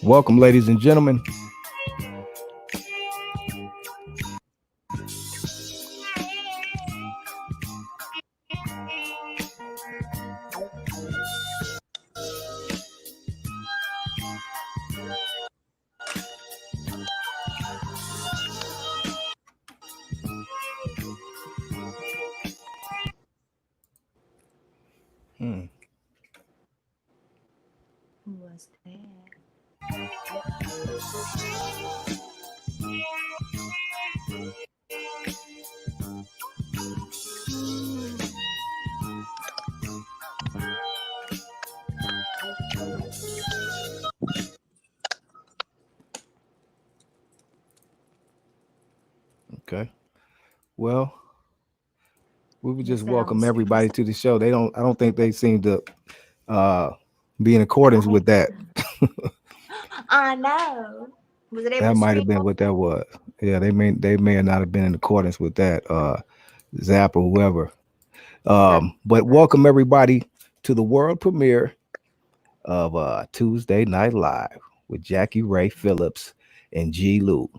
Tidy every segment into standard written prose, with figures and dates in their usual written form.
Welcome, ladies and gentlemen. Hmm. Who was that? Okay. Well, we would That just welcome sounds. everybody to the show. They don't. I don't think they seem to uh, be in accordance with that. I know. Was it able That to might have stream been what that was. Yeah, they may not have been in accordance with that. Zap or whoever. right? But welcome everybody to the world premiere of Tuesday Night Live with Jackie Ray Phillips and G-Lew.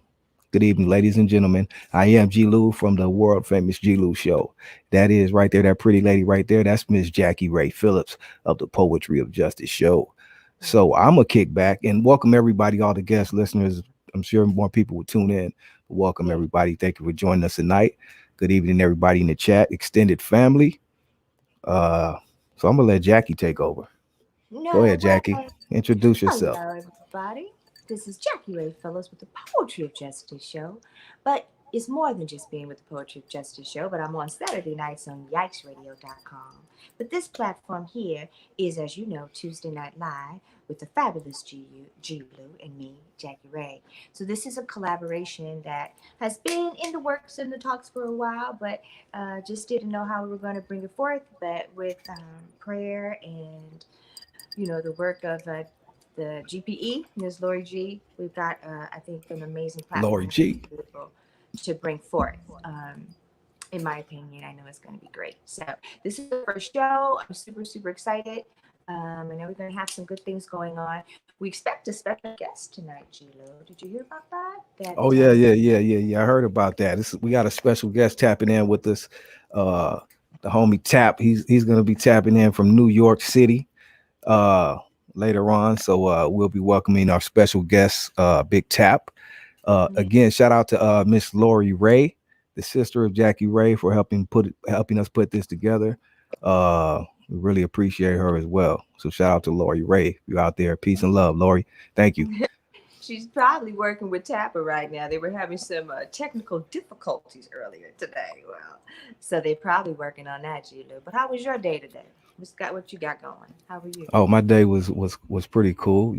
Good evening, ladies and gentlemen. I am G-Lew from the world famous G-Lew Show. That is right there, that pretty lady right there. That's Miss Jackie Ray Phillips of the Poetry of Justice Show. So I'm going to kick back and welcome everybody, all the guest listeners. I'm sure more people will tune in. Welcome, Yeah. everybody. Thank you for joining us tonight. Good evening, everybody in the chat, extended family. Uh, so I'm going to let Jackie take over. Go No ahead, Jackie. way. Introduce yourself. Hello, everybody. This is Jackie Ray Phillips with the Poetry of Justice Show. But it's more than just being with the Poetry of Justice Show, but I'm on Saturday nights on yikesradio.com. But this platform here is, as you know, Tuesday Night Live with the fabulous G-Lew and me, Jackie Ray. So this is a collaboration that has been in the works and the talks for a while, but just didn't know how we were going to bring it forth. But with prayer and the work of the GPE, Ms. Lori G. We've got, I think, an amazing Lori platform G. to bring forth. In my opinion, I know it's going to be great. So this is the first show. I'm super, super excited. I know we're going to have some good things going on. We expect a special guest tonight, G-Lo. Did you hear about that? Oh That yeah, yeah. I heard about that. We got a special guest tapping in with us. Uh, the homie Tap. He's gonna be tapping in from New York City uh later on. So we'll be welcoming our special guest, Big Tap. yeah. Again, shout out to Miss Lori Ray, the sister of Jackie Ray, for helping us put this together. We really appreciate her as well. So shout out to Lori Ray. If you're out there, peace and love, Lori. Thank you. She's probably working with Tapper right now. They were having some technical difficulties earlier today. Well, so they're probably working on that, Julia. But how was your day today? What you got going? How were you? Oh, my day was pretty cool.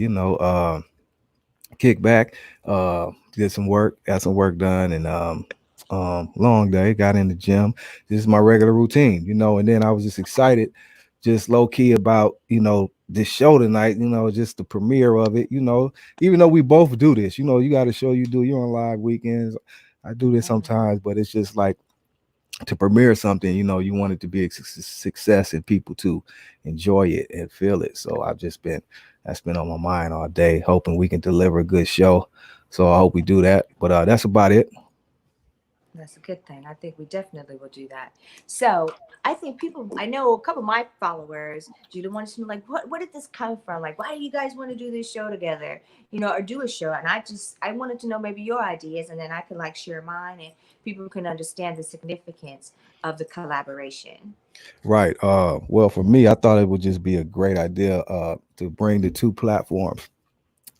Kick back, did some work, got some work done, and long day. Got in the gym. This is my regular routine, and then I was just excited, just low key about this show tonight. Just the premiere of it. Even though we both do this, you got a show you do. You're on live weekends. I do this Mm-hmm. sometimes, but it's just like to premiere something, you want it to be a success and people to enjoy it and feel it. So that's been on my mind all day, hoping we can deliver a good show. So I hope we do that. But that's about it. That's a good thing. I think we definitely will do that. So I think I know a couple of my followers, Judah wanted to know, like, what did this come from? Like, why do you guys want to do this show together, or do a show? And I wanted to know maybe your ideas, and then I can like share mine, and people can understand the significance of the collaboration. Right. Well, for me, I thought it would just be a great idea to bring the two platforms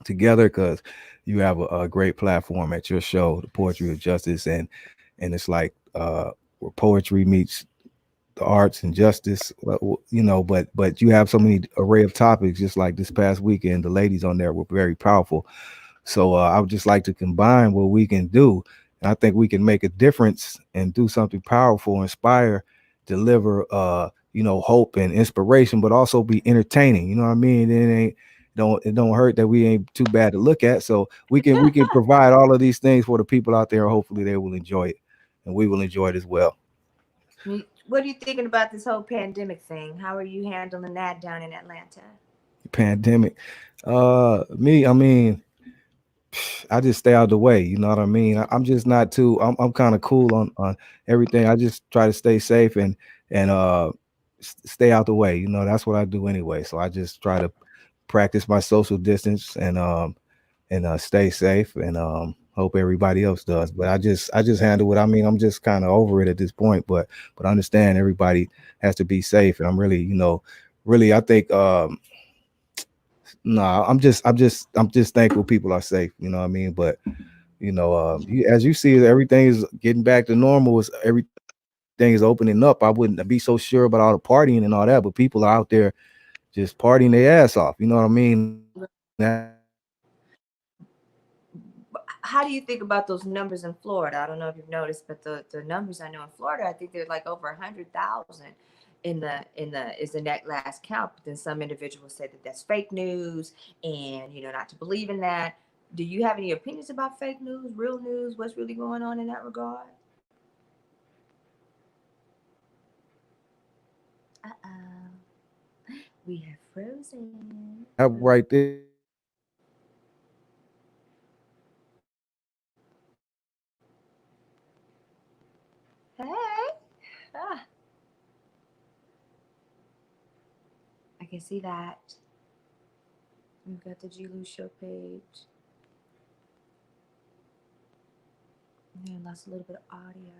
together, because you have a great platform at your show, the Poetry of Justice, and it's like where poetry meets the arts and justice, but you have so many array of topics. Just like this past weekend, the ladies on there were very powerful. So I would just like to combine what we can do, and I think we can make a difference and do something powerful, inspire, deliver hope and inspiration, but also be entertaining. You know what I mean? It don't hurt that we ain't too bad to look at. So we can provide all of these things for the people out there. Hopefully they will enjoy it, and we will enjoy it as well. What are you thinking about this whole pandemic thing? How are you handling that down in Atlanta? Pandemic. Me, I mean, I just stay out the way. You know what I mean? I'm just not too. I'm kind of cool on everything. I just try to stay safe and stay out the way. You know, that's what I do anyway. So I just try to practice my social distance and stay safe and hope everybody else does. But I just handle it. I mean, I'm just kind of over it at this point. But I understand everybody has to be safe, and I'm really, really, I think no, I'm just thankful people are safe. You know what I mean? But as you see, everything is getting back to normal. As everything is opening up, I wouldn't be so sure about all the partying and all that. But people are out there just partying their ass off. You know what I mean? That's what I'm seeing. How do you think about those numbers in Florida? I don't know if you've noticed, but the numbers I know in Florida, I think they're like over 100,000 in the is the net last count. But then some individuals say that that's fake news, and not to believe in that. Do you have any opinions about fake news, real news? What's really going on in that regard? Uh-oh, we have frozen. Hey, ah, I can see that. We've got the G-Lew show page. Yeah, lost a little bit of audio.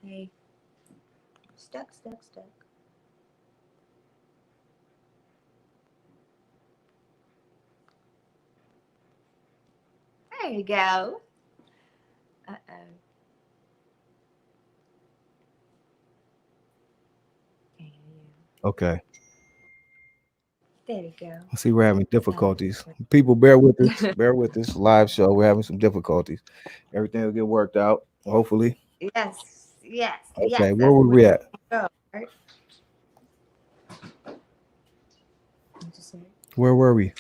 Hey, stuck, stuck, stuck. There you go. Uh-oh. Can't hear you. Okay. There you go. I see we're having That looks difficulties. good. People, bear with us. Bear with us. Live show. We're having some difficulties. Everything will get worked out. Hopefully. Yes, yes, yes. Okay. Where That's were the way we at? to go, right? What you say? Where were we?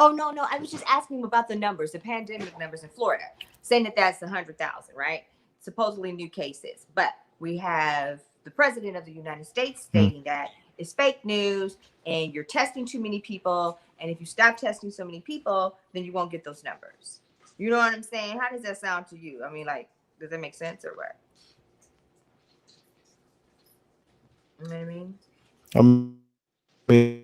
Oh no, no. I was just asking about the numbers, the pandemic numbers in Florida, saying that that's 100,000, right? Supposedly new cases, but we have the president of the United States Hmm. stating that it's fake news and you're testing too many people, and if you stop testing so many people, then you won't get those numbers. You know what I'm saying? How does that sound to you? I mean, like, does that make sense or what? You know what I mean? I mean,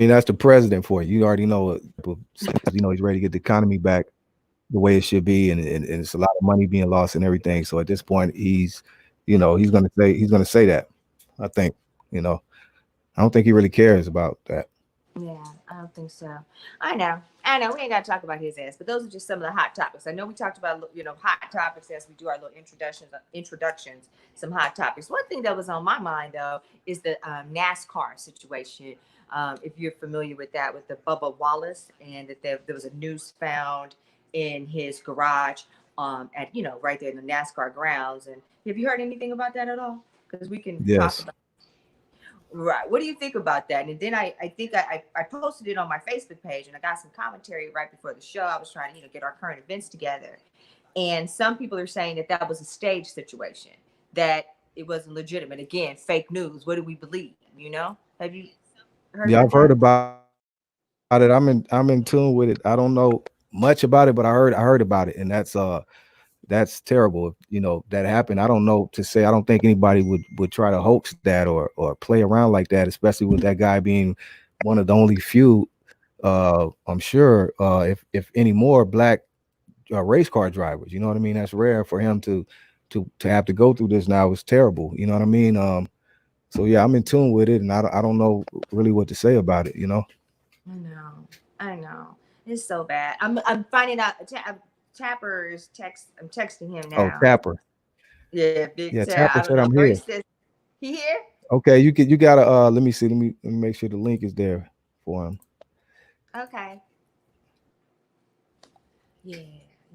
that's the president for you. You already know what he's ready to get the economy back the way it should be, and it's a lot of money being lost and everything. So at this point, he's gonna say that. I think, you know, I don't think he really cares about that. Yeah, I don't think so. I know. We ain't got to talk about his ass, but those are just some of the hot topics. I know we talked about hot topics as we do our little introductions. Some hot topics. One thing that was on my mind though is the NASCAR situation. If you're familiar with that, with the Bubba Wallace, and that there was a noose found in his garage at right there in the NASCAR grounds. And have you heard anything about that at all? Because we can talk Yes. about. Right. What do you think about that? And then I think I posted it on my Facebook page, and I got some commentary right before the show. I was trying to, get our current events together. And some people are saying that that was a stage situation, that it wasn't legitimate. Again, fake news. What do we believe? Have you heard Yeah, about I've heard that? about it. I'm in tune with it. I don't know much about it, but I heard about it, and that's terrible. If that happened. I don't know to say. I don't think anybody would try to hoax that or play around like that, especially with that guy being one of the only few. I'm sure if any more black race car drivers. You know what I mean? That's rare for him to have to go through this now. It's terrible. You know what I mean? So yeah, I'm in tune with it, and I don't know really what to say about it. I know. I know. It's so bad. I'm finding out. Tapper is text. I'm texting him Oh, now. Tapper. Yeah, big Yeah, tap. Tapper I don't said know. I'm Or he here. says he here. Okay, you gotta let me see. Let me make sure the link is there for him. Okay. Yeah, yeah,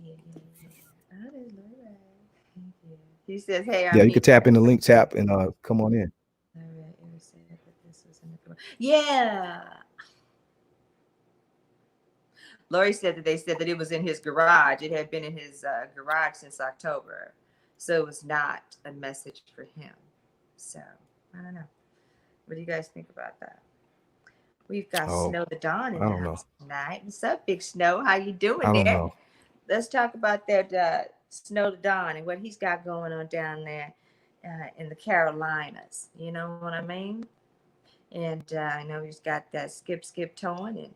yeah, yeah. I just love that. Yeah. He says, "Hey, Yeah, I'm you here." could tap in the link, tap and come on in. All right, it was said that this was in the. Yeah. Lori said that they said that it was in his garage. It had been in his garage since October. So it was not a message for him. So I don't know. What do you guys think about that? We've got Oh, Snow the Dawn I in the don't know. house tonight. What's up, Big Snow? How you doing I don't there? know. Let's talk about that Snow the Dawn and what he's got going on down there in the Carolinas. You know what I mean? And I know he's got that skip towing and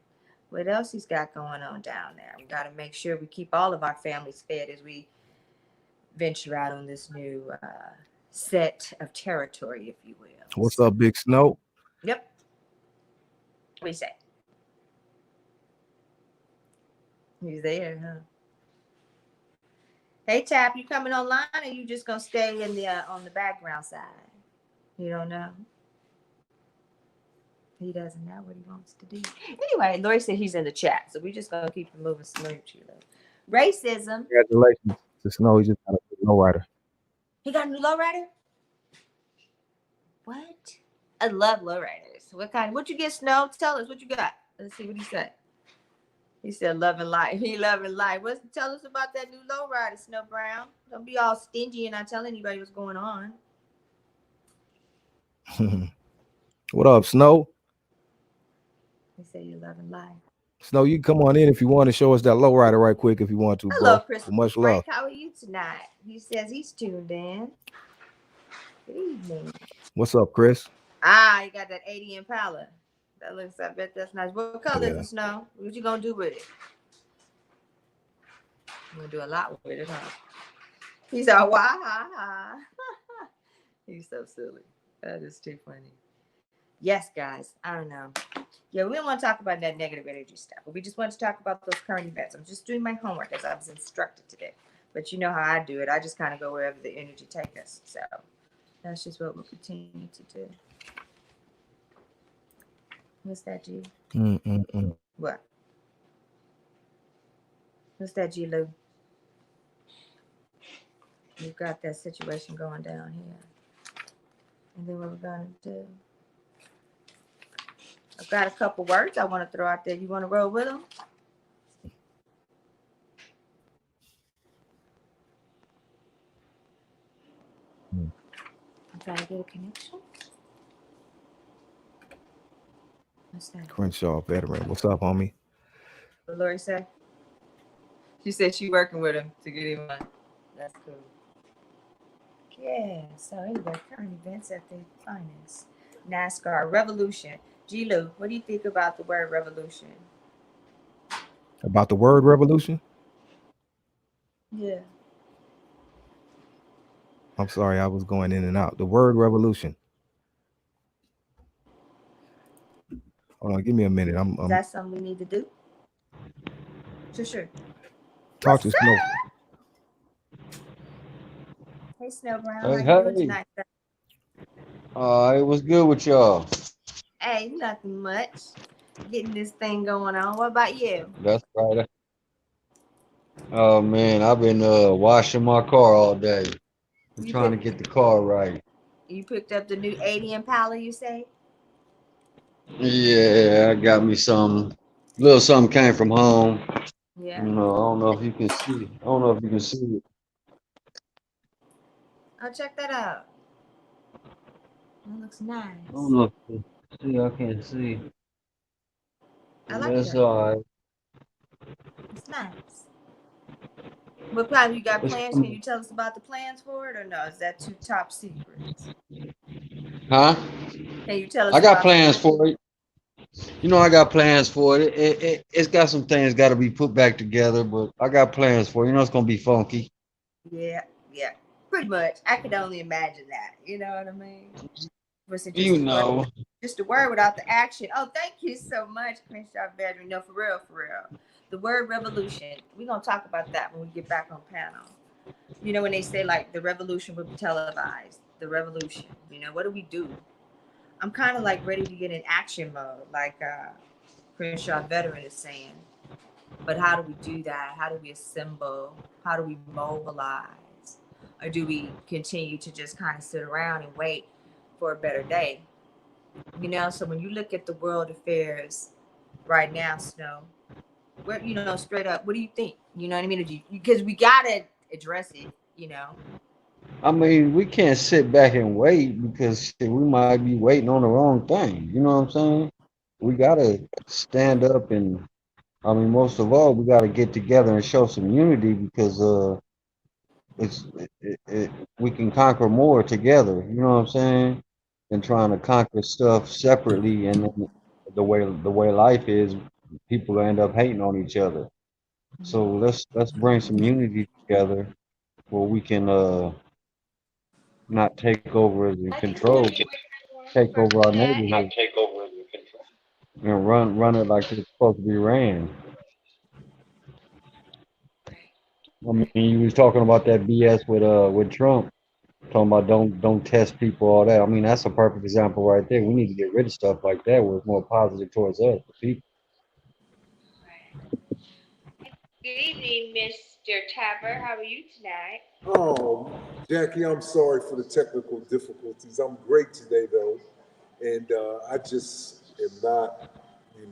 what else he's got going on down there. We got to make sure we keep all of our families fed as we venture out on this new set of territory, if you will. What's So, up, Big Snow? yep. What do you say? He's there, huh? Hey, Tap, you coming online, or you just gonna stay in the on the background side? You don't know. He doesn't know what he wants to do. Anyway, Lori said he's in the chat, so we're just gonna keep it moving smooth, G-Lew. Racism. Congratulations to Snow. He just got a lowrider. He got a new lowrider. What? I love lowriders. What kind? What you get, Snow? Tell us what you got. Let's see what he said. He said, "Love and life." He love and life. What's tell us about that new lowrider, Snow Brown? Don't be all stingy and not tell anybody what's going on. What up, Snow? He said, "You love and life." Snow, you can come on in if you want to show us that lowrider right quick if you want to, Hello, bro. Christopher Much Frank. love. How are you tonight? He says he's tuned in. Good evening. What's up, Chris? Ah, you got that 80 Impala. That looks, I bet that's nice. What color is Yeah. the Snow? What you gonna do with it? I'm gonna do a lot with it, huh? He's all, wah, ha, ha. He's so silly. That is too funny. Yes, guys. I don't know. Yeah, we don't want to talk about that negative energy stuff, but we just want to talk about those current events. I'm just doing my homework as I was instructed today. But you know how I do it. I just kind of go wherever the energy takes us. So that's just what we'll continue to do. What's that, G? Mm-mm-mm. What? What's that, G-Lew? We've got that situation going down here. And then what we're going to do. I've got a couple words I want to throw out there. You want to roll with them? I'm trying to get a connection. What's that? Crenshaw veteran. What's up, homie? What Lori say? She said she's working with him to get him on. That's cool. Yeah, so anyway, current events at the finest. NASCAR Revolution. G-Lew, what do you think about the word revolution? About the word revolution? Yeah. I'm sorry, I was going in and out. The word revolution. Hold on, give me a minute. Is that something we need to do? Sure. Talk What's to Snow. up? Hey, Snow Brown, how Hey, you doing hey. tonight? It was good with y'all. Hey, nothing much. Getting this thing going on. What about you? That's right. Oh man, I've been washing my car all day. I'm You trying to picked get the car right. up the new 80 Impala, you say? Yeah, I got me some little something came from home. Yeah. You know, I don't know if you can see. I don't know if you can see it. I'll check that out. That looks I don't nice. know if you can see. I can't see. I like That's that. all right. It's nice. What plan you got It's, plans? Can you tell us about the plans for it or no? Is that too top secret? huh? Can you tell us I got about the plans plans? for it. You know, I got plans for it. It's got some things got to be put back together, but I got plans for it. You know, it's gonna be funky. Yeah. Pretty much. I could only imagine that. You know what I mean? Was it You just a word? know. Just a word without the action. Oh, thank you so much, Crenshaw Veteran. No, for real, for real. The word revolution. We're gonna talk about that when we get back on panel. You know, when they say like the revolution will be televised, the revolution. You know, what do we do? I'm kind of like ready to get in action mode, like Crenshaw Veteran is saying. But how do we do that? How do we assemble? How do we mobilize? Or do we continue to just kind of sit around and wait for a better day? You know, so when you look at the world affairs right now, Snow, What straight up, what do you think? You know what I mean? Because we gotta address it. I mean, we can't sit back and wait because shit, we might be waiting on the wrong thing. You know what I'm saying? We gotta stand up and I mean, most of all, we gotta get together and show some unity because it's we can conquer more together. You know what I'm saying? Than trying to conquer stuff separately, and then the way life is, people end up hating on each other. So let's bring some unity together where we can not take over and I think it's control, gonna but be a great platform take over for our that. neighborhood and run it like it's supposed to be ran. I mean, you was talking about that BS with Trump, talking about don't test people, all that. I mean, that's a perfect example right there. We need to get rid of stuff like that where it's more positive towards us, the people. Good evening, Mr. Tapper. How are you tonight? Oh, Jackie, I'm sorry for the technical difficulties. I'm great today, though, and I just am not,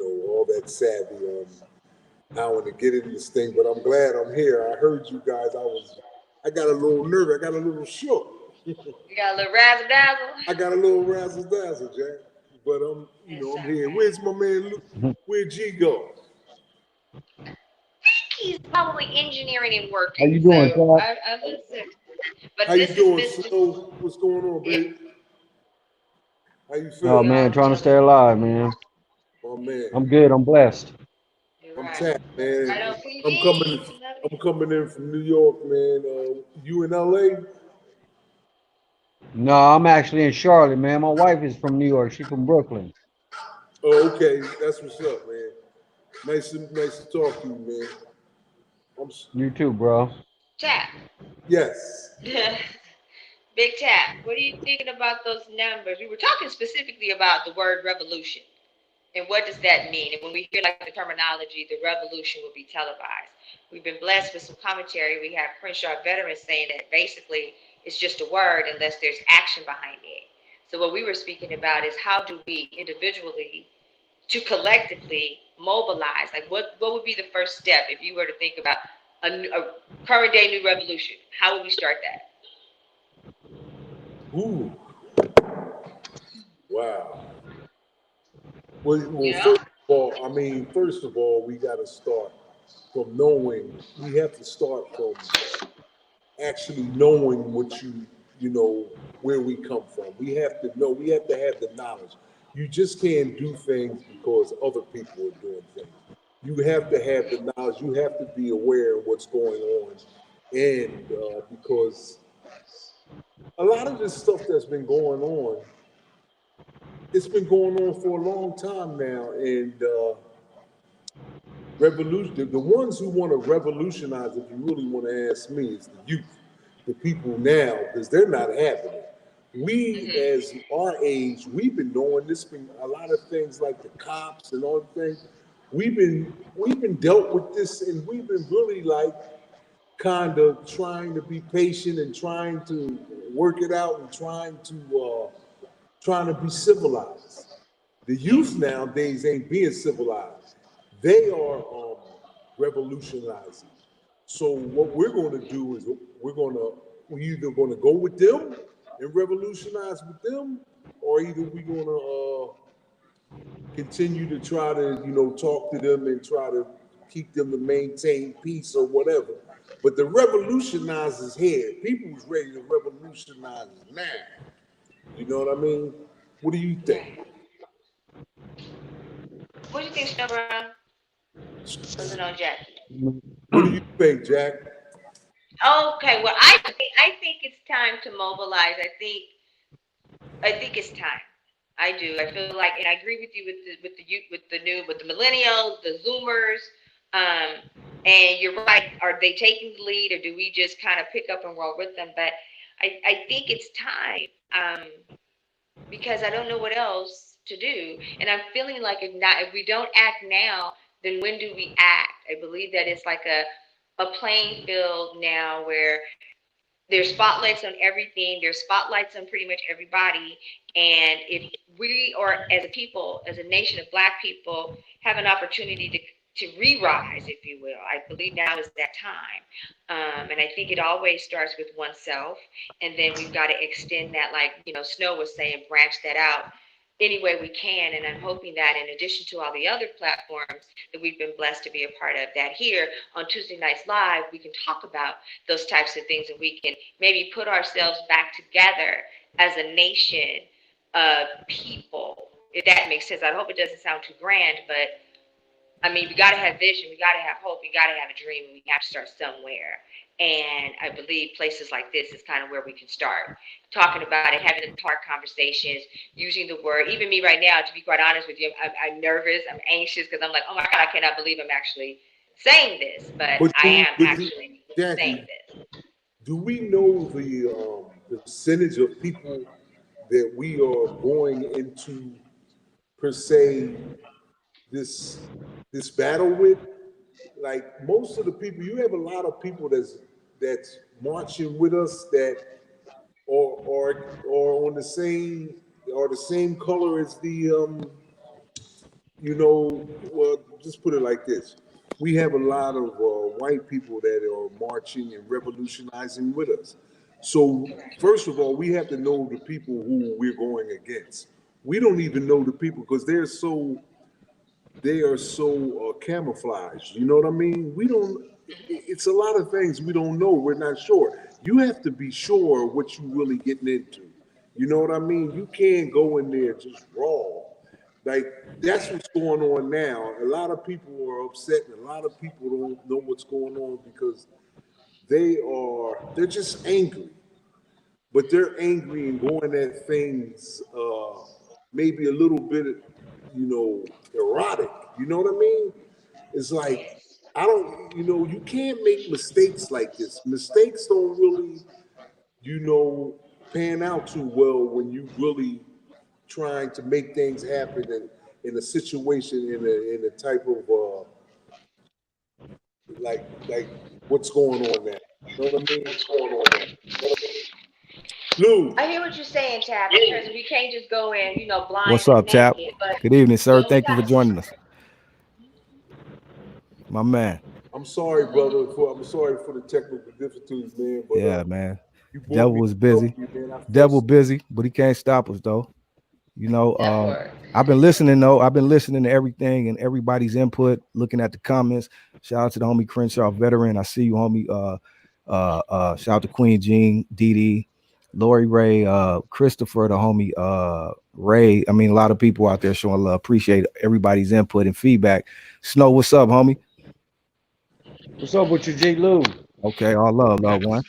all that savvy on how to get into this thing. But I'm glad I'm here. I heard you guys. I got a little nervous. I got a little shook. You got a little razzle dazzle. I got a little razzle dazzle, Jack. But That's I'm all here. right. Where's my man? Where G go? He's probably engineering and How working, you so doing, Todd? I'm listening. But How you this is doing, Mr. Snow? What's going on, It, babe? How you Oh feeling? we man, all trying to stay chilling. alive, man. My man. I'm good. I'm blessed. You're I'm right. tapped, man. Right on I'm PG. coming. I'm coming in from New York, man. You in LA? No, I'm actually in Charlotte, man. My wife is from New York. She's from Brooklyn. Oh, okay. That's what's up, man. Nice to talk to you, man. You too, bro. Tap. Yes. Big Tap. What are you thinking about those numbers? We were talking specifically about the word revolution. And what does that mean? And when we hear like the terminology, the revolution will be televised. We've been blessed with some commentary. We have Crenshaw veterans saying that basically it's just a word unless there's action behind it. So what we were speaking about is how do we individually to collectively mobilize? Like what would be the first step if you were to think about a current day new revolution? How would we start that? Ooh. Wow. Well, Yeah. first of all, we got to start from knowing. We have to start from actually knowing you know, where we come from. We have to know, we have to have the knowledge. You just can't do things because other people are doing things. You have to have the knowledge. You have to be aware of what's going on. And because a lot of this stuff that's been going on, it's been going on for a long time now. And the ones who want to revolutionize, if you really want to ask me, is the youth, the people now, because they're not having it. We, as our age, we've been doing this. Been a lot of things like the cops and all the things. We've been dealt with this, and we've been really like kind of trying to be patient and trying to work it out and trying to be civilized. The youth nowadays ain't being civilized. They are revolutionizing. So what we're going to do is we're either going to go with them and revolutionize with them, or either we're going to continue to try to talk to them and try to keep them to maintain peace or whatever. But the revolutionize is here. People's ready to revolutionize now. You know what I mean? What do you think? Right. What do you think, Snow Brown? Wasn't on Jackie. What do you think, Jack? Okay, well, I think it's time to mobilize. I think it's time. I do. I feel like, and I agree with you with the youth, with the millennials, the Zoomers. Um, and you're right. Are they taking the lead, or do we just kind of pick up and roll with them? But I think it's time. Because I don't know what else to do. And I'm feeling like if we don't act now, then when do we act? I believe that it's like a playing field now where there's spotlights on everything. There's spotlights on pretty much everybody. And if we, or as a people, as a nation of Black people, have an opportunity re-rise, if you will. I believe now is that time. And I think it always starts with oneself. And then we've got to extend that, like, Snow was saying, branch that out any way we can. And I'm hoping that in addition to all the other platforms that we've been blessed to be a part of, that here on Tuesday Nights Live, we can talk about those types of things and we can maybe put ourselves back together as a nation of people, if that makes sense. I hope it doesn't sound too grand, but I mean, we got to have vision, we got to have hope, we got to have a dream, and we have to start somewhere. And I believe places like this is kind of where we can start talking about it, having the hard conversations, using the word. Even me right now, to be quite honest with you, I'm nervous, I'm anxious because I'm like, oh my God, I cannot believe I'm actually saying this, but But I am do actually saying Jackie, this. do we know the percentage of people that we are going into per se this battle with? Like most of the people, you have a lot of people that's marching with us that are on the same color as the well, just put it like this. We have a lot of white people that are marching and revolutionizing with us. So, first of all, we have to know the people who we're going against. We don't even know the people because they are so camouflaged. You know what I mean? We don't. It's a lot of things we don't know. We're not sure. You have to be sure what you really getting into. You know what I mean? You can't go in there just raw. Like that's what's going on now. A lot of people are upset, and a lot of people don't know what's going on because they're just angry, but they're angry and going at things maybe a little bit, erotic. You know what I mean? It's like Yes. I don't, you can't make mistakes like this. Mistakes don't really, you know, pan out too well when you really trying to make things happen in a situation in a type of like what's going on now. You know what I mean? Lou, I hear what you're saying, Chap, because we can't just go in, blind What's and up, chap? naked, but Good evening, sir. we Thank you for got. joining us, my man. I'm sorry for the technical difficulties, man. But Yeah, man. you brought Devil me was to busy. you, man. I felt Devil busy, but he can't stop us though. You know, That part. I've been listening though. I've been listening to everything and everybody's input, looking at the comments. Shout out to the homie Crenshaw veteran. I see you, homie. Shout out to Queen Jean, Dee Dee, Lori Ray, Christopher, the homie Ray. I mean, a lot of people out there showing love. Appreciate everybody's input and feedback. Snow, what's up, homie? What's up with you, G-Lew? Okay, all love, love one.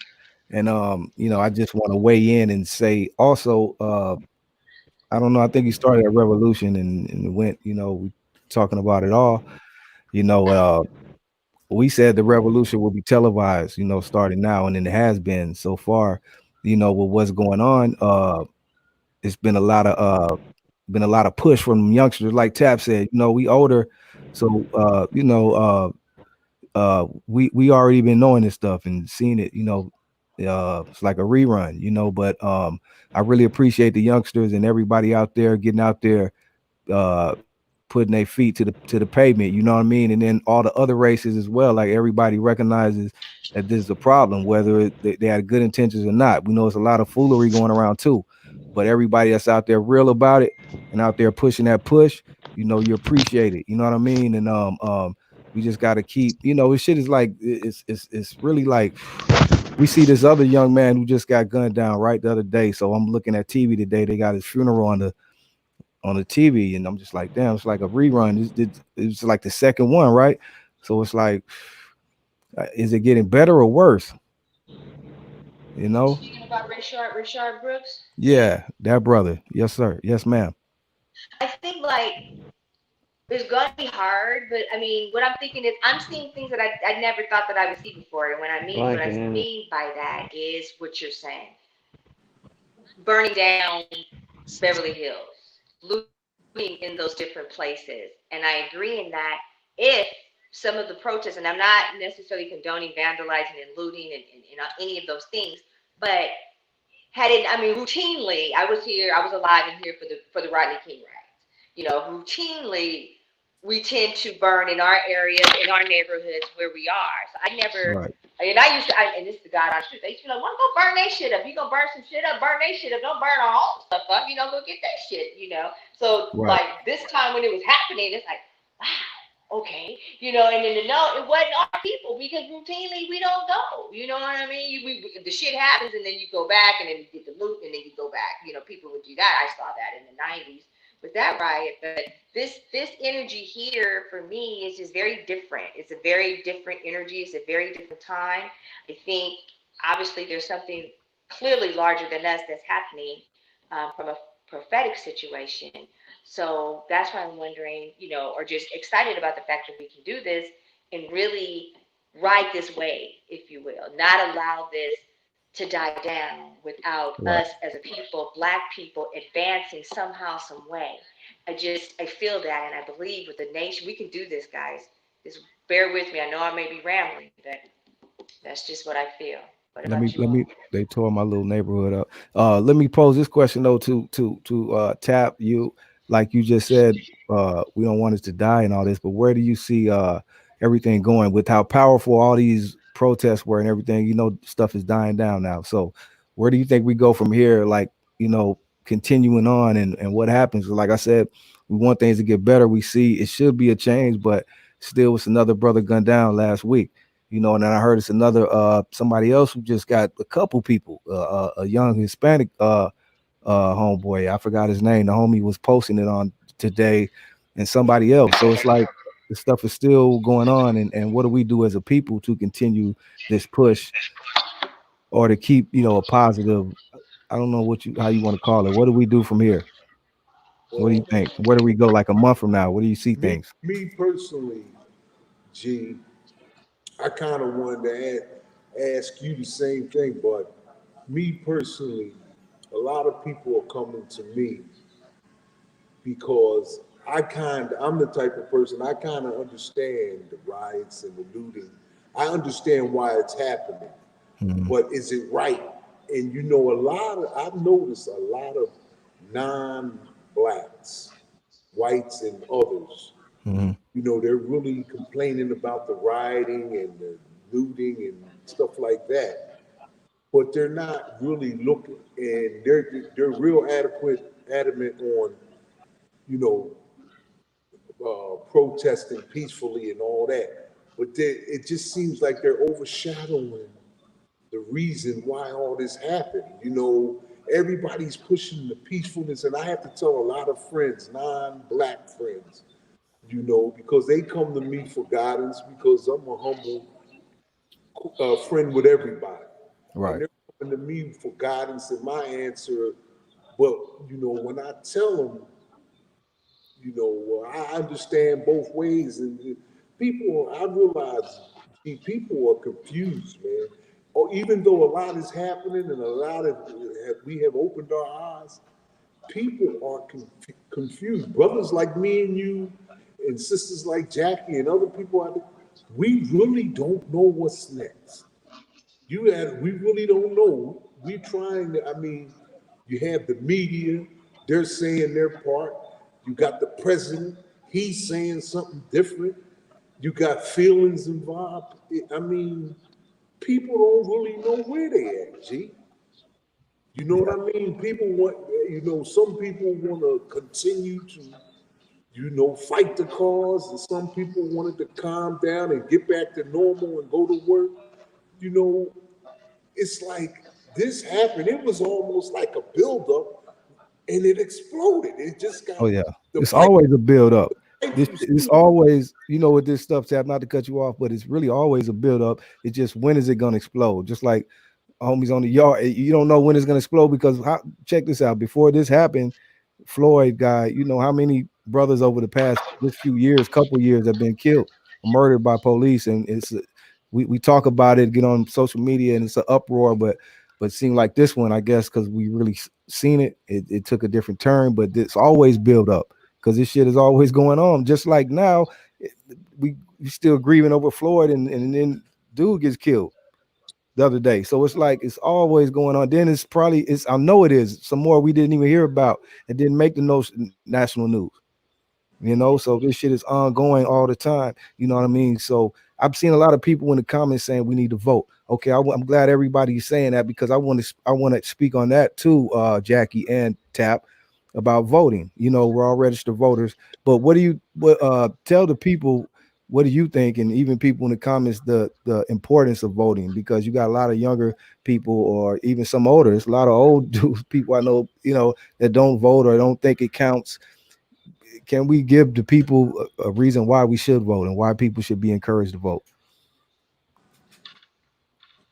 And I just want to weigh in and say also, I don't know. I think he started a revolution and went, we talking about it all. You know, we said the revolution will be televised, starting now, and then it has been so far. With what's going on, it's been a lot of push from youngsters. Like Tap said, we older, so we already been knowing this stuff and seeing it. It's like a rerun, But I really appreciate the youngsters and everybody out there getting out there, uh, putting their feet to the pavement. You know what I mean? And then all the other races as well. Like everybody recognizes that this is a problem, whether they had good intentions or not. We know it's a lot of foolery going around too, but everybody that's out there real about it and out there pushing that push, you appreciate it. You know what I mean? And we just got to keep. This shit is like it's really like we see this other young man who just got gunned down right the other day. So I'm looking at TV today. They got his funeral on the TV, and I'm just like, damn, it's like a rerun. It's like the second one, right? So it's like, is it getting better or worse? You You know? speaking about Richard Brooks? Yeah, that brother. Yes, sir. Yes, ma'am. I think like it's gonna be hard, but I mean, what I'm thinking is I'm seeing things that I never thought that I would see before. And what I Blanking in it. mean by that is what you're saying. Burning down Beverly Hills, looting in those different places. And I agree in that if some of the protests, and I'm not necessarily condoning vandalizing and looting and any of those things, but I mean, routinely, I was alive and here for the Rodney King riots. Routinely we tend to burn in our areas, in our neighborhoods where we are. So I never, Right. and I used to, and this is the God I shoot. They used to be like, "Want to go burn that shit up? You gonna burn some shit up? Burn that shit up. Don't burn our own stuff up. Go get that shit. So Right. like this time when it was happening, it's like, wow, okay, and then no, it wasn't our people because routinely we don't go. You know what I mean? The shit happens and then you go back and then you get the loot and then you go back. People would do that. I saw that in the '90s with that riot, but this energy here for me is just very different. It's a very different energy. It's a very different time. I think obviously there's something clearly larger than us that's happening from a prophetic situation. So that's why I'm wondering, or just excited about the fact that we can do this and really ride this wave, if you will, not allow this to die down without Right. us as a people, Black people, advancing somehow, some way. I feel that, and I believe with the nation, we can do this, guys. Just bear with me. I know I may be rambling, but that's just what I feel. What about you Let me all? they tore my little neighborhood up. Let me pose this question though to Tap you, like you just said, we don't want us to die and all this, but where do you see everything going with how powerful all these protests were and everything? Stuff is dying down now. So where do you think we go from here? Like, continuing on and what happens? Like I said, we want things to get better. We see it should be a change, but still it's another brother gunned down last week. And then I heard it's another somebody else who just got a couple people, a young Hispanic homeboy. I forgot his name. The homie was posting it on today, and somebody else. So it's like this stuff is still going on, and what do we do as a people to continue this push or to keep a positive? I don't know how you want to call it. What do we do from here? What do you Well, think? Where do we go like a month from now? Where do you see me things? me personally, G, I kind of wanted to ask you the same thing, but me personally, a lot of people are coming to me because I'm the type of person I kind of understand the riots and the looting. I understand why it's happening, Mhm. but is it right? And I've noticed a lot of non-blacks, whites and others, Mhm. they're really complaining about the rioting and the looting and stuff like that. But they're not really looking, and they're real adamant on, you know, protesting peacefully and all that. But it just seems like they're overshadowing the reason why all this happened. Everybody's pushing the peacefulness, and I have to tell a lot of friends, non-black friends, because they come to me for guidance because I'm a humble friend with everybody. And Right. they're coming to me for guidance and my answer. But, when I tell them, I understand both ways. And I realize, people are confused, man. Or even though a lot is happening and a lot of we have opened our eyes, people are confused. Brothers like me and you, and sisters like Jackie and other people out there, we really don't know what's next. We really don't know. We're trying to, you have the media, they're saying their part. You got the president, he's saying something different. You got feelings involved. People don't really know where they at, G. You know what Yeah. I mean? People want, some people want to continue to, fight the cause, and some people wanted to calm down and get back to normal and go to work. You know, it's like this happened. It was almost like a buildup, and it exploded. It just got Oh yeah, the it's pipe. always a build up. Pipe This from it's steam. always with this stuff. Tab, not to cut you off, but it's really always a build up. It's just when is it gonna explode? Just like homies on the yard, you don't know when it's gonna explode because check this out. Before this happened, Floyd guy, how many brothers over the past this few years, couple years have been killed or murdered by police, and we talk about it, get on social media, and it's an uproar, but it seemed like this one, I guess, because we really seen it took a different turn, but it's always build up because this shit is always going on. Just like now, we still grieving over Floyd, and then dude gets killed the other day. So it's like it's always going on. Then I know it is some more we didn't even hear about and didn't make the national news. you know. So this shit is ongoing all the time, you know what I mean? So I've seen a lot of people in the comments saying we need to vote. Okay, I'm glad everybody's saying that because I want to speak on that too, Jackie and Tap, about voting. You know, we're all registered voters, but tell the people, what do you think, and even people in the comments, the importance of voting, because you got a lot of younger people or even some older. It's a lot of old dudes, people I know, you know, that don't vote or don't think it counts. Can we give the people a reason why we should vote and why people should be encouraged to vote?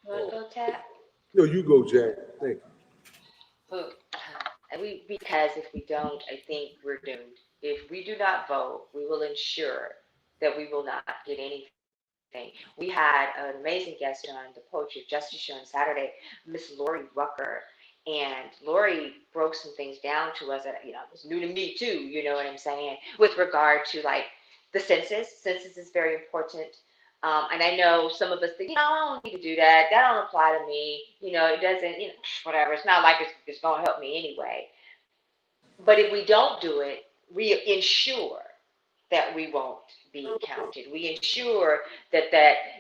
You want to Oh, go, Tap? no, you go, Jack. Thank you. Well, because if we don't, I think we're doomed. If we do not vote, we will ensure that we will not get anything. We had an amazing guest on the Poetry of Justice show on Saturday, Miss Lori Rucker, and Lori broke some things down to us that was new to me too. You know what I'm saying? With regard to like the census. Census is very important. And I know some of us think, I don't need to do that. That don't apply to me. It doesn't, whatever. It's not like it's going to help me anyway. But if we don't do it, we ensure that we won't be counted. We ensure that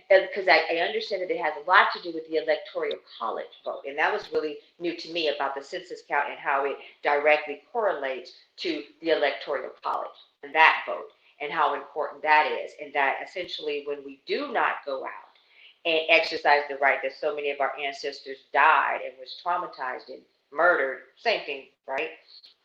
because I understand that it has a lot to do with the electoral college vote, and that was really new to me about the census count and how it directly correlates to the electoral college and that vote and how important that is, and that essentially when we do not go out and exercise the right that so many of our ancestors died and was traumatized and murdered, same thing, right?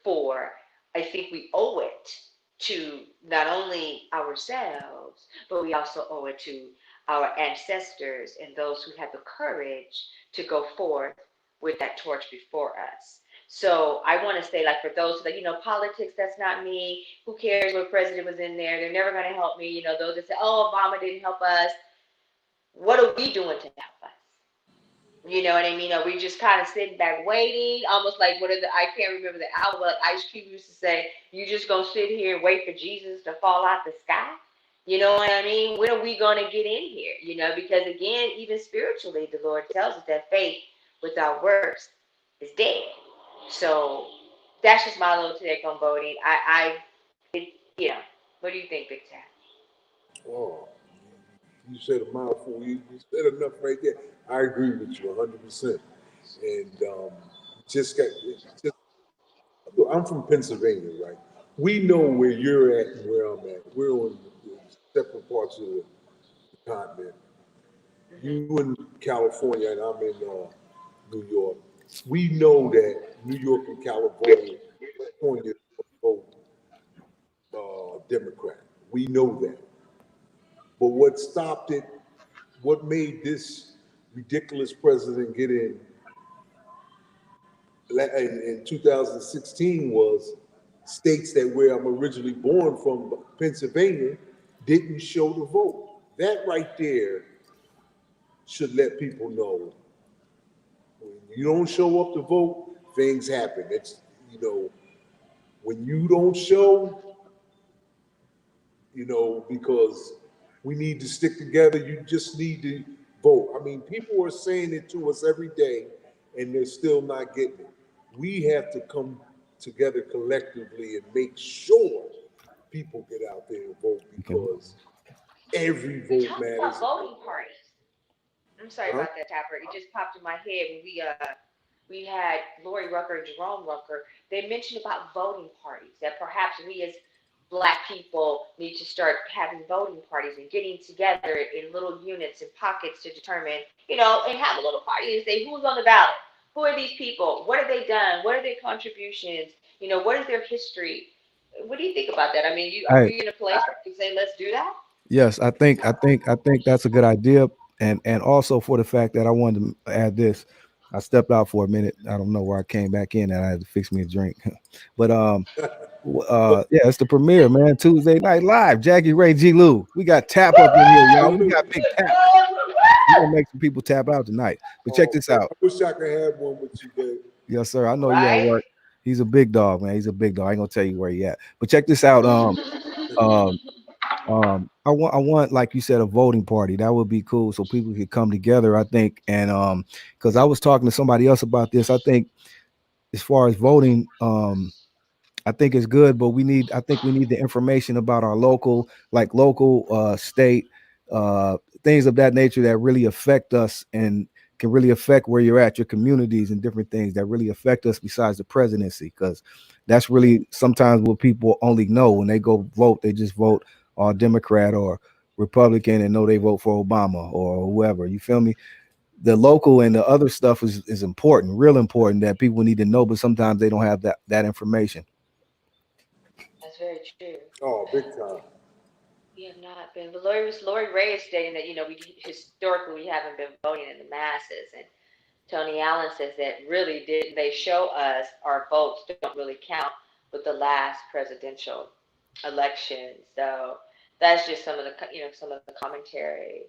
For I think we owe it to not only ourselves, but we also owe it to our ancestors and those who had the courage to go forth with that torch before us. So I want to say, like, for those that, politics, that's not me. Who cares what president was in there? They're never going to help me. Those that say, oh, Obama didn't help us. What are we doing to help us? You know what I mean? Are we just kind of sitting back waiting? Almost like I can't remember the album, but Ice Cube used to say, you just gonna sit here and wait for Jesus to fall out the sky? You know what I mean? When are we gonna get in here? Because again, even spiritually, the Lord tells us that faith without works is dead. So that's just my little take on voting. It, you know, what do you think, Big Tat? Oh, you said a mouthful. You said enough right there. I agree with you 100%. And just got just. Look, I'm from Pennsylvania, right? We know where you're at and where I'm at. We're on separate parts of the continent. Mm-hmm. You in California and I'm in New York. We know that New York and California vote Democrat. We know that. But what stopped it, what made this ridiculous president get in 2016 was states that where I'm originally born from, Pennsylvania, didn't show the vote. That right there should let people know when you don't show up to vote, things happen. It's, when you don't show, because we need to stick together. You just need to vote. I mean, people are saying it to us every day, and they're still not getting it. We have to come together collectively and make sure people get out there and vote Okay. because every We vote talked about matters. voting parties. I'm sorry Huh? about that, Tapper. It just popped in my head when we had Lori Rucker and Jerome Rucker. They mentioned about voting parties, that perhaps we as Black people need to start having voting parties and getting together in little units and pockets to determine, and have a little party and say who's on the ballot, who are these people, what have they done, what are their contributions, what is their history. What do you think about that? I mean, are Hey, we in a place where we say let's do that? yes, I think that's a good idea, and also for the fact that I wanted to add this. I stepped out for a minute. I don't know where I came back in, and I had to fix me a drink. But But yeah, it's the premiere, man. Tuesday night live. Jackie Ray, G-Lew. We got tap up in here, y'all. We look, got big tap. We're gonna make some people tap out tonight. But check oh this man, out. I wish I could have one with you, babe. Yes, sir. I know you at Right? work. He's a big dog, man. He's a big dog. I ain't gonna tell you where he at. But check this out. Um, I want, like you said, a voting party. That would be cool, so people could come together. I think, and because I was talking to somebody else about this. I think as far as voting, I think it's good, but I think we need the information about our local, like local, state, uh, things of that nature that really affect us and can really affect where you're at, your communities and different things that really affect us besides the presidency. Because that's really sometimes what people only know when they go vote, they just vote Democrat or Republican and know they vote for Obama or whoever. You feel me? The local and the other stuff is important, real important that people need to know, but sometimes they don't have that information. That's very true. Oh, big time. We have not been. But Lori Ray is stating that we historically we haven't been voting in the masses, and Tony Allen says that really didn't they show us our votes don't really count with the last presidential election. So that's just some of the commentary.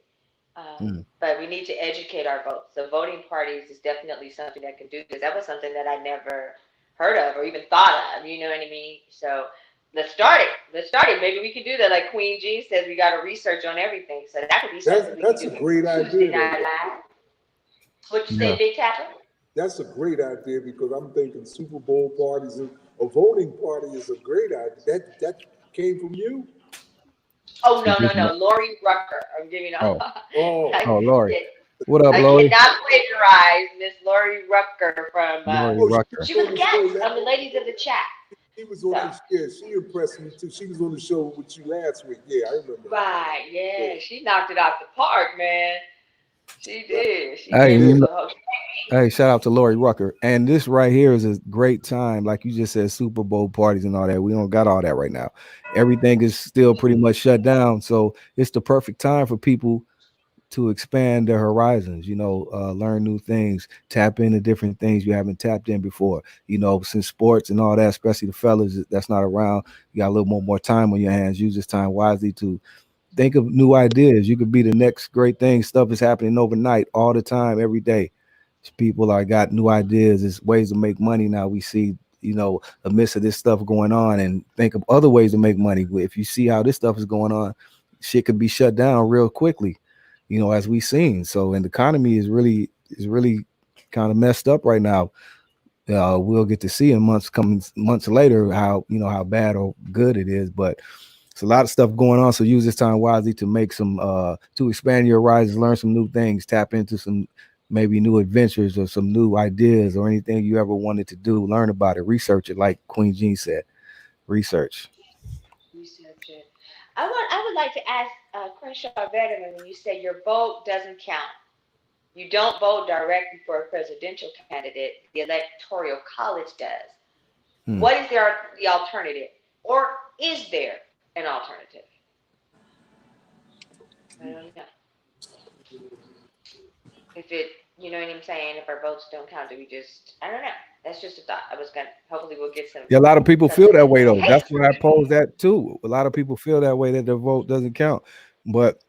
Mm. But we need to educate our votes. So voting parties is definitely something that can do this. That was something that I never heard of or even thought of. You know what I mean? So let's start it. Let's start it. Maybe we can do that. Like Queen Jean says, we got to research on everything. So that could be something we can That's do a great Tuesday idea though. Night Live. What you Yeah. say, Big Tapper? That's a great idea because I'm thinking Super Bowl parties and a voting party is a great idea. That came from you? Oh She no, no, just no, Lori Rucker. I'm giving oh, Oh, oh, Lori. I, What up, I Lori? cannot plagiarize Miss Lori Rucker from. Lori oh, she Rucker. She was was on a the show guest last. on the Ladies of the Chat. She was on So the yeah. She impressed me too. She was on the show with you last week. Yeah, I remember. right, Yeah, yeah, she knocked it out the park, man. She right. did. She Hey, gave Yeah, us you know, a whole. hey, shout out to Lori Rucker. And this right here is a great time, like you just said, Super Bowl parties and all that. We don't got all that right now. Everything is still pretty much shut down, so it's the perfect time for people to expand their horizons, learn new things, tap into different things you haven't tapped in before. Since sports and all that, especially the fellas that's not around, you got a little more time on your hands. Use this time wisely to think of new ideas. You could be the next great thing. Stuff is happening overnight, all the time, every day. People are got new ideas. There's ways to make money now. We see, a midst of this stuff going on, and think of other ways to make money. If you see how this stuff is going on, shit could be shut down real quickly, as we seen. So, and the economy is really kind of messed up right now. We'll get to see in months later how bad or good it is, but it's a lot of stuff going on. So use this time wisely to make some to expand your horizons, learn some new things, tap into some maybe new adventures or some new ideas or anything you ever wanted to do. Learn about it, research it, like Queen Jean said. Research. Research it. I would like to ask Crenshaw Veteran when you say your vote doesn't count. You don't vote directly for a presidential candidate. The electoral college does. Hmm. What is the alternative, or is there an alternative? I don't know. If it, you know what I'm saying? If our votes don't count, do we just? I don't know. That's just a thought. I was gonna. Hopefully, we'll get Yeah, a lot of people some feel that way though. That's education. why I pose that too. A lot of people feel that way that their vote doesn't count, but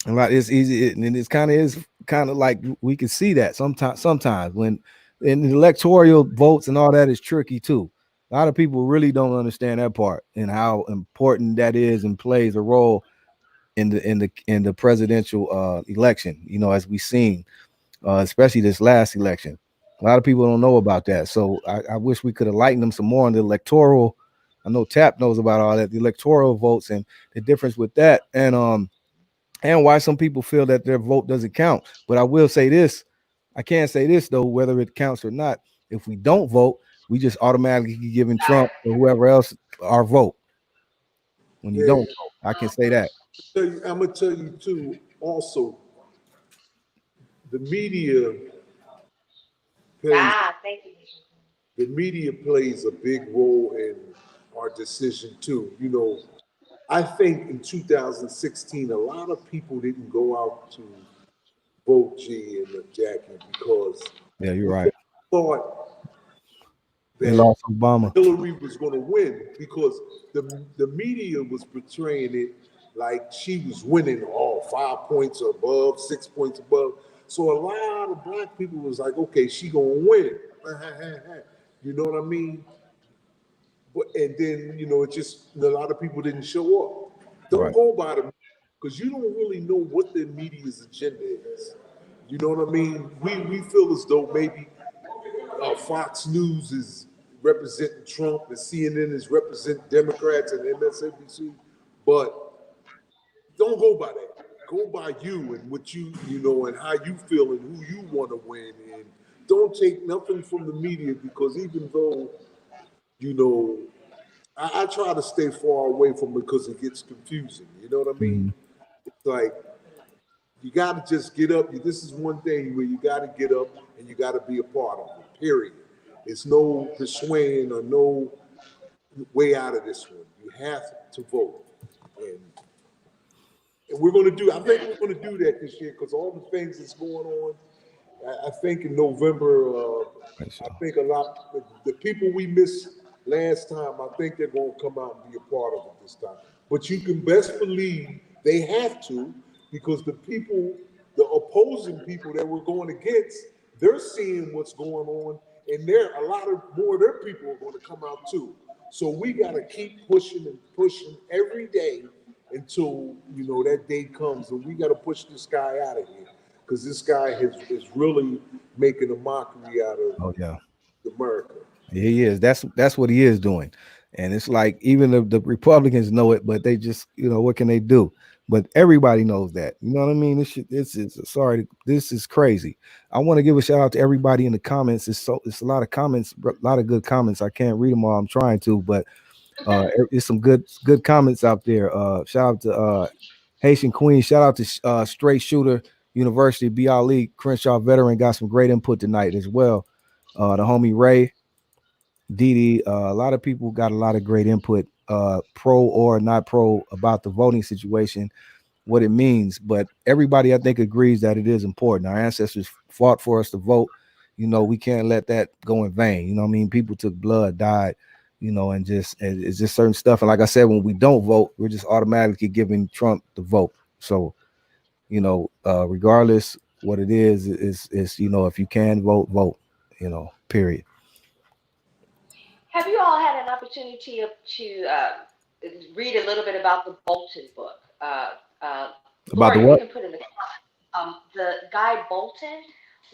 a lot it's easy and it's kind of like we can see that sometimes when in the electoral votes and all that is tricky too. A lot of people really don't understand that part and how important that is and plays a role in the presidential election. As we seen, especially this last election, a lot of people don't know about that. So I wish we could enlighten them some more on the electoral. I know Tap knows about all that, the electoral votes and the difference with that, and why some people feel that their vote doesn't count. But I will say this, I can't say this though, whether it counts or not. If we don't vote, we just automatically giving Trump or whoever else our vote when you yeah. don't vote. I can say that. I'm gonna tell you too. Also, the media plays Thank you. the media plays a big role in our decision too. I think in 2016, a lot of people didn't go out to vote G and Jackie because Yeah, you're we right. thought They that lost Obama. Hillary was going to win because the media was portraying it like she was winning all 5 points above, 6 points above. So a lot of black people was like, okay, she gonna win. You know what I mean? But and then it just a lot of people didn't show up. Don't Right. go by the because you don't really know what the media's agenda is. You know what I mean? We feel as though maybe Fox News is representing Trump and CNN is representing Democrats and MSNBC, but don't go by that. Go by you and what you know and how you feel and who you want to win. And don't take nothing from the media because even though you know, I try to stay far away from it because it gets confusing. You know what I mean? Mhm. It's like you got to just get up. This is one thing where you got to get up and you got to be a part of it. Period. It's no persuading or no way out of this one. You have to vote, and we're going to do. I think we're going to do that this year because all the things that's going on. I think in November, Right, so. I think a lot the people we missed last time. I think they're going to come out and be a part of it this time. But you can best believe they have to because the people, the opposing people that we're going against, they're seeing what's going on, and there a lot of more of their people are going to come out too. So we got to keep pushing and pushing every day until that day comes, and we got to push this guy out of here because this guy is really making a mockery out of Oh yeah. America. He is. That's what he is doing. And it's like even the Republicans know it, but they just, what can they do? But everybody knows that. You know what I mean? This is sorry, this is crazy. I want to give a shout out to everybody in the comments. It's a lot of comments, a lot of good comments. I can't read them all. I'm trying to, but it's some good comments out there. Shout out to Haitian Queen. Shout out to Straight Shooter University, B. Ali Crenshaw veteran, got some great input tonight as well. The homie Ray, Didi, a lot of people got a lot of great input, pro or not pro, about the voting situation, what it means. But everybody, I think, agrees that it is important. Our ancestors fought for us to vote. We can't let that go in vain. You know what I mean? People took blood, died, and it's just certain stuff. And like I said, when we don't vote, we're just automatically giving Trump the vote. So, regardless what it is, if you can vote, vote, period. Have you all had an opportunity read a little bit about the Bolton book? About the Lori, you what? can put in the guy Bolton.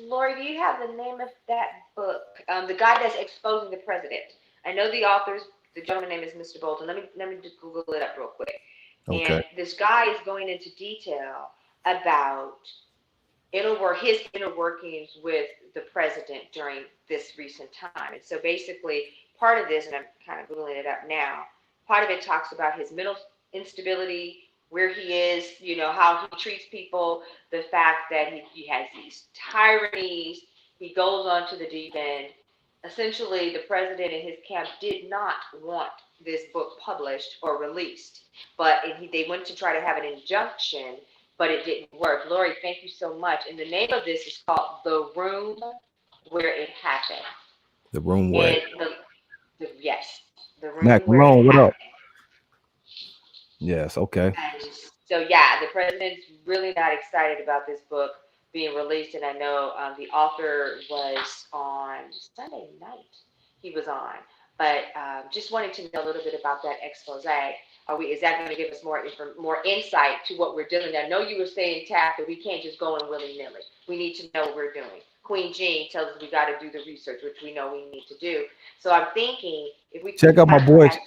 Lori, do you have the name of that book? The guy that's exposing the president. I know the author's. The gentleman name is Mr. Bolton. Let me just Google it up real quick. Okay. And this guy is going into detail about his inner workings with the president during this recent time. And so basically, part of this, and I'm kind of googling it up now, part of it talks about his mental instability, where he is, how he treats people, the fact that he has these tyrannies. He goes on to the deep end. Essentially, the president and his camp did not want this book published or released, but they went to try to have an injunction, but it didn't work. Lori, thank you so much. And the name of this is called The Room Where It Happened. The room where And yes, The Mac Room Where It Malone, what up? Happened. Yes, okay. And so, yeah, the president's really not excited about this book being released. And I know the author was on Sunday night, he was on. But just wanted to know a little bit about that expose. Is that going to give us more insight to what we're doing? I know you were saying, Taff, that we can't just go in willy-nilly. We need to know what we're doing. Queen Jean tells us we got to do the research, which we know we need to do. So I'm thinking if we Check can out my kind of boy perhaps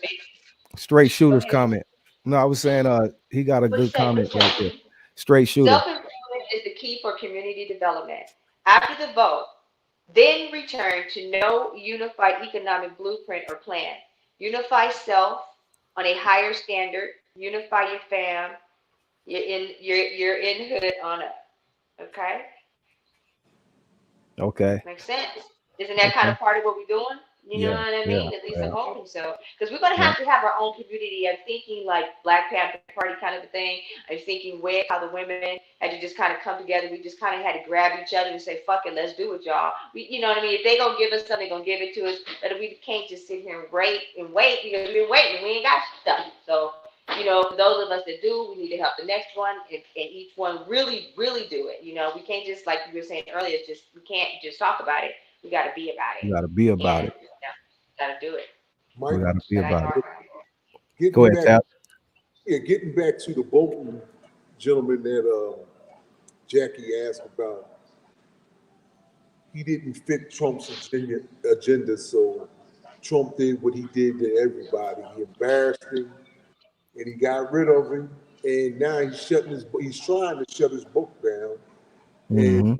Straight go Shooters ahead. comment. No, I was saying he got a good comment What's right that? there. Straight Shooter. Self-improvement is the key for community development. After the vote, then return to no unified economic blueprint or plan. Unify self on a higher standard. Unify your fam. You're in hood on up. Okay, Okay. makes sense. Isn't that kind Okay. of part of what we're doing? You know Yeah. what I Yeah. mean? At least I'm Yeah. hoping so. Because we're going to Yeah. have our own community. I'm thinking like Black Panther Party kind of a thing. I'm thinking how the women had to just kind of come together. We just kind of had to grab each other and say, fuck it, let's do it, y'all. You know what I mean? If they going to give us something, they're going to give it to us. But we can't just sit here and wait because we've been waiting and we ain't got stuff. So, for those of us that do, we need to help the next one and each one really, really do it. We can't just, like you were saying earlier, we can't just talk about it. We got to be about We it. got to be about And it. got to do it. We Mike, got to be But I about know it. Go getting ahead, back, Tap. yeah, getting back to the Bolton gentleman that Jackie asked about, he didn't fit Trump's agenda, so Trump did what he did to everybody. He embarrassed him, and he got rid of him. And now he's trying to shut his book down. And Hmm.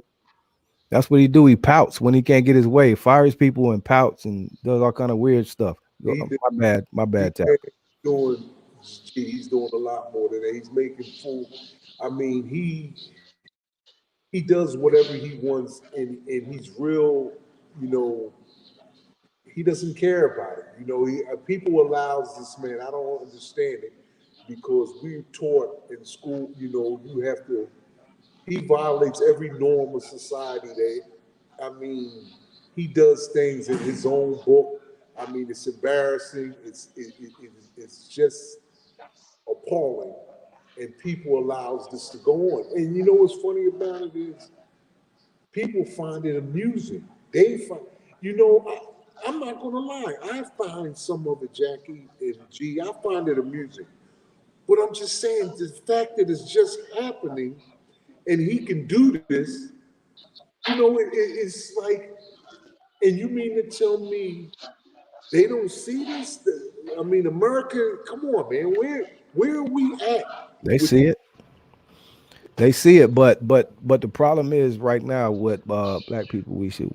That's what he do. He pouts when he can't get his way, fires people and pouts and does all kind of weird stuff. he did, My bad, my he, bad, Tap. doing, he's doing a lot more than that. He's making full. I mean, he does whatever he wants, and he's real. You know, he doesn't care about it. You know, people allows this man. I don't understand it because we taught in school. You know, you have to. He violates every norm of society. I mean, he does things in his own book. I mean, it's embarrassing. It's just appalling, and people allows this to go on. And you know what's funny about it is people find it amusing. They find, you know, I'm not gonna lie. I find some of it, Jackie and G. I find it amusing. But I'm just saying the fact that it's just happening, and he can do this. You know, it's like, and you mean to tell me they don't see this? I mean, America, come on, man. Where are we at They with? see it. They see it, but the problem is right now with black people, we should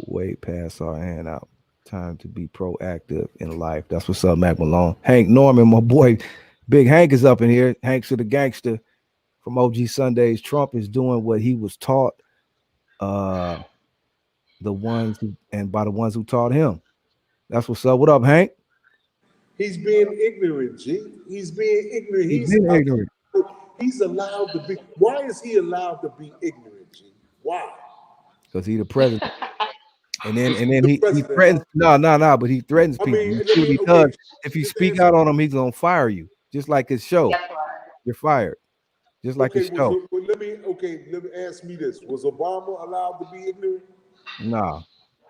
way past our hand out. Time to be proactive in life. That's what's up, Mac Malone. Hank Norman, my boy, Big Hank is up in here. Hank's the gangster from OG Sundays. Trump is doing what he was taught. Uh, the ones who, and by the ones who taught him. That's what's up. What up, Hank? He's being ignorant, G. He's being ignorant. He been ignorant He's allowed to be. Why is he allowed to be ignorant, G? Why? because he the president. And then Because and he's then the he president, threatens huh? but he threatens I people. mean, You let see what me he does. okay. If you Just speak answer. out on him, he's gonna fire you. Just like his show. Yep. You're fired. Just like Okay, his show. let me ask me this: was Obama allowed to be ignorant? Nah.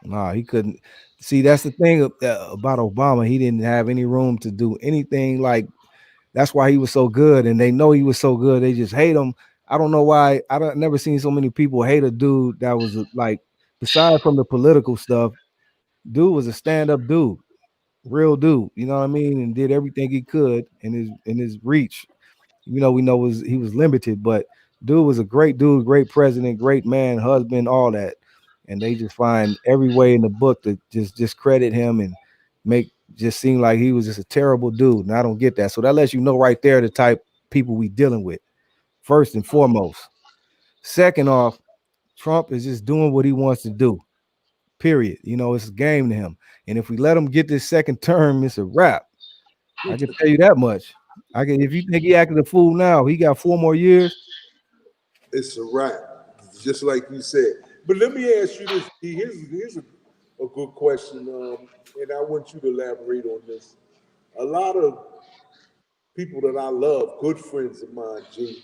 Nah, he couldn't. See, that's the thing about Obama. He didn't have any room to do anything like that's why he was so good. And they know he was so good. They just hate him. I don't know why. I don't never seen so many people hate a dude that was like, beside from the political stuff, dude was a stand-up dude, real dude. You know what I mean? And did everything he could in his reach. We know was he was limited, but dude was a great dude, great president, great man, husband, all that. And they just find every way in the book to just discredit him and make just seem like he was just a terrible dude. And I don't get that. So that lets you know right there the type people we dealing with, first and foremost. Second off, Trump is just doing what he wants to do. Period. It's a game to him. And if we let him get this second term, it's a wrap. I can tell you that much. I can. If you think he acted a fool now, he got 4 more years. It's a wrap, just like you said. But let me ask you this: here's a good question, and I want you to elaborate on this. A lot of people that I love, good friends of mine, G,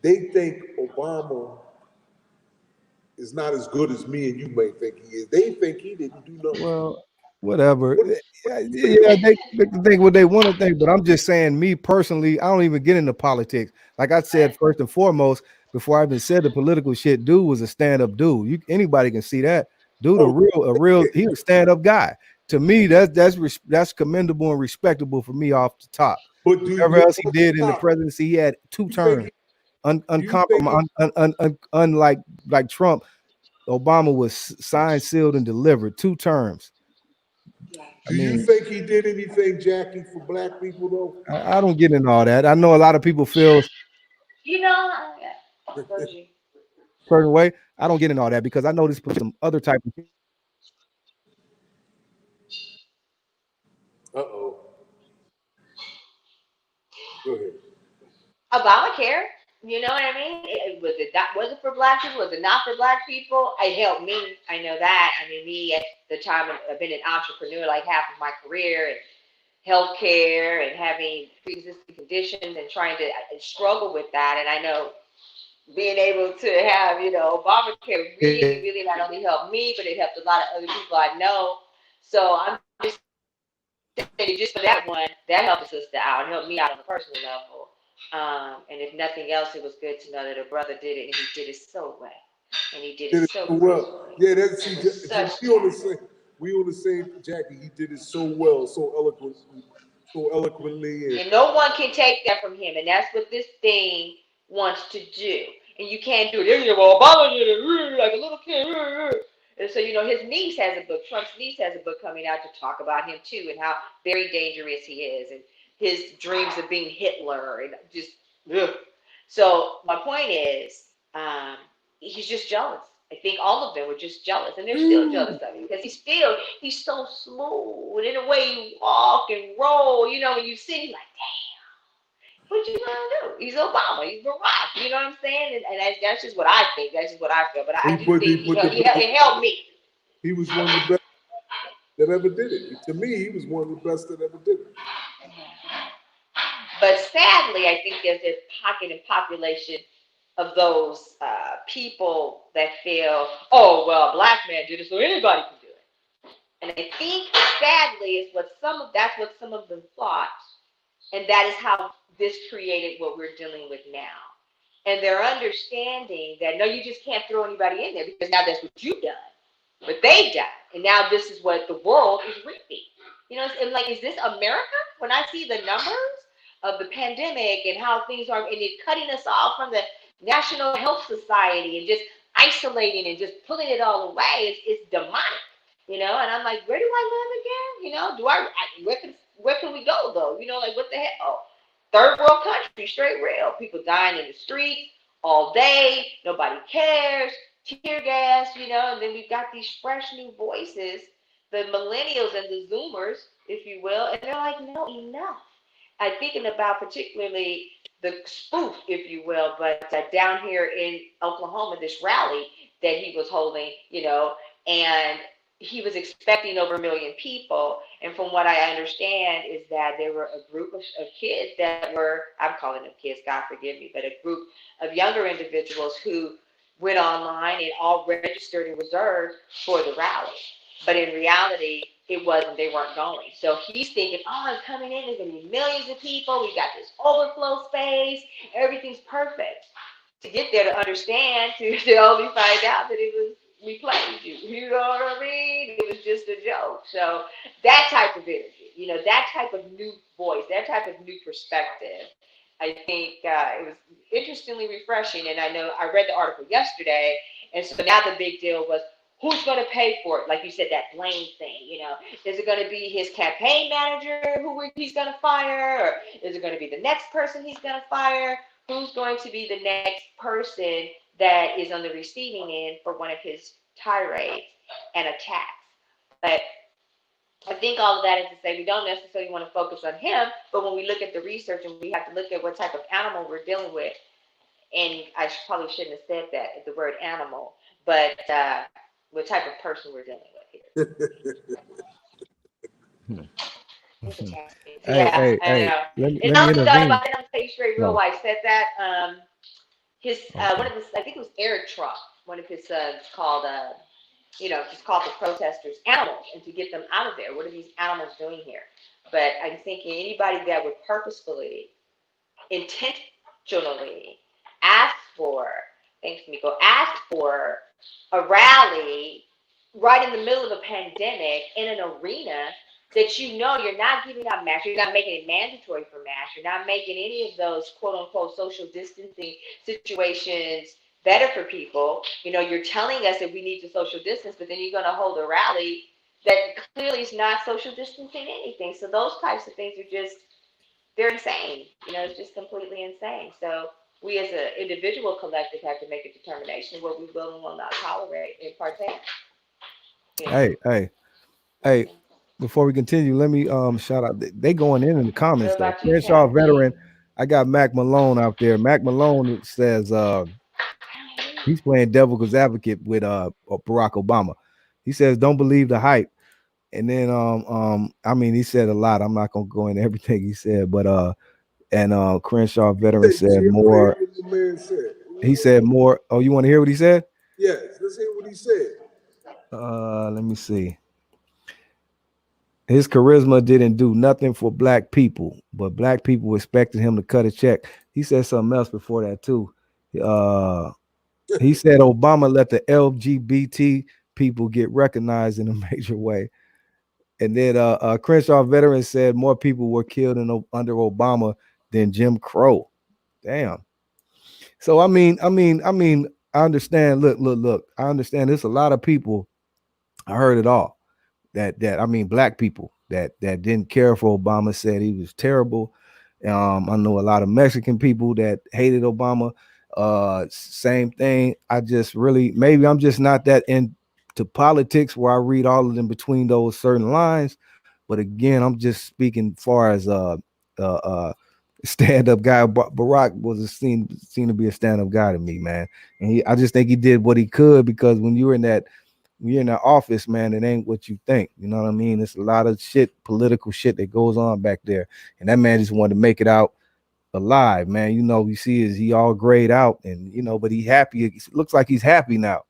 they think Obama is not as good as me and you may think he is. They think he didn't do nothing. Well, whatever. What, Yeah, what do you yeah, think? they can think what they want to think, but I'm just saying, me personally, I don't even get into politics. Like I said, first and foremost, before I even said the political shit, dude was a stand-up dude. Anybody can see that. Dude, Oh, he a stand-up guy. To me, that's commendable and respectable for me off the top. but Whatever else he off the did in the top, presidency, he had two you think terms. he, do you think he, Uncompromised, unlike Trump, Obama was signed, sealed, and delivered 2 terms. I do you mean, think he did anything, Jackie, for black people though? I don't get into all that. I know a lot of people feel You know, go to you. certain way. I don't get into all that because I know this puts some other type of Uh-oh. Go ahead. Obamacare. You know what I mean? Was it for black people? Was it not for black people? It helped me. I know that. I mean, me at the time I've been an entrepreneur like half of my career and healthcare and having pre-existing conditions and trying to struggle with that. And I know being able to have, Obamacare really, really not only helped me, but it helped a lot of other people I know. So I'm just saying, just for that one, that helped a sister out, and helped me out on a personal level. And if nothing else, it was good to know that a brother did it, and he did it so well, and he did Did it it so so well. gracefully, Yeah, that's and see, with see such we on the tact. same We on the same, Jackie. He did it so well, so eloquently, and And no one can take that from him. And that's what this thing wants to do. And you can't do it. They're gonna, well, Obama did it like a little kid. And so, his niece has a book. Trump's niece has a book coming out to talk about him too, and how very dangerous he is, and his dreams of being Hitler, and just. Ugh. So my point is, he's just jealous. I think all of them were just jealous, and they're still jealous of him because he's so smooth in the way you walk and roll. When you see him, like, what you gonna do? He's Obama. He's Barack. You know what I'm saying? And that's just what I think. That's just what I feel. But I do think it helped me. he was one of the best that ever did it. To me, he was one of the best that ever did it. But sadly, I think there's this pocket in population of those people that feel, oh, well, a black man did it, so anybody can do it. And I think, sadly, that's what some of them thought, and that is how this created what we're dealing with now. And they're understanding that, no, you just can't throw anybody in there because now that's what you've done. But they've done. And now this is what the world is reaping. And like, is this America? When I see the numbers of the pandemic and how things are, and it's cutting us off from the National Health Society and just isolating and just pulling it all away, it's demonic. And I'm like, where do I live again? Where can we go though? Like, what the heck? Oh, third world country, straight real. People dying in the streets all day. Nobody cares. Tear gas, and then we've got these fresh new voices, the millennials and the Zoomers, if you will, and they're like, no, enough. I'm thinking about particularly the spoof, if you will, but down here in Oklahoma, this rally that he was holding, and he was expecting over 1 million people. And from what I understand is that there were a group of kids that were, I'm calling them kids, God forgive me, but a group of younger individuals who went online and all registered and reserved for the rally. But in reality, it wasn't, they weren't going. So he's thinking, oh, I'm coming in, there's going to be millions of people, we got this overflow space, everything's perfect. To get there, to understand, to only find out that it was, we played you. You know what I mean? It was just a joke. So that type of energy, that type of new voice, that type of new perspective, I think it was interestingly refreshing. And I know I read the article yesterday, and so now the big deal was, who's going to pay for it? Like you said, that blame thing, is it going to be his campaign manager who he's going to fire? Or is it going to be the next person he's going to fire? Who's going to be the next person that is on the receiving end for one of his tirades and attacks? But I think all of that is to say we don't necessarily want to focus on him, but when we look at the research and we have to look at what type of animal we're dealing with, and I probably shouldn't have said that, the word animal, but what type of person we're dealing with here. Hey, I know. let me And also, I'm intervene. going to tell you straight real No. why I said that. One Okay. of his, I think it was Eric Trump, one of his sons called, just called the protesters animals and to get them out of there. What are these animals doing here? But I'm thinking anybody that would purposefully, intentionally ask for a rally right in the middle of a pandemic in an arena that you're not giving out masks, you're not making it mandatory for masks, you're not making any of those quote unquote social distancing situations better for people. You're telling us that we need to social distance, but then you're going to hold a rally that clearly is not social distancing anything. So those types of things are just, they're insane. It's just completely insane. So we as an individual collective have to make a determination of what we will and will not tolerate and partake. Hey, hey. Before we continue, let me shout out. They going in the comments What though. about you, Crenshaw Jackie? veteran. I got Mac Malone out there. Mac Malone says he's playing devil's advocate with Barack Obama. He says don't believe the hype. And then I mean he said a lot. I'm not gonna go into everything he said, but and Crenshaw veteran Say, said G, I want to hear more. what the man said. He said more. Oh, you want to hear what he said? Yes, let's hear what he said. Let me see. His charisma didn't do nothing for black people, but black people expected him to cut a check. He said something else before that too. Uh, he said Obama let the LGBT people get recognized in a major way. And then Crenshaw veteran said more people were killed under Obama than Jim Crow. Damn. So I understand. Look. I understand. There's a lot of people. I heard it all. Black people that didn't care for Obama, said he was terrible. I know a lot of Mexican people that hated Obama. Same thing. I just really, maybe I'm just not that into politics where I read all of them between those certain lines. But again, I'm just speaking far as uh, uh stand up guy. Barack was seen to be a stand up guy to me, man. And I just think he did what he could, because when you're in that office, man, it ain't what you think. You know what I mean? It's a lot of shit, political shit that goes on back there. And that man just wanted to make it out alive, man. You know, you see is he all grayed out, and but he happy. It looks like he's happy now.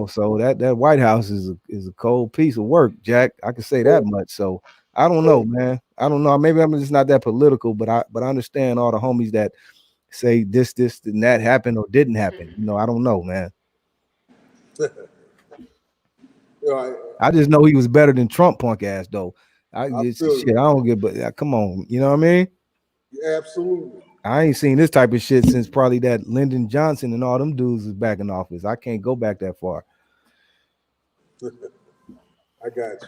So that White House is a cold piece of work, Jack. I can say that Oh, much. So I don't know, oh, man. I don't know. Maybe I'm just not that political, but I understand all the homies that say this, and that happened or didn't happen. I don't know, man. yeah, I just know he was better than Trump punk ass though. I It's feel shit. you. I don't get, but come on, you know what I mean? Absolutely. I ain't seen this type of shit since probably that Lyndon Johnson and all them dudes was back in office. I can't go back that far. I got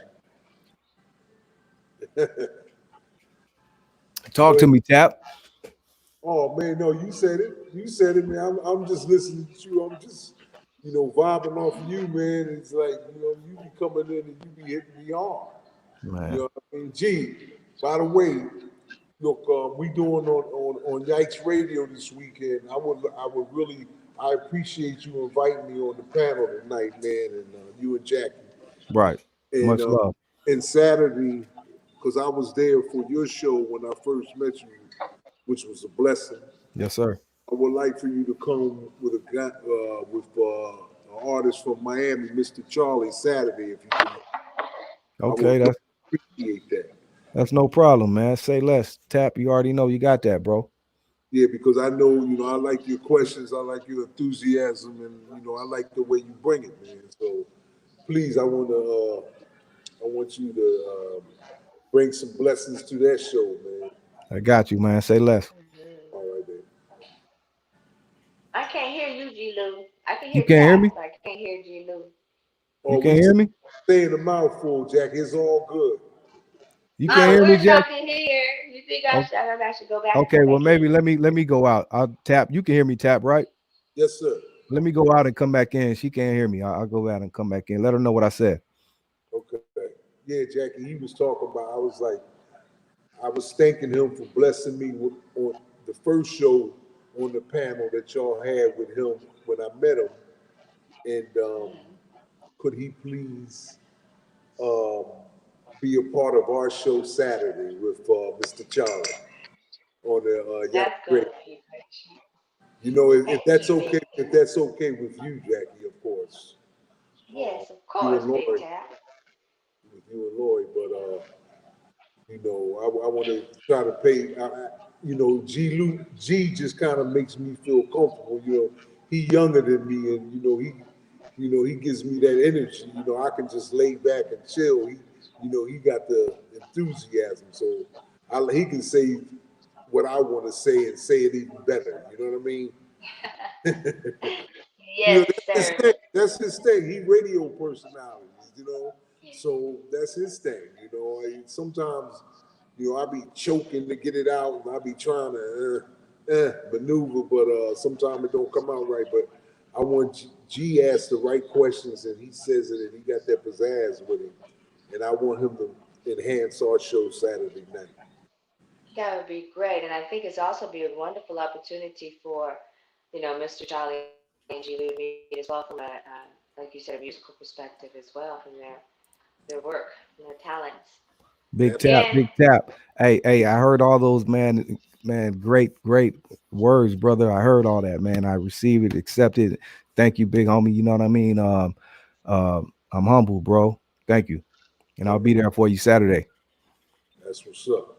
you. Talk to But me, Tap. oh man, no, you said it. You said it, man. I'm just listening to you. I'm just, vibing off of you, man. It's like, you be coming in and you be hitting me hard. You Man, know what I mean? Gee, by the way, look, we doing on Yikes Radio this weekend. I would really, I appreciate you inviting me on the panel tonight, man, and you and Jackie. right. And Much love. and Saturday, because I was there for your show when I first met you, which was a blessing. Yes, sir. I would like for you to come with a guy, with an artist from Miami, Mr. Charlie, Saturday, if you can. I would Okay, really that's appreciate that. that's no problem, man. Say less. Tap, you already know you got that, bro. Yeah, because I know, I like your questions, I like your enthusiasm, and I like the way you bring it, man. So please, I want you to bring some blessings to that show, man. I got you, man. Say less. All right, man. I can't hear you, G-Lou. I can You hear can't hear Tap, me? but I can't hear G-Lou. You Oh, can't we hear me? saying a mouthful, Jack. It's all good. You can't hear me, We're Jack? talking here. You think Oh, I should go back and okay, come well back in? maybe let me go out. I'll tap. You can hear me, Tap, right? Yes, sir. Let me go out and come back in. She can't hear me. I'll go out and come back in. Let her know what I said. Okay. Yeah, Jackie, he was talking about, I was thanking him for blessing me on the first show on the panel that y'all had with him when I met him. And could he please um, be a part of our show Saturday with Mr. Charlie on the Yacht That's Radio? gonna be a great show. If that's okay with you, Jackie, of course. Uh, Yes, of you course, and Big Lori, Tap. with you and Lori, but I want to try to pay. G just kind of makes me feel comfortable. He younger than me, and he gives me that energy. I can just lay back and chill. He got the enthusiasm, so he can say what I want to say and say it even better. You know what I mean? Yes, That's his sir. thing. That's his thing. He radio personalities. So that's his thing. Sometimes, I be choking to get it out, and I be trying to maneuver, but sometimes it don't come out right. But I want G asks the right questions, and he says it, and he got that pizzazz with him, and I want him to enhance our show Saturday night. That would be great, and I think it's also be a wonderful opportunity for, Mr. Charlie and G. Lee to meet as well from like you said, a musical perspective as well from their work, and their talents. Big tap, And big tap. Hey, I heard all those, man. Great words, brother. I heard all that, man. I received it, accepted it. Thank you, big homie. You know what I mean? I'm humble, bro. Thank you. And I'll All be right, there for you Saturday. that's what's up.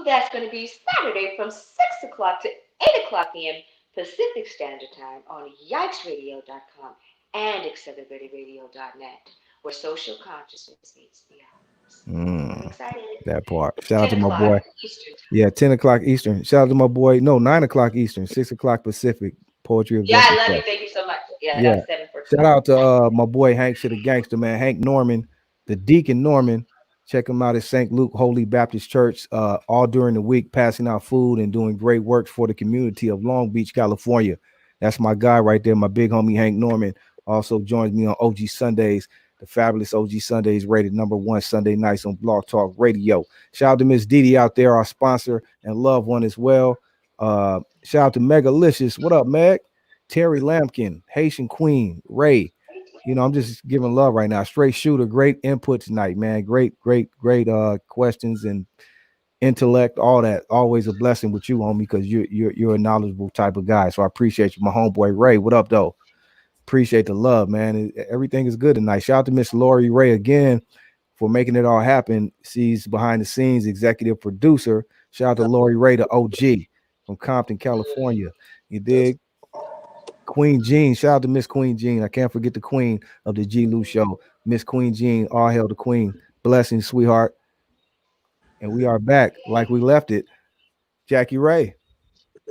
that's going to be Saturday from 6 o'clock to 8 o'clock p.m. Pacific Standard Time on yikesradio.com and acceleratedradio.net, where social consciousness meets the hours. I'm Mm, excited. that part. Shout out 10 to my o'clock boy. Eastern time. Yeah, 10 o'clock Eastern. Shout out to my boy. No, 9 o'clock Eastern, 6 o'clock Pacific. Poetry of Yeah, I Justice love you. Show. Thank you so much. Yeah, Yeah. that's 7:45. Shout out to Nice. my boy Hank to the gangster, man. Hank Norman, the Deacon Norman. Check him out at St. Luke Holy Baptist Church all during the week, passing out food and doing great works for the community of Long Beach, California. That's my guy right there, my big homie Hank Norman. Also joins me on OG Sundays, the fabulous OG Sundays, rated #1 Sunday nights on Blog Talk Radio. Shout out to Miss Didi out there, our sponsor and loved one as well. Shout out to Megalicious. What up, Meg? Terry Lampkin, Haitian Queen, Ray. You know, I'm just giving love right now. Straight shooter, great input tonight, man. Great questions and intellect, all that. Always a blessing with you, homie, because you're a knowledgeable type of guy. So I appreciate you, my homeboy Ray. What up, though? Appreciate the love, man. Everything is good tonight. Shout out to Miss Lori Ray again for making it all happen. She's behind the scenes executive producer. Shout out to Lori Ray, the OG from Compton, California. You dig? Queen Jean, shout out to Miss Queen Jean. I can't forget the queen of the G-Lew show, Miss Queen Jean. All hail the queen. Blessings, sweetheart. And we are back like we left it. Jackie Ray.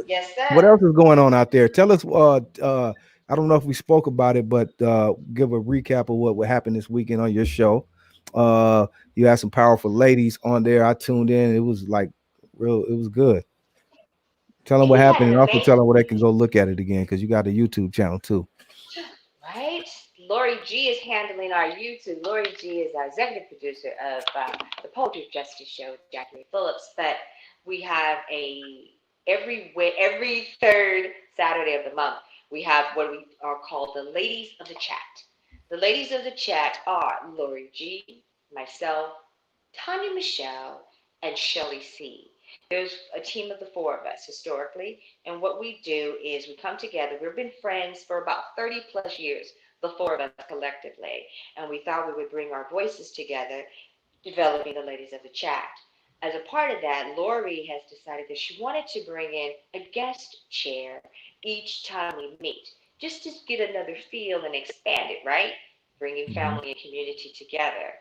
Yes, What sir. else is going on out there? Tell us. I don't know if we spoke about it, but give a recap of what happened this weekend on your show. You had some powerful ladies on there. I tuned in. It was like real. It was good. Tell them And what we had happened, an and also tell amazing, them where they can go look at it again because you got a YouTube channel too. right? Lori G is handling our YouTube. Lori G is our executive producer of the Poetry Justice Show with Jackie Phillips. But we have every third Saturday of the month, we have what we are called the Ladies of the Chat. The Ladies of the Chat are Lori G, myself, Tanya Michelle, and Shelly C. There's a team of the four of us historically, and what we do is we come together. We've been friends for about 30 plus years, the four of us collectively, and we thought we would bring our voices together, developing the Ladies of the Chat. As a part of that, Lori has decided that she wanted to bring in a guest chair each time we meet, just to get another feel and expand it, right? Bringing Mhm. family and community together.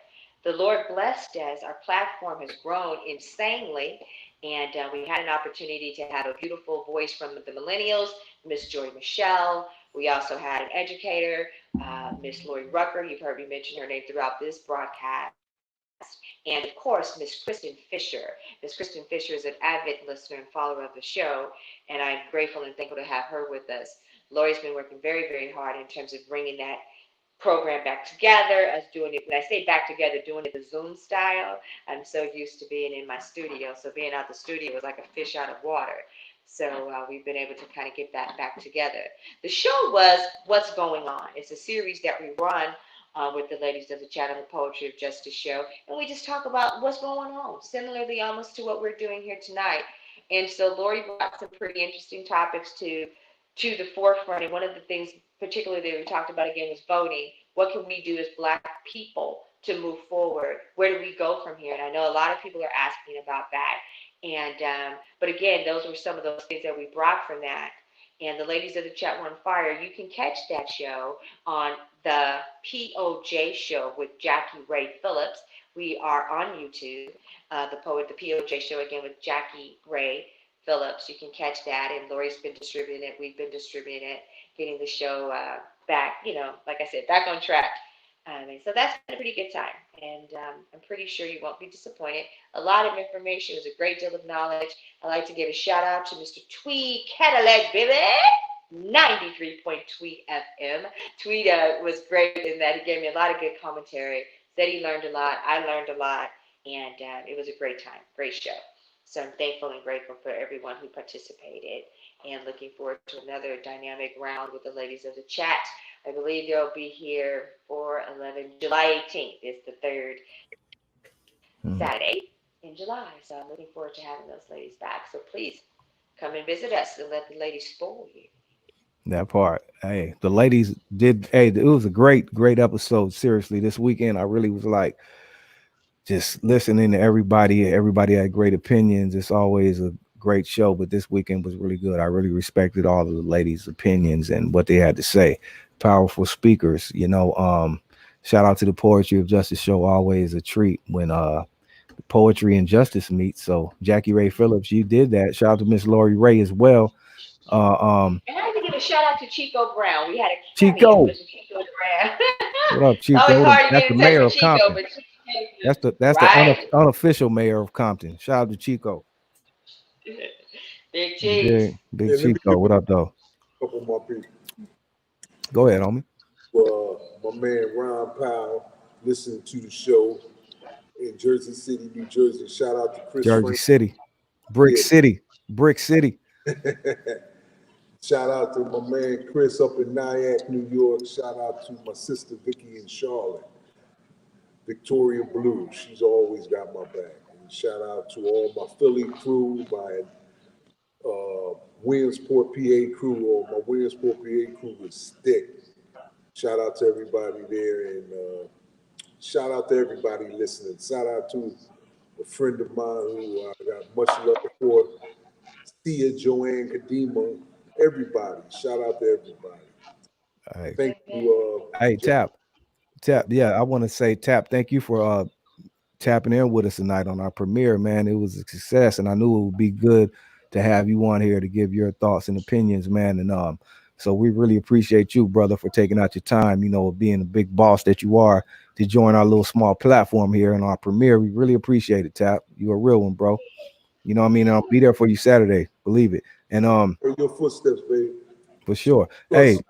The Lord blessed us. Our platform has grown insanely, and we had an opportunity to have a beautiful voice from the millennials, Miss Joy Michelle. We also had an educator, Miss Lori Rucker. You've heard me mention her name throughout this broadcast. And of course, Miss Kristen Fisher. Miss Kristen Fisher is an avid listener and follower of the show, and I'm grateful and thankful to have her with us. Lori's been working very, very hard in terms of bringing that program back together, us doing it. When I say back together, doing it the Zoom style. I'm so used to being in my studio. So being out the studio was like a fish out of water. So we've been able to kind of get that back together. The show was What's Going On. It's a series that we run with the ladies of the Chat on the Poetry of Justice show. And we just talk about what's going on, similarly almost to what we're doing here tonight. And so Lori brought some pretty interesting topics to the forefront. And one of the things, particularly that we talked about again, was voting. What can we do as Black people to move forward? Where do we go from here? And I know a lot of people are asking about that. And but again, those were some of those things that we brought from that. And the ladies of the chat were on fire. You can catch that show on the POJ show with Jackie Ray Phillips. We are on YouTube. The POJ show again with Jackie Ray Phillips. You can catch that, and Lori's been distributing it. We've been distributing it, getting the show back, like I said, back on track. And so that's been a pretty good time, and I'm pretty sure you won't be disappointed. A lot of information. It was a great deal of knowledge. I'd like to give a shout out to Mr. Tweed Cadillac, baby. 93 point Tweet FM. Tweet was great in that he gave me a lot of good commentary. Said he learned a lot. I learned a lot, and it was a great time, great show. So I'm thankful and grateful for everyone who participated, and looking forward to another dynamic round with the ladies of the chat. I believe they'll be here for July 18th is the third Mhm. Saturday in July. So I'm looking forward to having those ladies back. So please come and visit us and let the ladies spoil you. That part. Hey, the ladies did. Hey, it was a great episode. Seriously, this weekend I really was like just listening to everybody. Everybody had great opinions. It's always a great show, but this weekend was really good. I really respected all of the ladies' opinions and what they had to say. powerful speakers. Shout out to the Poetry of Justice show. Always a treat when poetry and justice meet. So Jackie Ray Phillips, you did that. Shout out to Miss Lori Ray as well. Uh, um, And I have to give a shout out to Chico Brown. We had a cameo, Chico, Mr. Chico Brown. what up, It's always Chico? hard to That's get the in touch mayor with of Chico, Compton. but Chico, That's the right? unofficial mayor of Compton. Shout out to Chico. Big Big cheese. big And let me Chico. give What up though? a couple more people. Go ahead, homie. My man Ron Powell listening to the show in Jersey City, New Jersey. Shout out to Chris Jersey Frank. City, Brick Yeah. City, Brick City. Shout out to my man Chris up in Nyack, New York. Shout out to my sister Vicky in Charlotte. Victoria Blue, she's always got my back. And shout out to all my Philly crew, my Williamsport, PA crew, or my Williamsport, PA crew is thick. Shout out to everybody there, and shout out to everybody listening. Shout out to a friend of mine who I got much love for, Sia Joanne Kadima. Everybody, shout out to everybody. Hey, Thank Amen. you, hey, Jack. Tap. Yeah, I want to say Tap. Thank you for tapping in with us tonight on our premiere, man. It was a success, and I knew it would be good to have you on here to give your thoughts and opinions, man. And so we really appreciate you, brother, for taking out your time, being a big boss that you are, to join our little small platform here in our premiere. We really appreciate it, Tap. You a real one, bro. You know what I mean? I'll be there for you Saturday, believe it. And Heard your footsteps, baby. for sure. Trust Hey, me,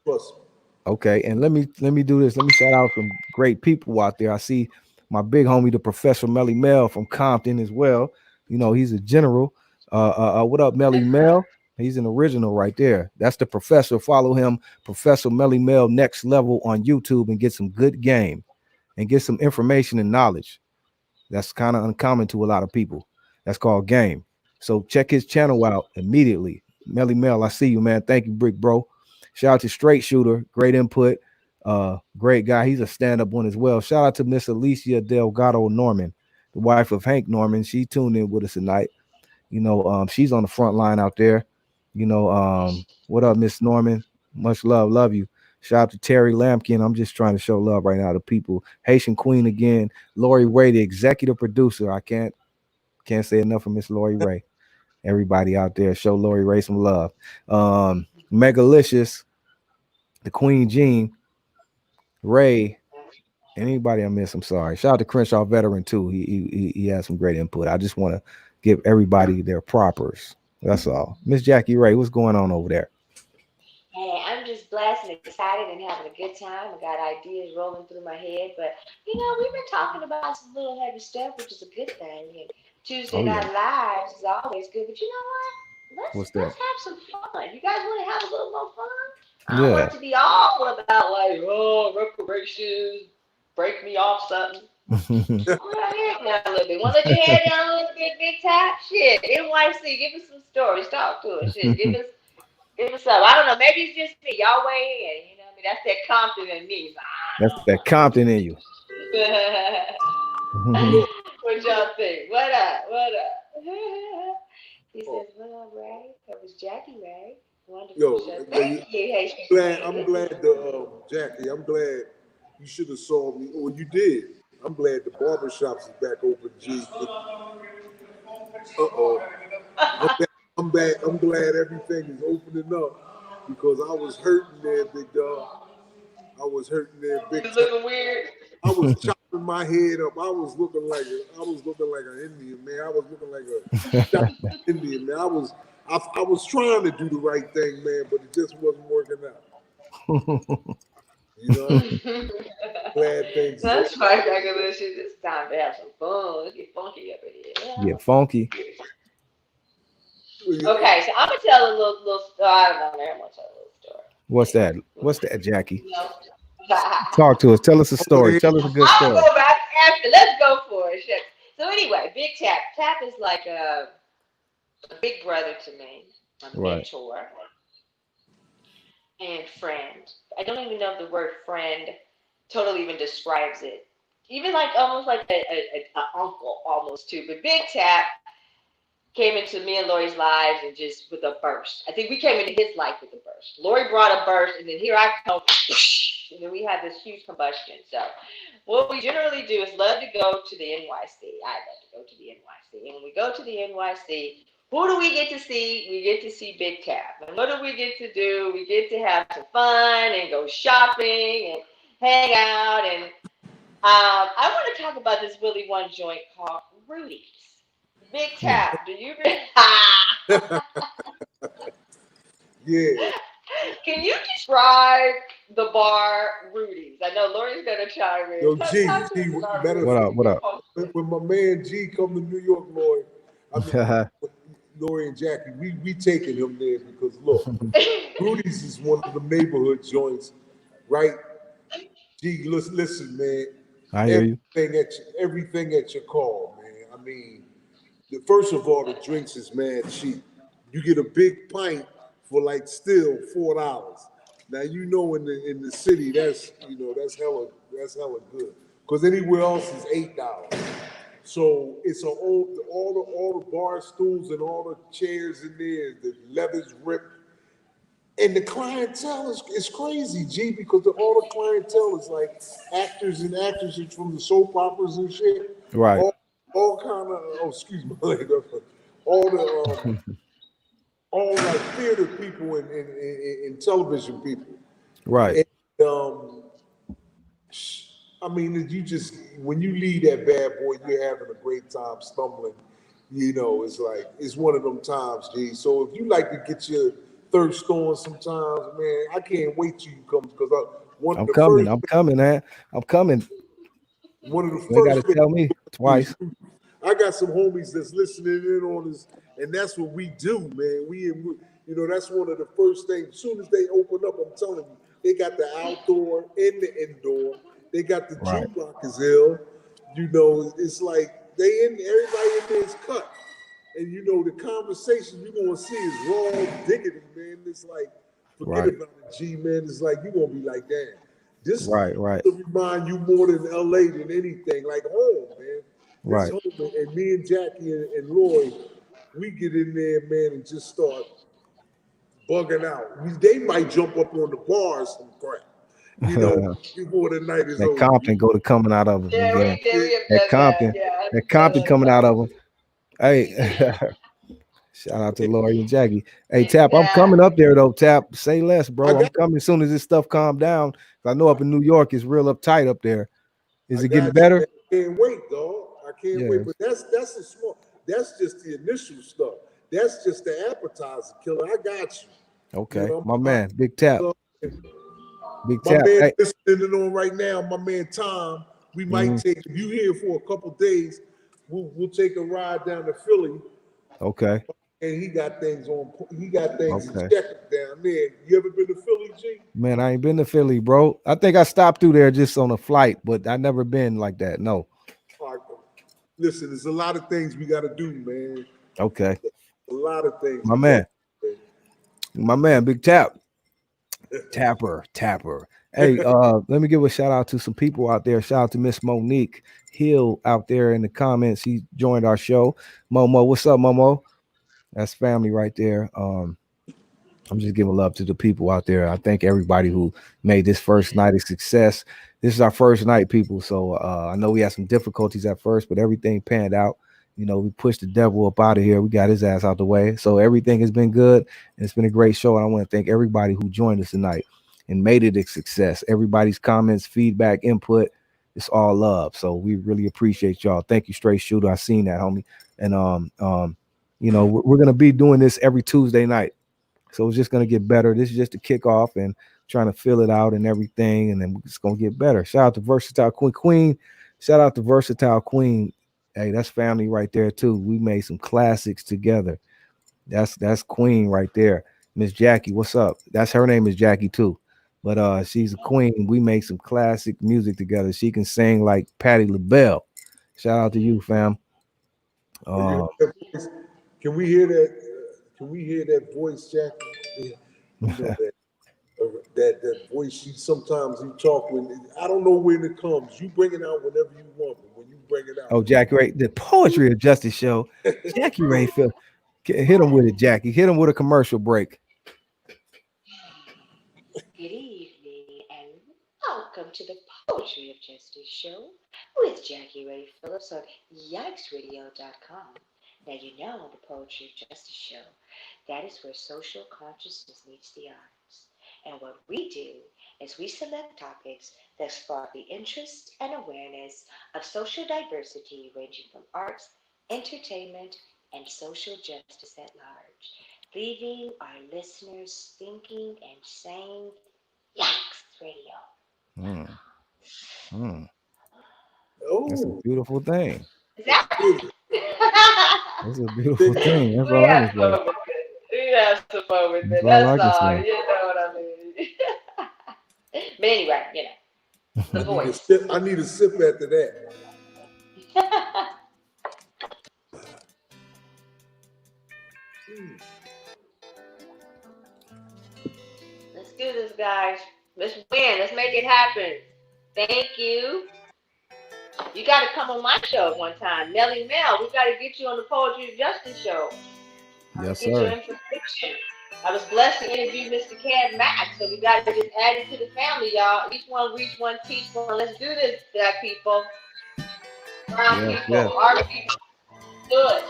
trust me. okay, and let me do this. Let me shout out some great people out there. I see my big homie, the Professor Melly Mel from Compton as well. He's a general. What up, Melly Mel? He's an original right there. That's the professor. Follow him, Professor Melly Mel, next level on YouTube, and get some good game and get some information and knowledge. That's kind of uncommon to a lot of people. That's called game. So check his channel out immediately. Melly Mel, I see you, man. Thank you, Brick Bro. Shout out to Straight Shooter, great input. Great guy. He's a stand-up one as well. Shout out to Miss Alicia Delgado Norman, the wife of Hank Norman. She tuned in with us tonight. She's on the front line out there. What up, Miss Norman? Much love, love you. Shout out to Terry Lampkin. I'm just trying to show love right now to people. Haitian Queen again. Lori Ray, the executive producer. I can't say enough of Miss Lori Ray. Everybody out there, show Lori Ray some love. Megalicious, the Queen Jean, Ray, anybody I miss, I'm sorry. Shout out to Crenshaw Veteran too. He has some great input. I just want to give everybody their propers. That's all. Miss Jackie Ray, what's going on over there? Hey, I'm just blessed and excited and having a good time. I got ideas rolling through my head, but we've been talking about some little heavy stuff, which is a good thing. And Tuesday Oh yeah. Night Lives is always good, but you know what? What's Let's that? have some fun. You guys want to have a little more fun? I don't want Yeah. it to be all about like reparations, break me off something. All right, now a little bit. Want to let your head down a little bit, big tap? Shit, NYC, give us some stories. Talk to us. Shit, give us up. I don't know. Maybe it's just me. Y'all weigh in. You know what I mean? That's that Compton in me. So That's that Compton in you. I don't Mhm. know. What y'all think? What up? What up? He Oh, says, what up, Ray? That was Jackie Ray. Wonderful yo, show. Thank you, Haitian glad. Queen. I'm This glad is the Jackie. I'm glad you should have saw me. Well, you did. I'm glad the barbershops is back open. G. Uh-oh. I'm glad, I'm back. I'm glad everything is opening up because I was hurting there, big dog. I was hurting there big time. looking weird. I was chopping my head up. I was looking like an Indian man. I was looking like a shot Indian man. I was trying to do the right thing, man, but it just wasn't working out. You know, glad things is That's why I got this shit. It's time to have some fun. Let's get funky up in here. Get funky. open. Okay, so I'm gonna tell a little story. I don't know. I'm gonna tell a little story. What's Anyway, that? What's that, Jackie? you know. Talk to us. Tell us a I'm gonna story. hit Tell us a good I'll story. go back after. Let's go for it. Shit. So anyway, Big Tap. Tap is like a big brother to me, a Right. mentor and friend. I don't even know if the word friend totally even describes it. Even like almost like a uncle almost too. But Big Tap came into me and Lori's lives and just with a burst. I think we came into his life with a burst. Lori brought a burst, and then here I come, and then we had this huge combustion. So, what we generally do is love to go to the NYC. I love to go to the NYC, and when we go to the NYC, who do we get to see? We get to see Big Tap. And what do we get to do? We get to have some fun and go shopping and hang out. And I want to talk about this Willie One joint called Rudy's. Big Hmm. Tap, do you? Yeah. Can you describe the bar Rudy's? I know Lori's gonna chime in. Yo, G, Talk to G, us about matter of What fact, up? Rudy's. What up? when my man G come to New York, Lori, I mean, Lori and Jackie, we taking him there because look, Rudy's is one of the neighborhood joints, right? G, listen, man. I hear you. Everything at your call, man. I mean, first of all, the drinks is mad cheap. You get a big pint for like still $4. Now you know in the city that's that's hella good. Because anywhere else is $8. So it's all the bar stools and all the chairs in there, the leather's ripped. And the clientele is crazy, G, because all the clientele is like actors and actresses from the soap operas and shit. Right. All all kind of excuse my language, all the all like theater people and television people. Right. And um, I mean, you just when you leave that bad boy, you're having a great time stumbling. You know, it's like it's one of them times, G. So if you like to get your thirst on sometimes, man, I can't wait till you come because one of I'm the coming. first I'm coming, man. I'm coming. one of the You ain't got to first things tell me is twice. I got some homies that's listening in on this, and that's what we do, man. You know, that's one of the first things. As soon as they open up, I'm telling you, they got the outdoor and the indoor. They got the Right. jukebox as hell. You know, it's like everybody in there is cut, and you know the conversation you're gonna see is raw diggity, man. It's like forget Right. about it, G, man. It's like you're gonna be like, damn, this Right. Right. will remind you more than LA than anything, like home, man. This Right. home, and me and Jackie and Lloyd, we get in there, man, and just start bugging out. They might jump up on the bars and crap, you know, before the night is That over. Compton go to coming out of them Yeah, again. we have That done that. Compton. Yeah, That we've done Compton that a coming out couple of of them. Hey, shout out to Yeah, Lori and Jackie. Hey, Big Tap, I'm Tap. coming up there though. Tap, say less, I bro. I'm got, coming as soon as this stuff calm down. I know up in New York it's real uptight up there. I Is it getting got you, better? man. I can't wait, dog. I can't wait. Yes. But that's a small. That's just the initial stuff. That's just the appetizer, killer. I got you. You Okay. know, My man, Big Tap. Big my Tap. man Hey. listening on right now, my man Tom. We might Mhm. take if you here for a couple days. We'll take a ride down to Philly, Okay. and he got things on. He got things in Okay. check down there. You ever been to Philly, G? Man, I ain't been to Philly, bro. I think I stopped through there just on a flight, but I never been like that. No. All right, listen, there's a lot of things we got to do, man. Okay. A lot of things My we got man. to My man, Big Tap. do. Tapper. Hey, let me give a shout out to some people out there. Shout out to Miss Monique Hill out there in the comments. She joined our show. Momo, what's up, Momo? That's family right there. I'm just giving love to the people out there. I thank everybody who made this first night a success. This is our first night, people. So I know we had some difficulties at first, but everything panned out. You know, we pushed the devil up out of here. We got his ass out the way. So everything has been good. And it's been a great show. And I want to thank everybody who joined us tonight and made it a success. Everybody's comments, feedback, input, it's all love. So we really appreciate y'all. Thank you, Straight Shooter. I seen that, homie. And you know, we're gonna be doing this every Tuesday night. So it's just gonna get better. This is just a kickoff and trying to fill it out and everything, and then it's gonna get better. Shout out to Versatile Queen. Shout out to Versatile Queen. Hey, that's family right there too. We made some classics together. That's Queen right there. Miss Jackie, what's up? That's her name is Jackie too. But she's a queen. We make some classic music together. She can sing like Patti LaBelle. Shout out to you, fam. Oh, you Uh, heard that voice? Can we hear that? Can we hear that voice, Jackie? Yeah, you know that that voice. Sometimes you talk when I don't know when it comes. You bring it out whenever you want, but when you bring it out. Oh, Jackie Ray, the Poetry of Justice show. Jackie Ray, hit him with it, Jackie. Hit him with a commercial break. Good evening and welcome to the Poetry of Justice show with Jackie Ray Phillips on YikesRadio.com. Now, you know the Poetry of Justice show. That is where social consciousness meets the arts. And what we do is we select topics that spark the interest and awareness of social diversity ranging from arts, entertainment, and social justice at large, leaving our listeners thinking and saying, Yikes Radio. Mm, mm. That's a Oh, beautiful thing. Is that? good. That's a beautiful Then thing. That's We all I have can say. fun with it. We have some fun with That's it. all That's I can all. say. You know what I mean? But anyway, the voice. I need a sip after that. Mm. Let's do this, guys. Let's win. Let's make it happen. Thank you. You got to come on my show one time. Nellie Mel, we got to get you on the Poetry of Justice show. I'm going Yes, to get your sir. information. I was blessed to interview Mr. Ken Mack, so we got to just add it to the family, y'all. Each one reach one, teach one. Let's do this, black people, brown Yes, people, yes. our people. Good.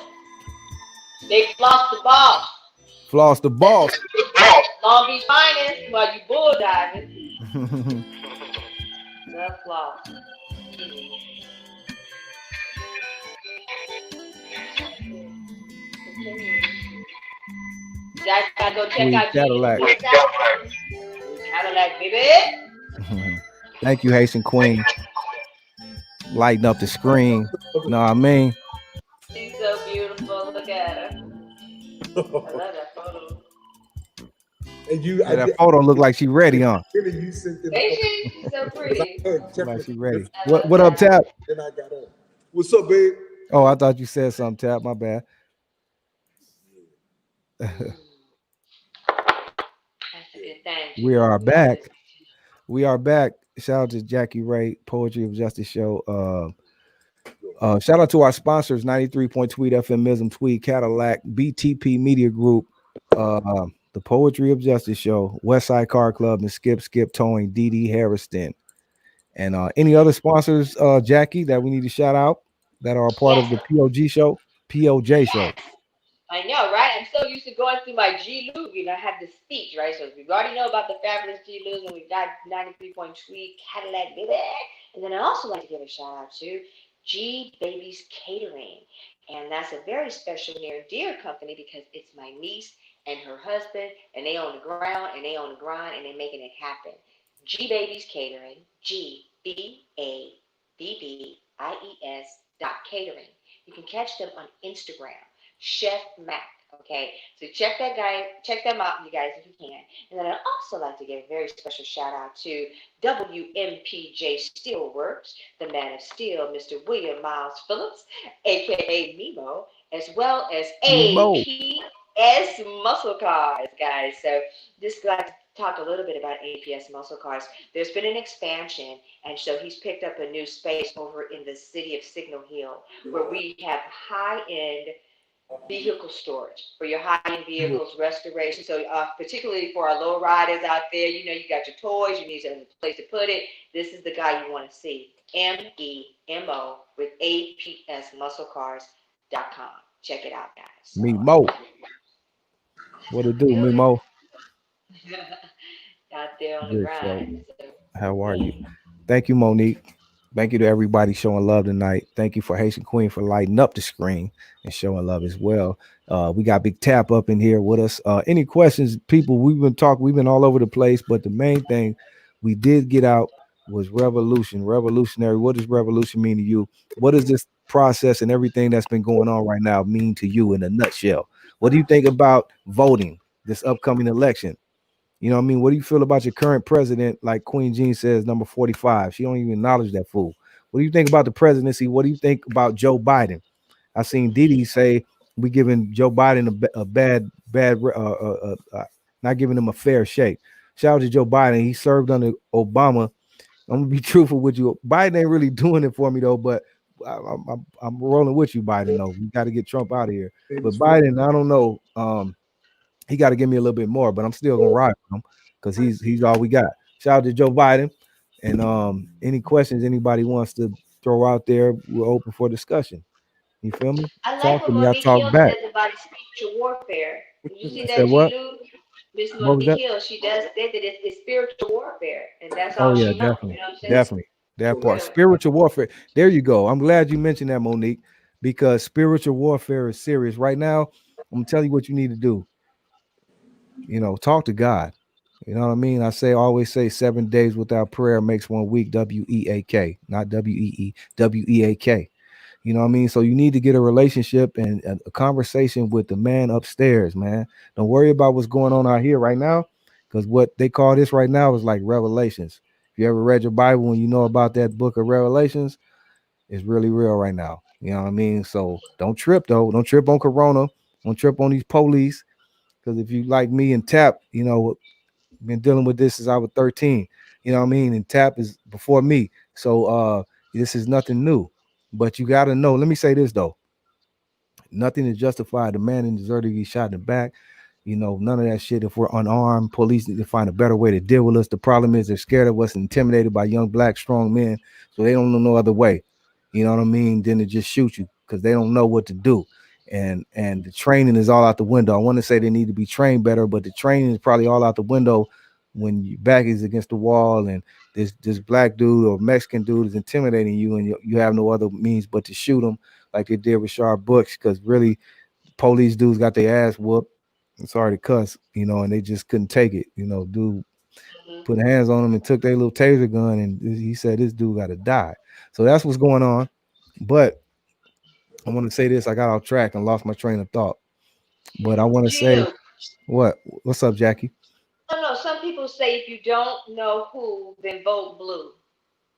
They lost the ball. Floss the boss. Long Beach Finest while you bull diving. The floss. You guys gotta go check Sweet out Cadillac. G-Lew. Cadillac, baby. Thank you, Haitian Queen. Lighting up the screen. Know what I mean? She's so beautiful. Look at her. I love that photo. And Yeah, that photo look like she ready, huh? you sent them. Ain't she? She's so pretty. Look like she ready. I love What up, that. Tap? Then I got on. What's up, babe? Oh, I thought you said something, Tap. My bad. That's a good thing. We are back. We are back. Shout out to Jackie Ray, Poetry of Justice show. Shout out to our sponsors: 93 Tweet FM, Mism Tweet, Cadillac, BTP Media Group, the Poetry of Justice show, Westside Car Club, and Skip Towing, DD Harrison, and any other sponsors, Jackie, that we need to shout out that are a part of the POJ show. I know, right? I'm so used to going through my G-Lew. I have the speech, right? So we already know about the fabulous G-Lews, and we've got 93 Tweet, Cadillac, baby. And then I also like to give a shout out to G Babies Catering. And that's a very special near and dear company because it's my niece and her husband, and they on the ground and they on the grind and they're making it happen. G Babies Catering, GBABBIES.catering. You can catch them on Instagram, Chef Mac. Okay, so check them out, you guys, if you can. And then I'd also like to give a very special shout out to WMPJ Steelworks, the man of steel, Mr. William Miles Phillips, aka Nemo, as well as Nemo. APS Muscle Cars, guys. So just like to talk a little bit about APS Muscle Cars. There's been an expansion, and so he's picked up a new space over in the city of Signal Hill, where we have high-end vehicle storage for your high-end vehicles restoration. So particularly for our low riders out there, you got your toys, you need a place to put it. This is the guy you want to see. MEMO with APSmusclecars.com. Check it out, guys. Memo. What it do, Memo? Out there on the Good show. grind. So, How are you? Thank you, Monique. Thank you to everybody showing love tonight. Thank you for Haitian Queen for lighting up the screen and showing love as well. We got Big Tap up in here with us. Any questions, people? We've been all over the place, but the main thing we did get out was revolutionary. What does revolution mean to you? What does this process and everything that's been going on right now mean to you in a nutshell? What do you think about voting this upcoming election? You know what I mean? What do you feel about your current president? Like Queen Jean says, number 45. She don't even acknowledge that fool. What do you think about the presidency? What do you think about Joe Biden? I seen Didi say we giving Joe Biden a bad, not giving him a fair shake. Shout out to Joe Biden. He served under Obama. I'm gonna be truthful with you. Biden ain't really doing it for me though, but I'm rolling with you, Biden. Though we got to get Trump out of here. But Famous for Biden, I don't know. He got to give me a little bit more, but I'm still gonna ride with him because he's all we got. Shout out to Joe Biden. And any questions anybody wants to throw out there, we're open for discussion. You feel me? I like Talk to what me. I Monique talk Hill back. says about spiritual warfare. Did you see I said that, what? G-Lew? Miss What was Monique that? Hill, she does say that it's spiritual warfare, and that's Oh all yeah, she knows. You definitely, know what I'm saying? definitely. That For part, real. spiritual warfare. There you go. I'm glad you mentioned that, Monique, because spiritual warfare is serious. Right now, I'm gonna tell you what you need to do. Talk to God. You know what I mean? Always say 7 days without prayer makes 1 week. WEAK, not WEE, WEAK. You know what I mean? So you need to get a relationship and a conversation with the man upstairs, man. Don't worry about what's going on out here right now, because what they call this right now is like revelations. If you ever read your Bible and you know about that book of Revelations, it's really real right now. You know what I mean? So don't trip though. Don't trip on Corona. Don't trip on these police. Because if you like me and Tap, been dealing with this since I was 13. You know what I mean? And Tap is before me. So this is nothing new. But you gotta know. Let me say this though. Nothing to justify the man in deserter get shot in the back. None of that shit. If we're unarmed, police need to find a better way to deal with us. The problem is they're scared of us, intimidated by young black strong men, so they don't know no other way. You know what I mean? Than to just shoot you because they don't know what to do. And the training is all out the window. I want to say they need to be trained better, but the training is probably all out the window when your back is against the wall and this black dude or Mexican dude is intimidating you, and you have no other means but to shoot him like they did with Sharp Books, because really police dudes got their ass whooped. I'm sorry to cuss, and they just couldn't take it. Dude Hmm. put hands on him and took their little taser gun, and he said this dude got to die. So that's what's going on. But I want to say this: I got off track and lost my train of thought. But I want to say G-Lew. what? What's up, Jackie? No, no. Some people say if you don't know who, then vote blue.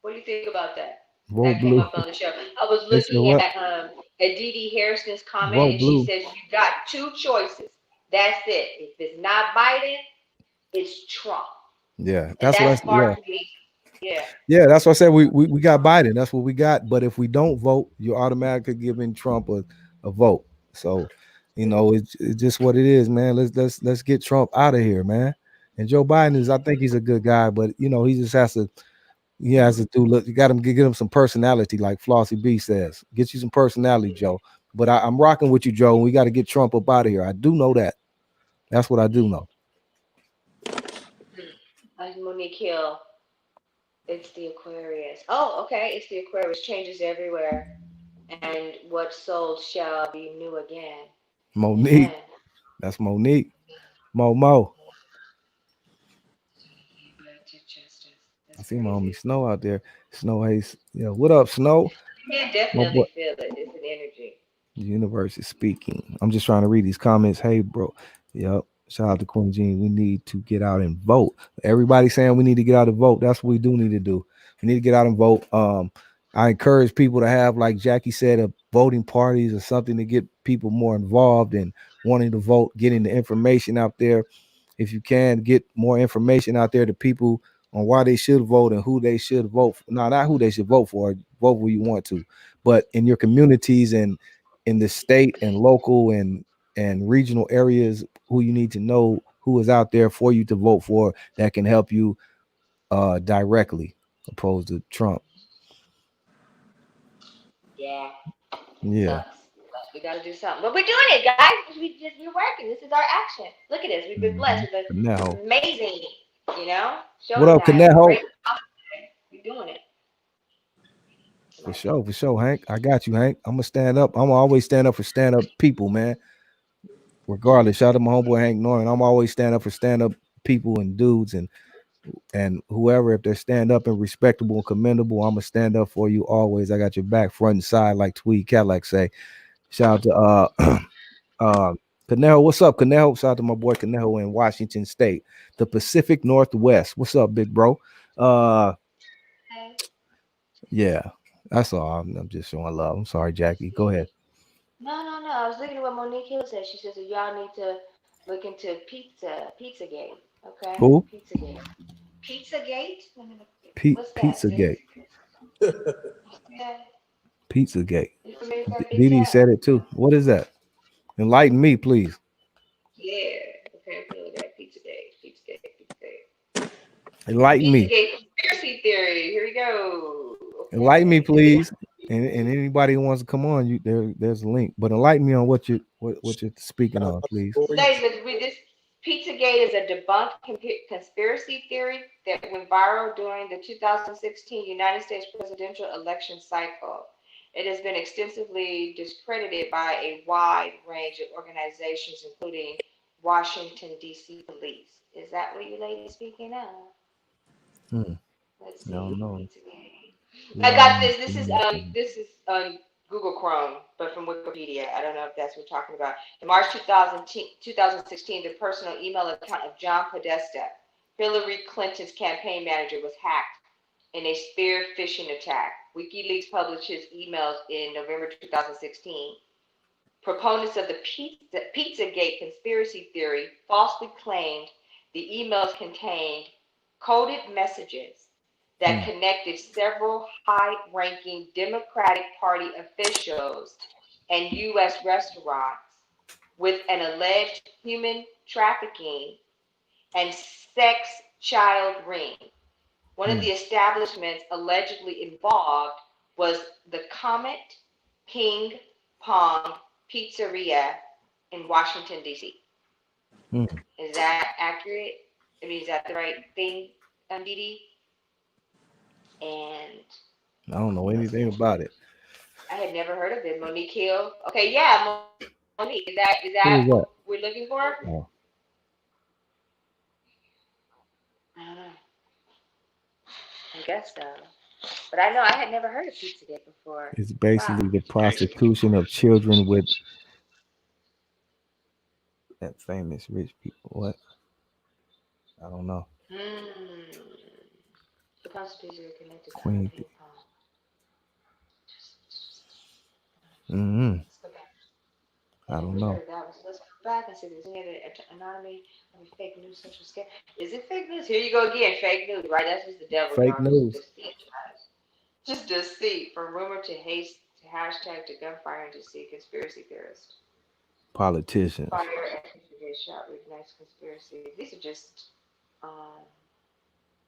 What do you think about that? Vote That came blue. up on the show. I was They said looking what? at Dee Dee Harrison's comment, Vote and she blue. says you got two choices. That's it. If it's not Biden, it's Trump, Yeah, and that's what I that said. Yeah. sparked me. Yeah. Yeah, that's what I said. We got Biden. That's what we got. But if we don't vote, you're automatically giving Trump a vote. So, it's just what it is, man. Let's get Trump out of here, man. And Joe Biden I think he's a good guy, but he just has to do. Look, you got him get him some personality, like Flossie B says. Get you some personality, Joe. But I'm rocking with you, Joe. We got to get Trump up out of here. I do know that. That's what I do know. As Monique Hill, it's the Aquarius. Oh, okay. It's the Aquarius. Changes everywhere, and what's sold shall be new again. Monique. Amen. That's Monique. Mo. Back to justice. I That's see my homie crazy. Snow out there. Snow Haze. Yeah, what up, Snow? You can My boy. definitely feel it. It's an energy. The universe is speaking. I'm just trying to read these comments. Hey, bro. Yep. Shout out to Queen Jean. We need to get out and vote. Everybody saying we need to get out and vote. That's what we do need to do. We need to get out and vote. I encourage people to have, like Jackie said, a voting parties or something to get people more involved and wanting to vote, getting the information out there. If you can get more information out there to people on why they should vote and who they should vote for. No, not who they should vote for. Vote who you want to, but in your communities and in the state and local and regional areas, who you need to know who is out there for you to vote for that can help you directly, opposed to Trump. Yeah. Yeah. Sucks. But we got to do something. But we're doing it, guys. We're working. This is our action. Look at us. We've been blessed with Canejo. an amazing, show What up, tonight. A Canejo? great topic today. We're doing it. For sure, Hank. I got you, Hank. I'm gonna stand up. I'm always stand up for stand up people, man. Regardless, shout out to my homeboy Hank Norman. I'm always stand up for stand up people and dudes and whoever. If they're stand up and respectable and commendable, I'm gonna stand up for you always. I got your back, front and side, like Tweed Cadillac say. Shout out to uh Canejo. What's up, Canejo? Shout out to my boy Canejo in Washington State, the Pacific Northwest. What's up, big bro? Uh Okay. yeah, that's all. I'm just showing love. I'm sorry, Jackie. Go ahead. No, no, no. I was looking at what Monique Hill said. She says, y'all need to look into Pizzagate. Okay? Who? Pizzagate. Pizzagate? Let me look. What's that, Pizza sis? Gate. Yeah. Pizzagate. You familiar with that Didi pizza? said it too. What is that? Enlighten me, please. Yeah. Okay, okay, look at that. Pizzagate, Pizzagate, Pizzagate. Enlighten me. Pizzagate conspiracy theory. Here we go. Enlighten me, Okay. please. And anybody who wants to come on, there's a link. But enlighten me on what you're speaking on, please. Ladies, with this Pizzagate is a debunked conspiracy theory that went viral during the 2016 United States presidential election cycle. It has been extensively discredited by a wide range of organizations, including Washington, D.C. police. Is that what you ladies speaking of? Hmm. Let's I don't see. know. Pizzagate. We I don't got know. this. This is Google Chrome, but from Wikipedia. I don't know if that's what we're talking about. In March 2016, the personal email account of John Podesta, Hillary Clinton's campaign manager, was hacked in a spear phishing attack. WikiLeaks published his emails in November 2016. Proponents of the Pizzagate conspiracy theory falsely claimed the emails contained coded messages that connected several high ranking Democratic Party officials and U.S. restaurants with an alleged human trafficking and sex child ring. One of Hmm. the establishments allegedly involved was the Comet Ping Pong Pizzeria in Washington, D.C. Hmm. Is that accurate? I mean, is that the right thing, Didi? And I don't know let's anything see. about it. I had never heard of it. Monique Hill. Okay, yeah, Monique. Is that what Who is we're that? looking for? Oh, I don't know. I guess so. But I know I had never heard of Pizzagate before. it's Wow. basically the prostitution of children with that famous rich people. What? I don't know. Hmm. The possibilities are connected to Queen. ping pong. Mm-hmm. Let's go back. I And don't we know. heard that one. So let's go back and see if there's any other anonymity of a fake news social scam. Is it fake news? Here you go again. Fake news, right? That's just the devil, Fake y'all. Just news. deceit. Just deceit. From rumor to haste to hashtag to gunfire and deceit. Conspiracy theorist. Politicians. Fire after get shot reignites conspiracy. These are just um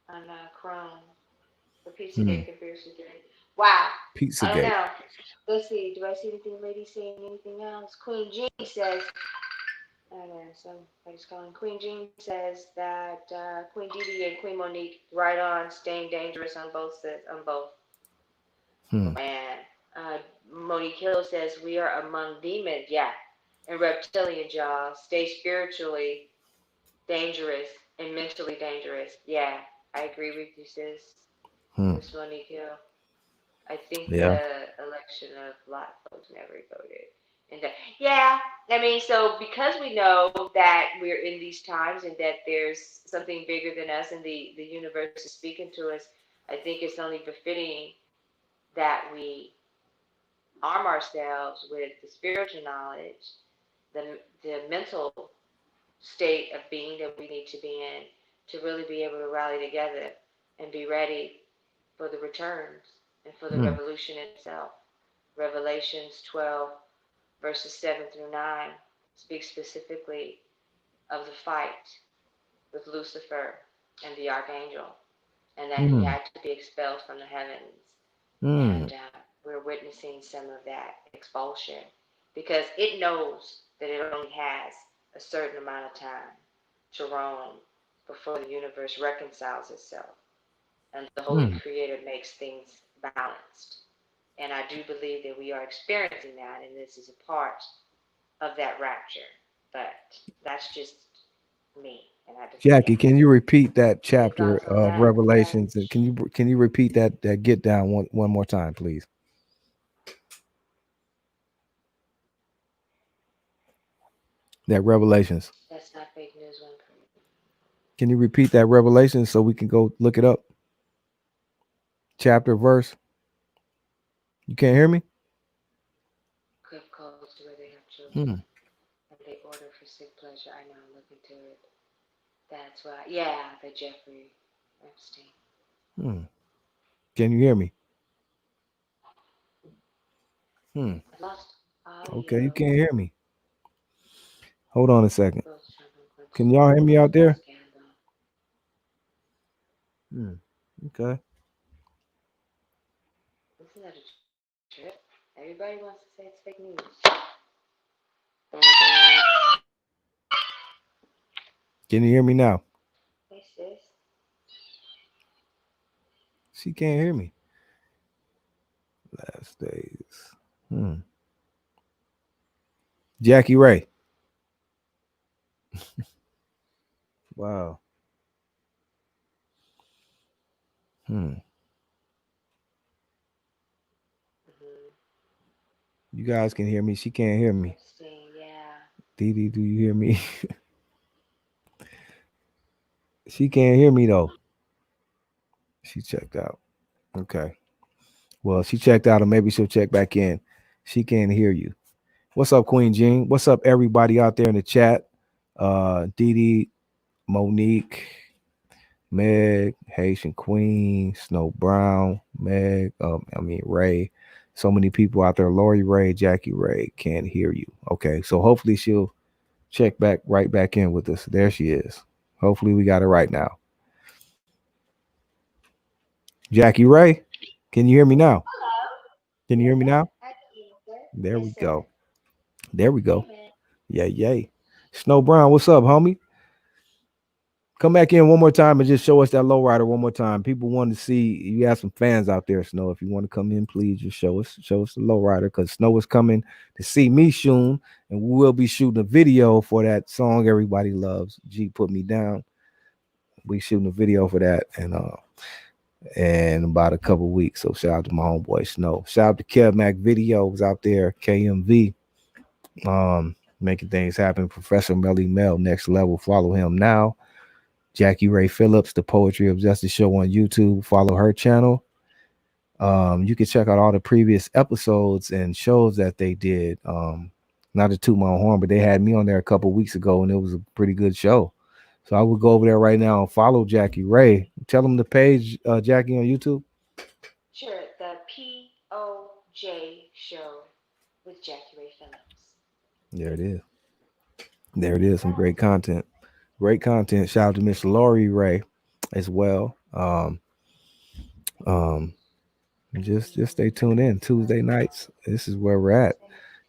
on Chrome. The Hmm. Pizzagate conspiracy theory. Wow. I don't Pizzagate. know. Let's see. Do I see anything, ladies saying anything else? Queen Jean says, I don't know, somebody's calling. Queen Jean says that Queen Didi and Queen Monique right on, staying dangerous on both sides, on both. Hmm. And Monique Hill says we are among demons, yeah, and reptilian jaws. Stay spiritually dangerous and mentally dangerous. Yeah, I agree with you, sis. Hmm. Miss Monique Hill. I think Yeah. the election of a lot of folks never voted. And yeah, I mean, so because we know that we're in these times and that there's something bigger than us and the universe is speaking to us, I think it's only befitting that we arm ourselves with the spiritual knowledge, the mental state of being that we need to be in to really be able to rally together and be ready for the returns and for the Hmm. revolution itself. Revelations 12, verses 7 through 9 speaks specifically of the fight with Lucifer and the archangel, and that he Hmm. had to be expelled from the heavens. Hmm. And we're witnessing some of that expulsion because it knows that it only has a certain amount of time to roam before the universe reconciles itself and the Holy Hmm. Creator makes things balanced. And I do believe that we are experiencing that, and this is a part of that rapture. But that's just me, and I just Jackie, yeah. can you repeat that Any chapter thoughts on of that? Revelations? And can you repeat that get down one more time, please? That Revelations. That's not fake news. One Can you repeat that Revelation so we can go look it up? Chapter, verse. You can't hear me? clip calls to where they have children Hmm. and they order for sick pleasure. I know. I'm looking to it. That's why. Yeah, the Jeffrey Epstein. Hmm. Can you hear me? Hmm. I've lost Okay, you audio. can't hear me. Hold on a second. Ghost traveling Can glimpses. y'all hear me out Lost there? scandal. Hmm. Okay. Isn't that a trip? Everybody wants to say it's fake news. Can you hear me now? Hey sis. She can't hear me. Last days. Hmm. Jackie Ray. Wow. Hmm. Mm-hmm. You guys can hear me. She can't hear me. Interesting. Yeah. Dee Dee, do you hear me? She can't hear me though. She checked out. Okay. Well, she checked out, or maybe she'll check back in. She can't hear you. What's up, Queen Jean? What's up, everybody out there in the chat? Dee Dee, Monique, Meg, Haitian Queen, Snow Brown, Meg, Ray. So many people out there. Lori Ray, Jackie Ray can't hear you. Okay, so hopefully she'll check back right back in with us. There she is. Hopefully we got it right now. Jackie Ray, can you hear me now? Hello. Can you hear me Yes, now? I can hear you, sir. There we Yes, go. sir. There we go. Amen. Yay, yay. Snow Brown, what's up, homie? Come back in one more time and just show us that lowrider one more time. People want to see you have some fans out there, Snow. If you want to come in, please just show us the lowrider because Snow is coming to see me soon, and we will be shooting a video for that song everybody loves. G put me down. We shooting a video for that and about a couple weeks. So shout out to my homeboy Snow. Shout out to Kev Mac Videos out there, KMV, making things happen. Professor Melly Mel, next level. Follow him now. Jackie Ray Phillips, the Poetry of Justice show on YouTube. Follow her channel. You can check out all the previous episodes and shows that they did. Not to toot my own horn, but they had me on there a couple weeks ago, and it was a pretty good show. So I would go over there right now and follow Jackie Ray. Tell them the page, Jackie, on YouTube. Sure. The POJ show with Jackie Ray Phillips. There it is. There it All is. Some right. great content. Great content. Shout out to Miss Laurie Ray as well. Um, just stay tuned in. Tuesday nights. This is where we're at.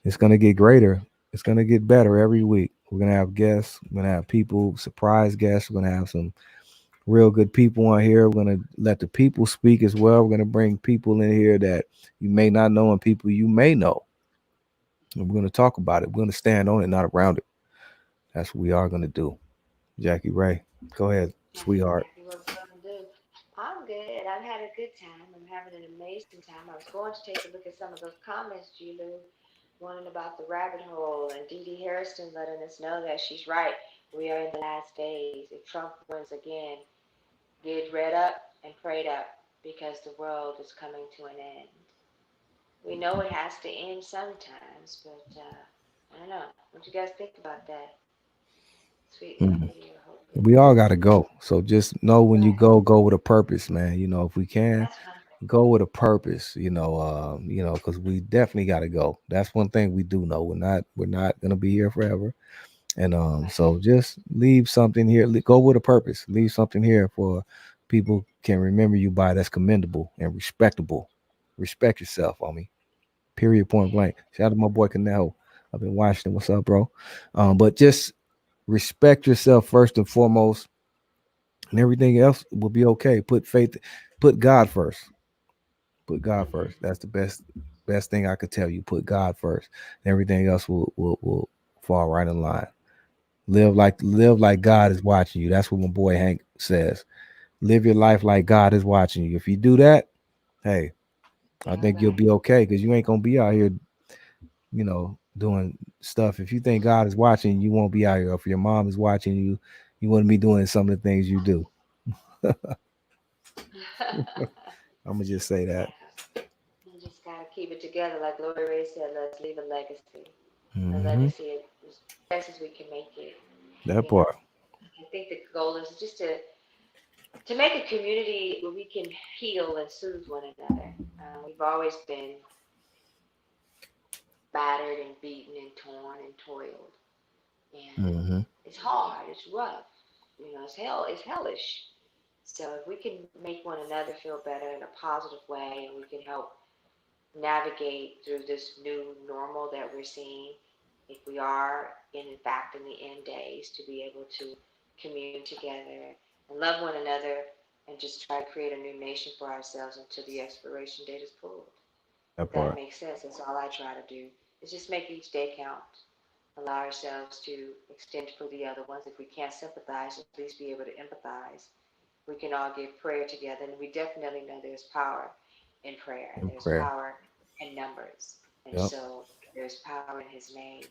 It's gonna get greater. It's gonna get better every week. We're gonna have guests. We're gonna have people, surprise guests. We're gonna have some real good people on here. We're gonna let the people speak as well. We're gonna bring people in here that you may not know and people you may know. And we're gonna talk about it. We're gonna stand on it, not around it. That's what we are gonna do. Jackie Ray, go ahead, That's sweetheart. exactly what we're going to do. I'm good. I've had a good time. I'm having an amazing time. I was going to take a look at some of those comments, G-Lew, one about the rabbit hole, and Dee Dee Harrison letting us know that she's right. We are in the last days. If Trump wins again, get read up and prayed up because the world is coming to an end. We know it has to end sometimes, but I don't know. What you guys think about that? Sweet Mhm. lady, or hopefully We all lady. gotta go. So just know when you Right. go with a purpose, man. If we can, That's what I'm go with a purpose, because we definitely got to go. That's one thing we do know. We're not gonna be here forever, and right. so just leave something here. Go with a purpose. Leave something here for people can remember you by that's commendable and respectable. Respect yourself, homie. Period. Point Yeah. blank. Shout out to my boy Canelo up in Washington. What's up, bro? But just respect yourself first and foremost, and everything else will be okay. Put faith, put God first. Put God Mm-hmm. first. That's the best thing I could tell you. Put God first. And everything else will fall right in line. Live like God is watching you. That's what my boy Hank says. Live your life like God is watching you. If you do that, hey, I All think you'll right. be okay because you ain't gonna be out here, doing stuff. If you think God is watching, you won't be out here. If your mom is watching you, you wouldn't be doing some of the things you do. I'm gonna just say that. Yeah. You just gotta keep it together, like Lori Ray said. Let's leave a legacy. A Hmm. legacy as best as we can make it. That You know, part. I think the goal is just to make a community where we can heal and soothe one another. We've always been battered and beaten and torn and toiled. And Mm-hmm. it's hard, it's rough, it's hell, it's hellish. So if we can make one another feel better in a positive way, and we can help navigate through this new normal that we're seeing, if we are in fact in the end days, to be able to commune together and love one another and just try to create a new nation for ourselves until the expiration date is pulled. That If that part. makes sense, that's all I try to do, is just make each day count. Allow ourselves to extend for the other ones. If we can't sympathize, at least be able to empathize. We can all give prayer together, and we definitely know there's power in prayer, and In there's prayer. power in numbers, and Yep. so there's power in His name,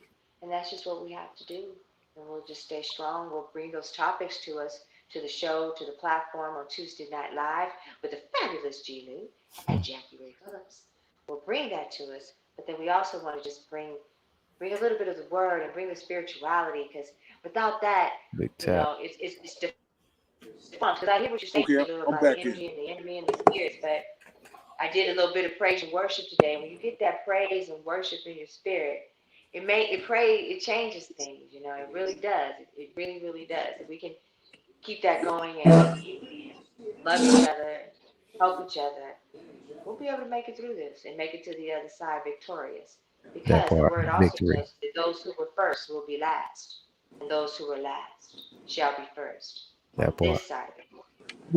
and that's just what we have to do. And we'll just stay strong. We'll bring those topics to us, to the show, to the platform on Tuesday Night Live with the fabulous G-Lew and Jackie Ray Phillips. We'll bring that to us, but then we also want to just bring a little bit of the word and bring the spirituality, because without that, Big tap. it's defunct. Because I hear what you're saying, Lou, about the Okay, energy and I'm the back enemy in. and the spirits, but I did a little bit of praise and worship today. When you get that praise and worship in your spirit, it changes things. It really does. It really, really does. If we can keep that going and love each other, help each other, we'll be able to make it through this and make it to the other side victorious. That Because the part. word also Victory. tells us that those who were first will be last, and those who were last shall be first on That part. this side of it.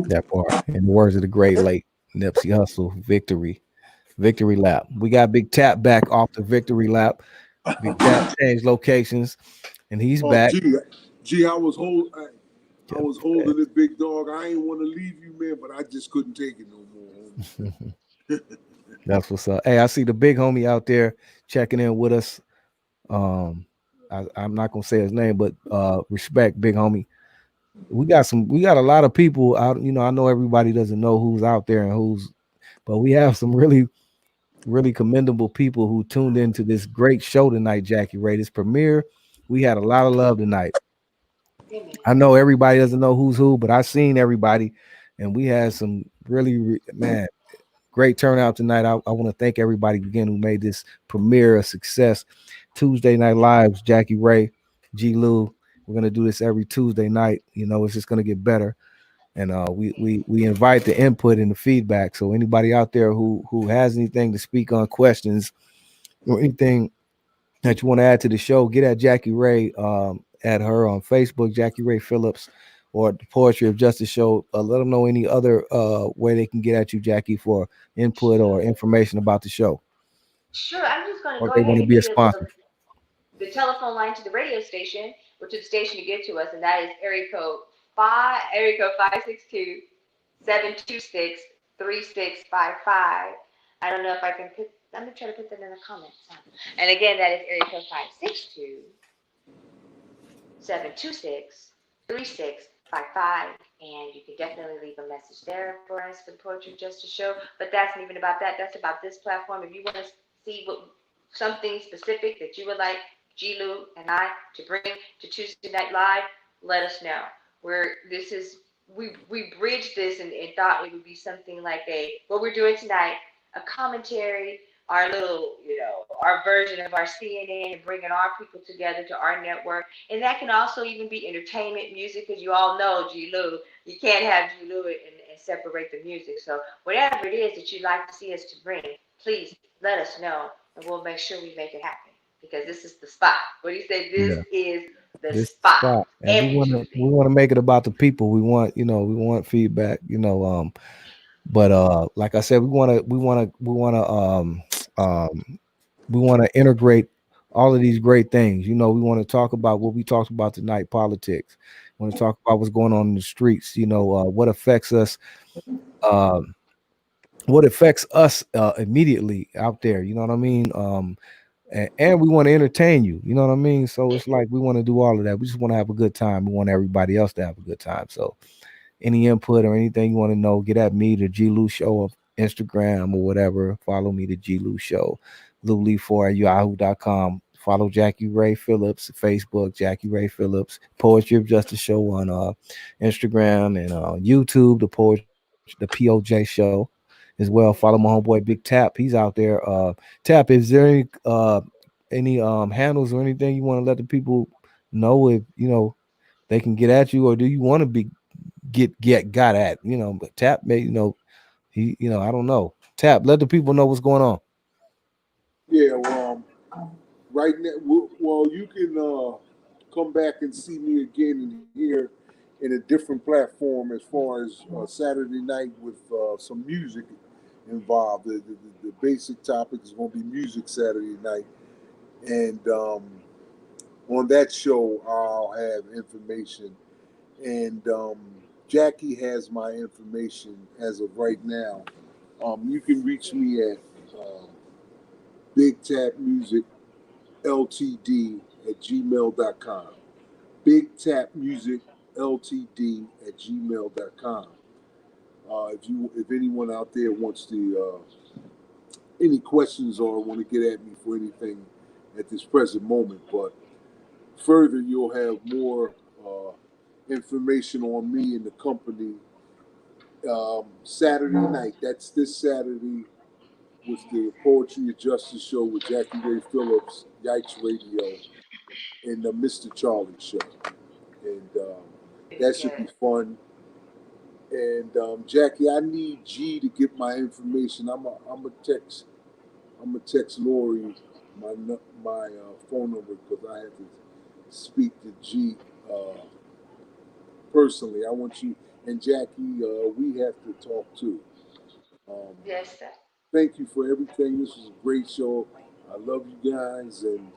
That part. In the words of the great late Nipsey Hussle, victory. Victory lap. We got Big Tap back off the victory lap. Big Tap changed locations, and he's Oh, back. gee, I Just was holding it, big dog. I ain't want to leave you, man, but I just couldn't take it no more, homie. That's what's up. Hey, I see the big homie out there checking in with us. Um, I'm not gonna say his name, but respect, big homie. We got a lot of people out. I know everybody doesn't know who's out there and who's, but we have some really commendable people who tuned into this great show tonight, Jackie Ray. This premiere, we had a lot of love tonight. Amen. I know everybody doesn't know who's who, but I've seen everybody, and we had some man, great turnout tonight. I want to thank everybody again who made this premiere a success. Tuesday Night Lives, Jackie Ray, G-Lew. We're gonna do this every Tuesday night. It's just gonna get better. And we invite the input and the feedback. So anybody out there who has anything to speak on, questions or anything that you want to add to the show, get at Jackie Ray, at her on Facebook, Jackie Ray Phillips, or the Poetry of Justice show. Let them know any other way they can get at you, Jackie, for input or information about the show, Sure, I'm just going to or go they ahead want to and be a give you sponsor. the telephone line to the radio station, or to the station to get to us, and that is area code 526-3655. I don't know if I can put. I'm gonna try to put that in the comments. And again, that is area code 562-726-3655. And you can definitely leave a message there for us for the Poetry Justice Show. But that's not even about that. That's about this platform. If you want to see something specific that you would like G-Lew and I to bring to Tuesday Night Live, let us know. We bridged this and thought it would be something like what we're doing tonight, a commentary, our little, our version of our CNN, and bringing our people together to our network. And that can also even be entertainment, music, because you all know G-Lew. You can't have G-Lew and separate the music. So whatever it is that you'd like to see us to bring, please let us know, and we'll make sure we make it happen. Because this is the spot. What do you say? This Yeah, is the this spot spot, and we every want to Tuesday. we want to make it about the people. We want feedback. But like I said, um, we want to integrate all of these great things. We want to talk about what we talked about tonight, politics. We want to talk about what's going on in the streets. Um, what affects us immediately out there. You know what I mean? And we want to entertain you. You know what I mean? So it's like we want to do all of that. We just want to have a good time. We want everybody else to have a good time. So any input or anything you want to know, get at me, the G-Lew Show of Instagram or whatever. Follow me, the G-Lew Show, Luli4 at yahoo.com. Follow Jackie Ray Phillips, Facebook, Jackie Ray Phillips, Poetry of Justice Show on Instagram and YouTube, the POJ Show as well. Follow my homeboy Big Tap. He's out there. Tap, is there any any handles or anything you want to let the people know if they can get at you, or do you want to be get got at? But Tap may he I don't know. Tap, let the people know what's going on. Yeah, right now, well, you can come back and see me again in here in a different platform as far as Saturday night with some music involved. The basic topic is going to be music Saturday night, and on that show, I'll have information. And Jackie has my information as of right now. You can reach me at Big Tap Music Ltd at gmail.com. Big Tap Music Ltd at gmail.com. If anyone out there wants to any questions or want to get at me for anything at this present moment, but further you'll have more information on me and the company Saturday night. That's this Saturday with the Poetry and Justice show with Jackie Ray Phillips, Yikes Radio, and the Mr. Charlie show. And that should be fun. And Jackie, I need G to get my information. I'm a text Lori my phone number because I have to speak to G personally. I want you and Jackie. We have to talk too. Um, Yes, sir. Thank you for everything. This was a great show. I love you guys, and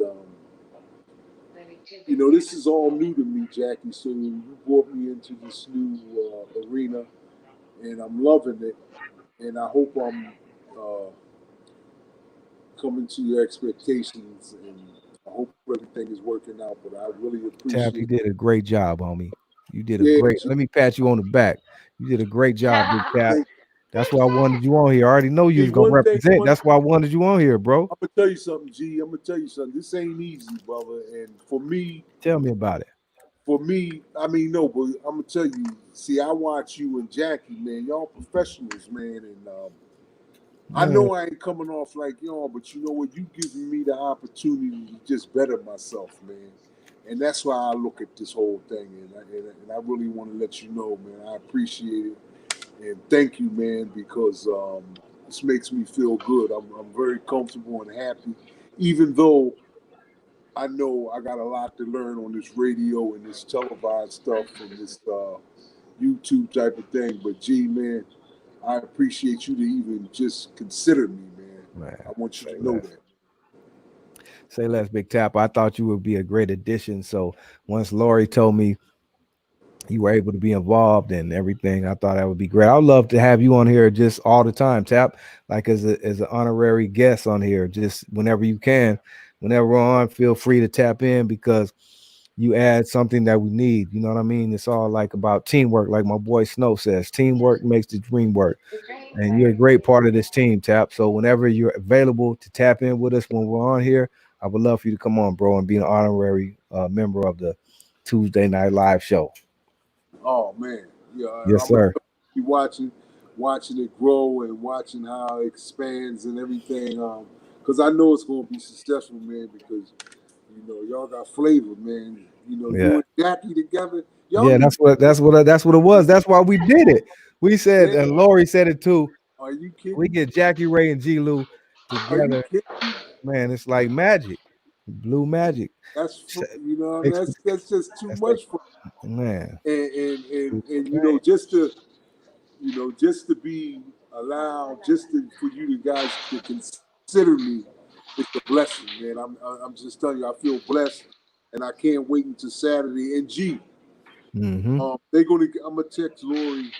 Let me do Big this Tap. is all new to me, Jackie. So you brought me into this new arena, and I'm loving it. And I hope I'm uh, coming to your expectations, and I hope everything is working out. But I really Tap, you appreciate. did a great job, homie. You did a Yeah, great. G, Let me pat you on the back. You did a great job, Big Tap. thank, That's Thanks, why I wanted you on here. I already know you G. was gonna One thing, represent. That's why I wanted you on here, bro. I'm gonna tell you something, G. I'm gonna tell you something. This ain't easy, brother. And Tell me about it. I mean, no, but I'm gonna tell you. See, I watch you and Jackie, man. Y'all professionals, man, and I Man, know I ain't coming off like y'all, but you know what? You giving me the opportunity to just better myself, man. And that's why I look at this whole thing, and I really want to let you know, man. I appreciate it, and thank you, man, because this makes me feel good. I'm very comfortable and happy, even though I know I got a lot to learn on this radio and this televised stuff and this YouTube type of thing. But gee, man, I appreciate you to even just consider me, man. I man, want you say to know less. that. Say less, Big Tap. I thought you would be a great addition. So once Lori told me you were able to be involved and everything, I thought that would be great. I'd love to have you on here just all the time, Tap, like as an honorary guest on here, just whenever you can. Whenever we're on, feel free to tap in because you add something that we need. You know what I mean? It's all like about teamwork, like my boy Snow says. Teamwork makes the dream work. Great. And you're a great part of this team, Tap. So whenever you're available to tap in with us when we're on here, I would love for you to come on, bro, and be an honorary member of the Tuesday Night Live show. Oh man, yeah, Yes, I'm gonna sir. be watching it grow and watching how it expands and everything. Because I know it's gonna be successful, man. Because y'all got flavor, man. You Yeah. and Jackie together, y'all Yeah, need. that's what it was. That's why we did it. We said, Man, and Lori said it too. are you We kidding? get Jackie Ray and G-Lew Are you together. kidding? Man, it's like magic. Blue magic. That's just too That's like, much for man. and Beautiful thing. just to be allowed for you to guys to consider me, it's a blessing, man. I'm just telling you, I feel blessed, and I can't wait until Saturday. And G, Mm-hmm. I'm gonna text Lori,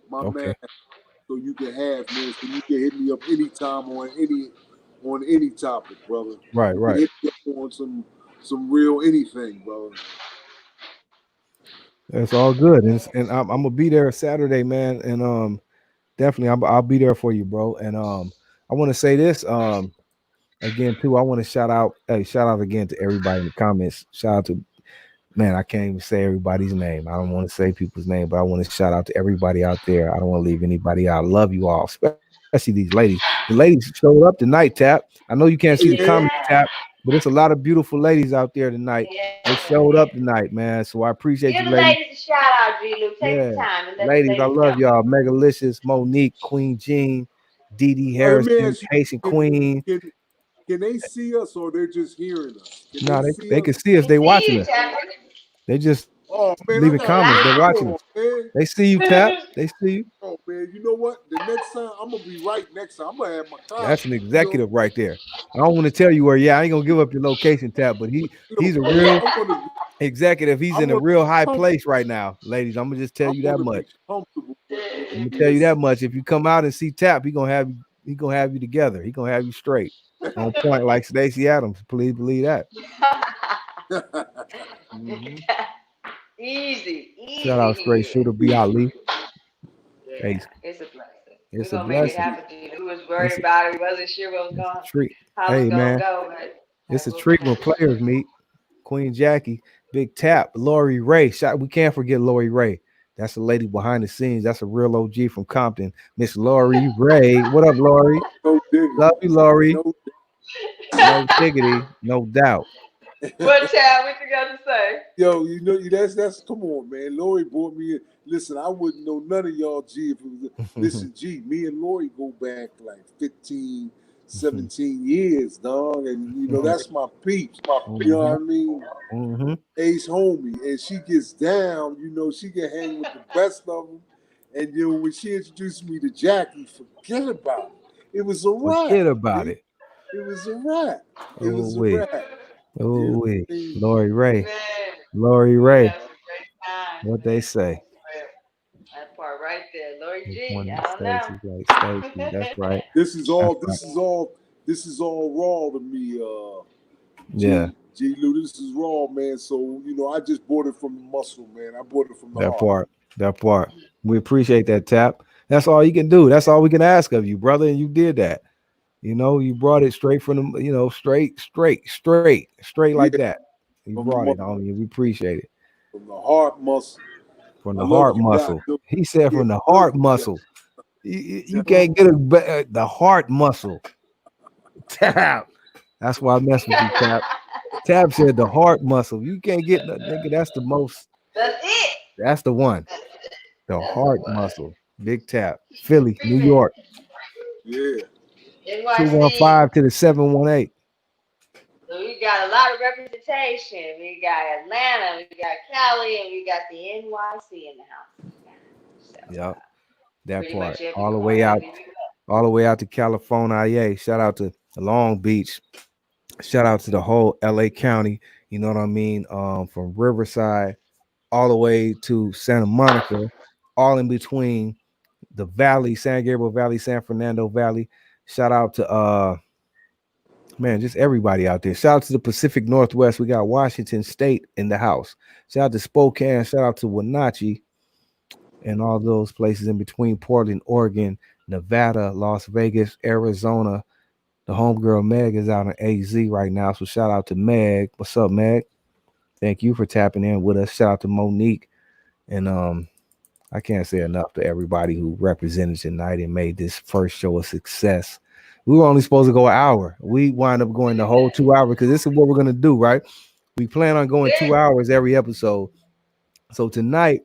my Okay. man, so you can have, man, so you can hit me up anytime on any topic, brother. Right, You can right. hit me up on some real anything, brother. That's all good. And I'm gonna be there Saturday, man. And definitely I'll be there for you, bro. And I want to say this again too. I want to shout out again to everybody in the comments. Shout out to, man, I can't even say everybody's name. I don't want to say people's name, but I want to shout out to everybody out there. I don't want to leave anybody out. I love you all, especially these ladies. The ladies showed up tonight, Tap. I know you can't see the Yeah, comments, Yes. Tap. But it's a lot of beautiful ladies out there tonight. They Yeah. showed up tonight, man. So I appreciate Give you, the ladies. ladies a shout out, G-Lou. Take Yeah, the time and let the ladies, I ladies love know. y'all. Megalicious, Monique, Queen Jean, Dee Dee Let me Harrison, ask you, Haitian can, Queen. can can they see us or they're just hearing us? Can they No, see they us? can see us. We They see watching you, us. Tapper. They just Oh man, I leaving got comments. They're come watching Live. on, us. man. They see you, Tap. They see you. Oh man, you know what? The next time I'm gonna be right next time. I'm gonna have my car. That's an You know, executive right there. I don't want to tell you where. Yeah, I ain't gonna give up your location, Tap. But he's a hey, real executive. He's I'm in a gonna real be high comfortable. place right now, ladies. I'm gonna just tell I'm you that gonna be much. comfortable I'm gonna with tell you this. that much. If you come out and see Tap, he gonna have you together. He gonna have you straight on point like Stacey Adams. Please believe that. Hmm. Easy, Shout easy out straight here. shooter B Ali. Yeah, Hey, it's a blessing. We're it's a gonna make it blessing. happen, G. We was worried It's a, about it. We wasn't sure what was it's a going, treat. how it was Hey gonna man, go, but it's a we'll treat when finish. players meet. Queen Jackie, Big Tap, Lori Ray. We can't forget Lori Ray. That's the lady behind the scenes. That's a real OG from Compton. Miss Lori Ray. What up, Lori? No Love diggity. you, Lori. No. No diggity, no doubt. What child? What you got to say? Yo, you know that's come on, man. Lori brought me in. Listen, I wouldn't know none of y'all G if it was listen, G, me and Lori go back like 15, 17 years, dog. And you know, that's my peeps. You know what Hmm. I mean? Hmm. Ace homie. And she gets down, you know, she can hang with the best of them. And you know, when she introduced me to Jackie, forget about it. It was a wrap. Forget about G. it. It was a wrap. It Oh was a wait. wrap. You know Oh what wait. I mean? Lori Ray. Man, Lori we Ray. have some great times, What they man. I say. swear. That part right there, Lord They G. pointed I at don't know. Stacy like Stacy. That's right. This is That's all. right. This is all raw to me. Yeah, G-Lew. This is raw, man. So you know, I just bought it from the muscle, man. I bought it from the that heart. part. That part. We appreciate that, Tap. That's all you can do. That's all we can ask of you, brother. And you did that. You brought it straight from the, straight like Yeah, that. You from the brought muscle, it on you. We appreciate it. from the heart muscle. From I the love heart you guys. muscle. He said Yeah, from the I love heart you guys. muscle. You Yeah. can't get the heart muscle. Tap. That's why I mess with you, Tap. Tab said the heart muscle. You can't get that, nigga. That's the most. That's it. That's the one. That's it. The That's the heart one. muscle. Big Tap. Philly, New Treatment. York. Yeah. NYC. 215 to the 718. So we got a lot of representation. We got Atlanta, we got Cali, and we got the NYC in the house. So Yep. That pretty much part. every All the way corner of out. the U.S. All the way out to California. Yeah. Shout out to Long Beach. Shout out to the whole LA County. You know what I mean? From Riverside all the way to Santa Monica, all in between the Valley, San Gabriel Valley, San Fernando Valley. Shout out to man, just everybody out there. Shout out to the Pacific Northwest. We got Washington State in the house. Shout out to Spokane. Shout out to Wenatchee and all those places in between Portland, Oregon, Nevada, Las Vegas, Arizona. The homegirl Meg is out in AZ right now. So shout out to Meg. What's up, Meg? Thank you for tapping in with us. Shout out to Monique. And I can't say enough to everybody who represented tonight and made this first show a success. We were only supposed to go an hour. We wind up going the whole 2 hours because this is what we're gonna do, right? We plan on going Yeah. 2 hours every episode. So tonight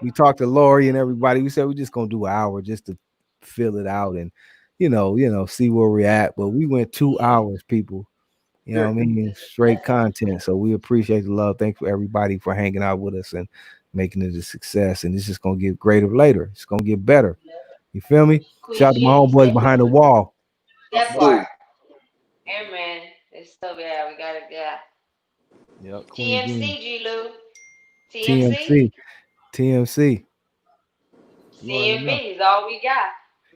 we talked to Lori and everybody. We said we're just gonna do an hour just to fill it out and see where we're at. But we went 2 hours, people. You know Yeah. what I mean? Straight content. So we appreciate the love. Thanks for everybody for hanging out with us and making it a success. And it's just gonna get greater later. It's gonna get better. You feel me? Queen Shout out to my G, homeboys behind the wall. that So part. Yeah, man. It's so yeah, we got it. Yeah. Yep, Queen Jean. TMC, G. Lou. TMC. TMC. TMC. You already know. CMB is all we got.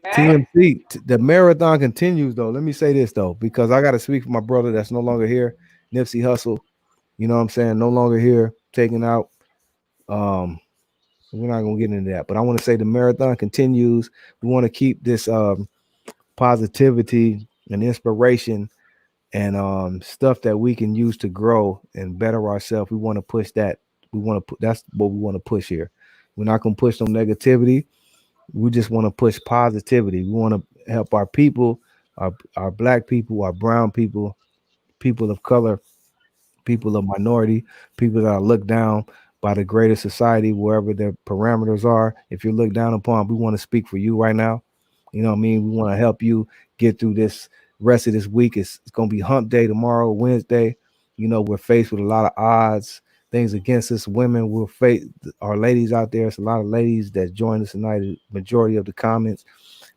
Right? TMC. The marathon continues though. Let me say this though, because I gotta speak for my brother that's no longer here, Nipsey Hussle. You know what I'm saying? No longer here, taking out. Um, we're not gonna get into that, but I want to say the marathon continues. We want to keep this positivity and inspiration and stuff that we can use to grow and better ourselves. We want to push that. We want to put that's what we want to push here. We're not gonna push no negativity. We just want to push positivity. We want to help our people, our black people, our brown people, people of color, people of minority, people that are looked down by the greater society, wherever their parameters are. If you're looked down upon, we want to speak for you right now. You know what I mean? We want to help you get through this rest of this week. It's going to be hump day tomorrow, Wednesday. You know, we're faced with a lot of odds, things against us. Women will face our ladies out there. It's a lot of ladies that joined us tonight. The majority of the comments.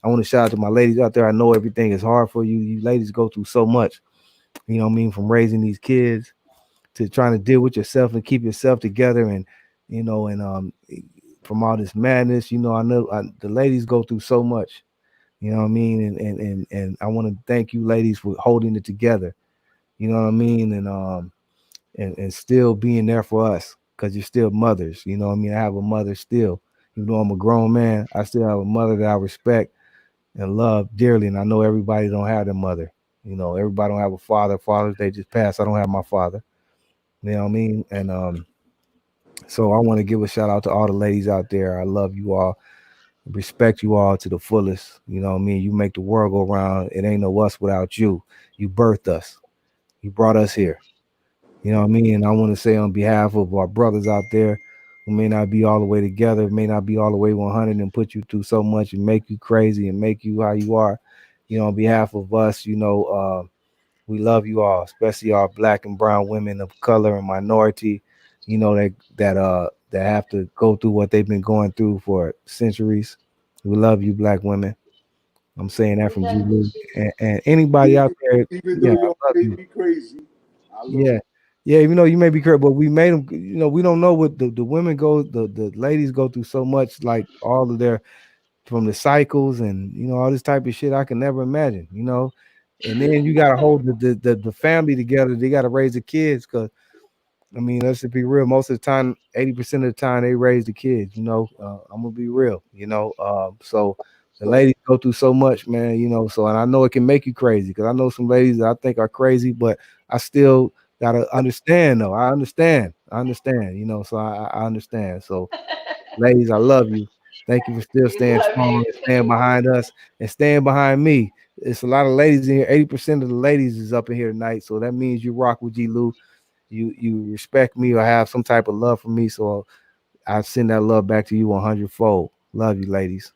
I want to shout out to my ladies out there. I know everything is hard for you. You ladies go through so much, you know what I mean, from raising these kids to trying to deal with yourself and keep yourself together, and from all this madness, I know the ladies go through so much, you know what I mean, and I want to thank you ladies for holding it together, you know what I mean, and still being there for us, because you're still mothers, you know what I mean. I have a mother still, even though I'm a grown man. I still have a mother that I respect and love dearly, and I know everybody don't have their mother. Everybody don't have a father. Fathers, they just pass. I don't have my father. You know what I mean? And so I want to give a shout out to all the ladies out there. I love you all, respect you all to the fullest. You know what I mean? You make the world go round. It ain't no us without you. You birthed us. You brought us here. You know what I mean? And I want to say on behalf of our brothers out there who may not be all the way together, may not be all the way 100, and put you through so much and make you crazy and make you how you are. On behalf of us, we love you all, especially our black and brown women of color and minority, that have to go through what they've been going through for centuries. We love you, black women. I'm saying that We from love you G-Lew. too. And anybody out there, Even though yeah, y'all I love may you. be crazy, I love Yeah. Yeah, even though you may be correct, but we made them, we don't know what the women go, the ladies go through so much, like all of their, from the cycles and, all this type of shit I can never imagine, and then you got to hold the family together. They got to raise the kids, because I mean, let's just be real. Most of the time, 80% of the time, they raise the kids. I'm gonna be real. So the you. ladies go through so much, man. So, and I know it can make you crazy, because I know some ladies that I think are crazy, but I still gotta understand. Though I understand. I understand. So I understand. So, ladies, I love you. Thank you for still We staying love strong you and staying behind us and staying behind me. It's a lot of ladies in here. 80% of the ladies is up in here tonight. So that means you rock with G-Lew. You respect me or have some type of love for me. So I send that love back to you 100-fold. Love you, ladies.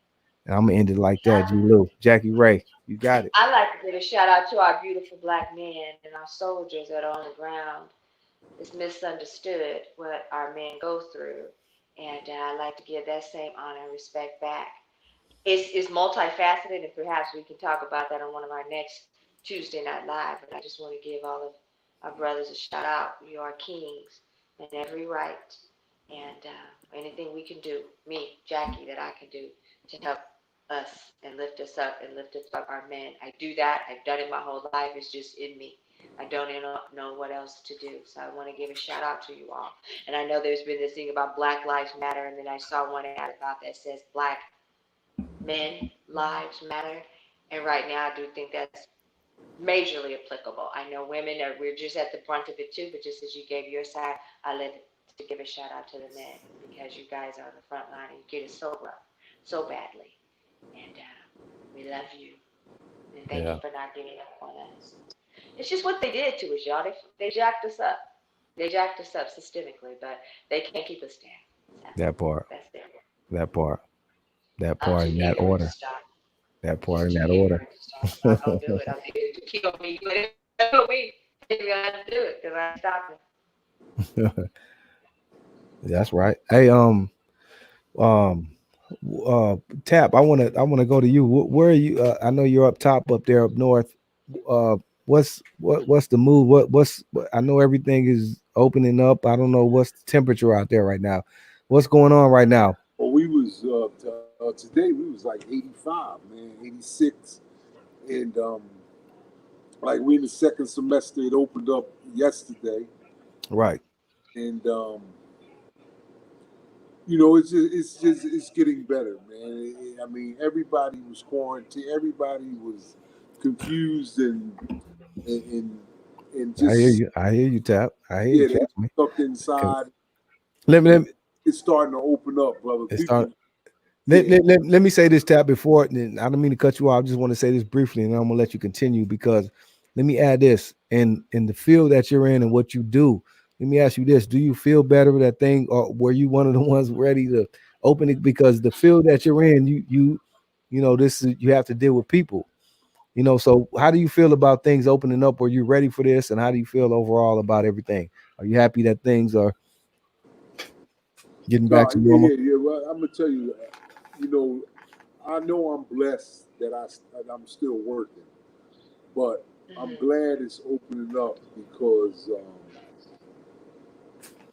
And I'm gonna end it like that. G-Lew. Jackie Ray, you got it. I like to give a shout out to our beautiful black men and our soldiers that are on the ground. It's misunderstood what our men go through, and I like to give that same honor and respect back. It's multifaceted, and perhaps we can talk about that on one of our next Tuesday Night Live. But I just want to give all of our brothers a shout out. You are kings in every right, and anything we can do, me, Jackie, that I can do to help us and lift us up and lift up our men. I do that. I've done it my whole life. It's just in me. I don't know what else to do. So I want to give a shout out to you all. And I know there's been this thing about Black Lives Matter, and then I saw one ad about that says Black men lives matter. And right now, I do think that's majorly applicable. I know women are, we're just at the brunt of it too, but just as you gave your side, I live to give a shout out to the men, because you guys are on the front line and you get it so rough, so badly. And we love you. And thank you Yeah, for not giving up on us. It's just what they did to us, y'all. They jacked us up. They jacked us up systemically, but they can't keep us down. So that part, that's there. that part, that I'm part too in that ignorant to order, stop. that I'm part just in too that order. ignorant to stop. I'm not gonna do it. I'm too keep on me. But me, you're gonna have to do it because I ain't stopping. That's right. Hey, um, Tap. I wanna go to you. Where are you? I know you're up top, up there, up north. Uh, what's the move? I know everything is opening up. I don't know what's the temperature out there right now. What's going on right now? Well, we was today we was like 85, man, 86, and like we in the second semester. It opened up yesterday, Right. and it's getting better, man. I mean, everybody was quarantined. Everybody was confused and and, and I hear just you. I hear you, Tap. I hear you. yeah, they Trust me. stuck 'Cause inside. Let me, And let me it's starting to open up, brother. it start. People, yeah, Let me say this, Tap, before, and I don't mean to cut you off. I just want to say this briefly, and I'm gonna let you continue, because let me add this in the field that you're in and what you do. Let me ask you this: do you feel better with that thing, or were you one of the ones ready to open it? Because the field that you're in, you know, this is you have to deal with people. You know, so how do you feel about things opening up? Were you ready for this, and how do you feel overall about everything? Are you happy that things are getting back No, to yeah, normal? yeah, yeah. Well, I'm gonna tell you, you know, I know I'm blessed that that I'm still working, but I'm Hmm. glad it's opening up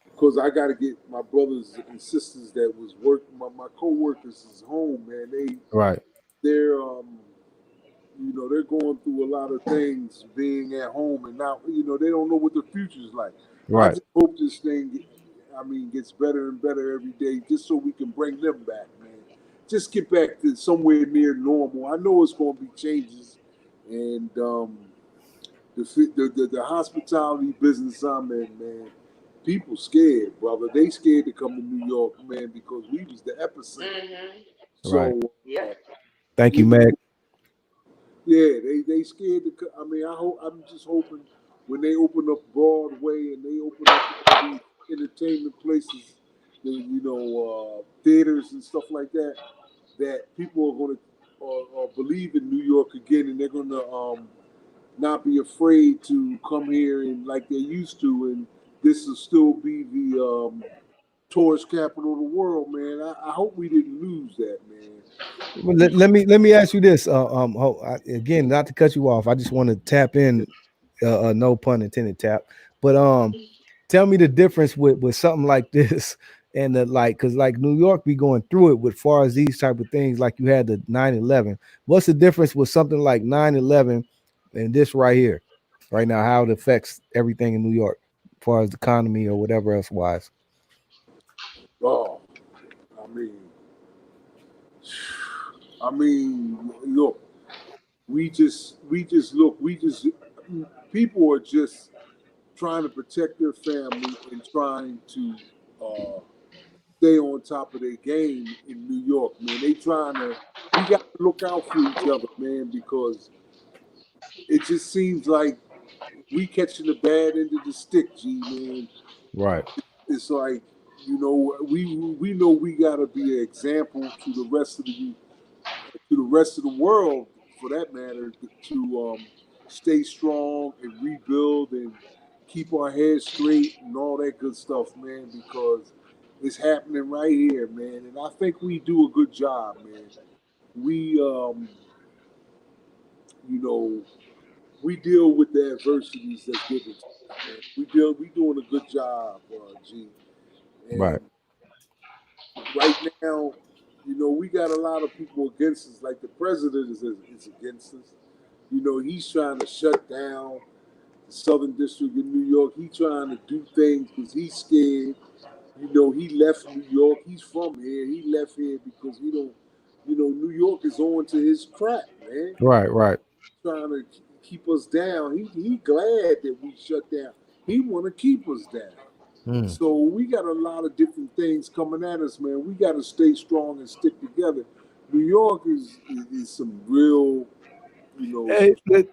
because I got to get my brothers and sisters that was working, my co-workers is home, man. Right, They're you know, they're going through a lot of things being at home and now, you know, they don't know what the future's like. I right. just hope this thing, I mean, gets better and better every day just so we can bring them back, man. Just get back to somewhere near normal. I know it's going to be changes, and the hospitality business I'm in, man, people scared, brother. They scared to come to New York, man, because we was the epicenter. Hmm. Right. So, uh, Yep. Thank you, you Meg. know, yeah, they scared to. I mean, I'm just hoping when they open up Broadway and they open up all these entertainment places, the theaters and stuff like that, that people are going to believe in New York again, and they're going to not be afraid to come here and like they used to, and this will still be the tourist capital of the world, man. I hope we didn't lose that, man. Well, let me ask you this. Again, not to cut you off, I just want to tap in. No pun intended, tap. But tell me the difference with something like this and the like, because like New York be going through it with far as these type of things. Like you had the 9/11. What's the difference with something like 9/11 and this right here, right now? How it affects everything in New York, as far as the economy or whatever else wise. Oh, I mean, look, we just people are just trying to protect their family and trying to uh, stay on top of their game in New York, man. They trying to. We got to look out for each other, man, because it just seems like we catching the bad end of the stick, G, man. Right, It's like we know we got to be an example to the rest of the world, for that matter, to stay strong and rebuild and keep our heads straight and all that good stuff, man, because it's happening right here, man. And I think we do a good job, man. We, you know, we deal with the adversities that's given to us, man. We doing a good job, G. right, And right now, we got a lot of people against us. Like the president is against us. He's trying to shut down the Southern District in New York. He's trying to do things because he's scared. He left New York. He's from here. He left here because he don't. New York is on to his crap, man. right, right. Trying to keep us down. He glad that we shut down. He want to keep us down. Hmm. So we got a lot of different things coming at us, man. We got to stay strong and stick together. New York is some real, Hey, some.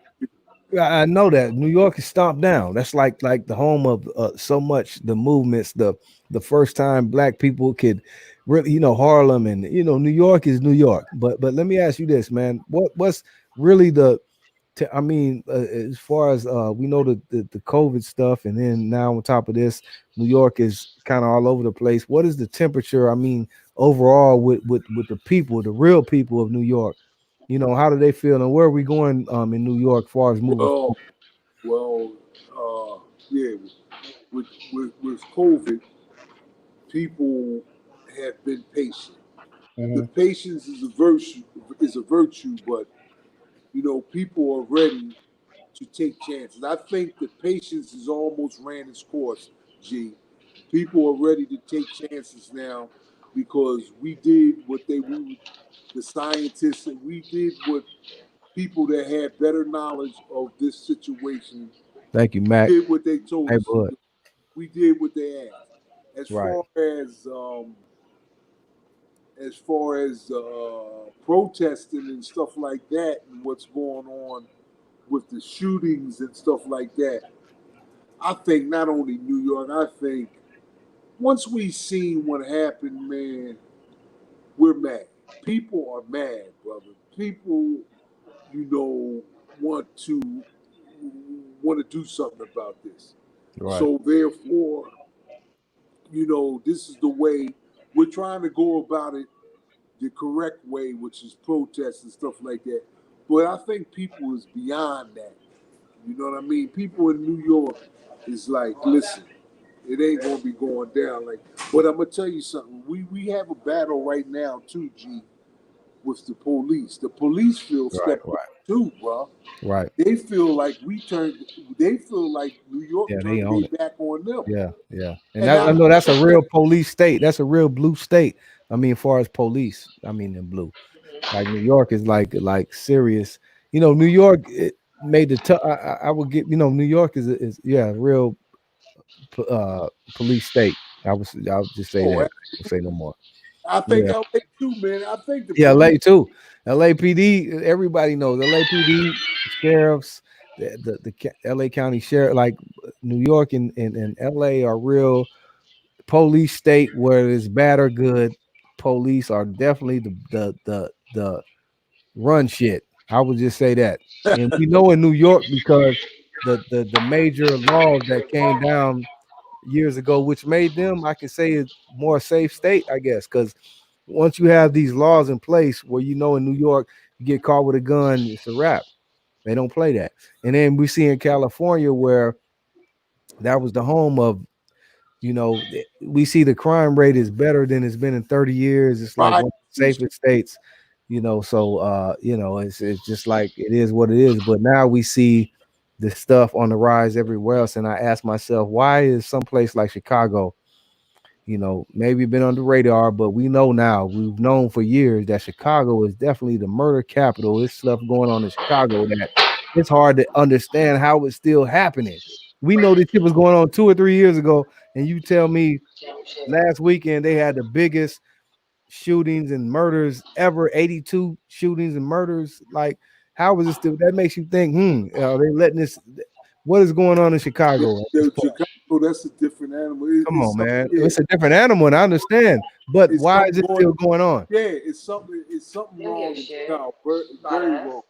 I know that New York is stomped down. That's like the home of so much the movements. The first time black people could really, Harlem and New York is New York. But let me ask you this, man. What's really I mean, as far as we know the COVID stuff, and then now on top of this, New York is kind of all over the place. What is the temperature? I mean, overall with the people, the real people of New York. How do they feel, and where are we going in New York as far as moving Well, forward? well, yeah. With COVID, people have been patient. The Mhm. patience is a virtue. But people are ready to take chances. I think the patience has almost ran its course, G. People are ready to take chances now because we did what the scientists, and we did what people that had better knowledge of this situation Thank you, Mac. did what they told Hey, us to bud. do. We did what they asked. As Right. far as protesting and stuff like that, and what's going on with the shootings and stuff like that. I think not only New York, I think once we seen what happened, man, we're mad. People are mad, brother. People, you know, want to want to do something about this. Right. So therefore, this is the way we're trying to go about it the correct way, which is protests and stuff like that. But I think people is beyond that. You know what I mean? People in New York is like, listen, it ain't gonna be going down like. But I'm gonna tell you something. We have a battle right now too, G, with the police. The police feel Right. stepped on Right. too, bro. Right. They feel like we turned. They feel like New Yeah, York they turned own their it. back on them. Yeah, yeah. And And that, I I know that's a real police state. That's a real blue state. I mean, as far as police, I mean in blue. Like New York is like serious. New York it made the I would get. New York is yeah, real police state. I would just say oh, that. We'll say no more. I think Yeah. LA too, man. I think the Yeah, police. LA too. LAPD, everybody knows LAPD sheriffs, the LA County sheriff, like New York and LA are real police state, whether it's bad or good. Police are definitely the run shit. I would just say that. And we know in New York because the major laws that came down years ago, which made them, I can say, a more safe state, I guess, because once you have these laws in place where in New York, you get caught with a gun, it's a wrap. They don't play that. And then we see in California where that was the home of, we see the crime rate is better than it's been in 30 years. It's like Right. one of the safest states, so it's just like it is what it is. But now we see the stuff on the rise everywhere else. And I ask myself, why is someplace like Chicago, maybe been on the radar, but we know now, we've known for years that Chicago is definitely the murder capital. There's stuff going on in Chicago that it's hard to understand how it's still happening. We know this shit was going on 2 or 3 years ago, and you tell me last weekend they had the biggest shootings and murders ever, 82 shootings and murders. Like, how was it still? That makes you think, are they letting this? What is going on in Chicago at this The point? Chicago, that's a different animal. Come It's on, something, man. yeah. It's a different animal, and I understand. But It's why something is it going. still going on? Yeah, it's something. It's something They don't give wrong a in shit Chicago. about Very us. wrong.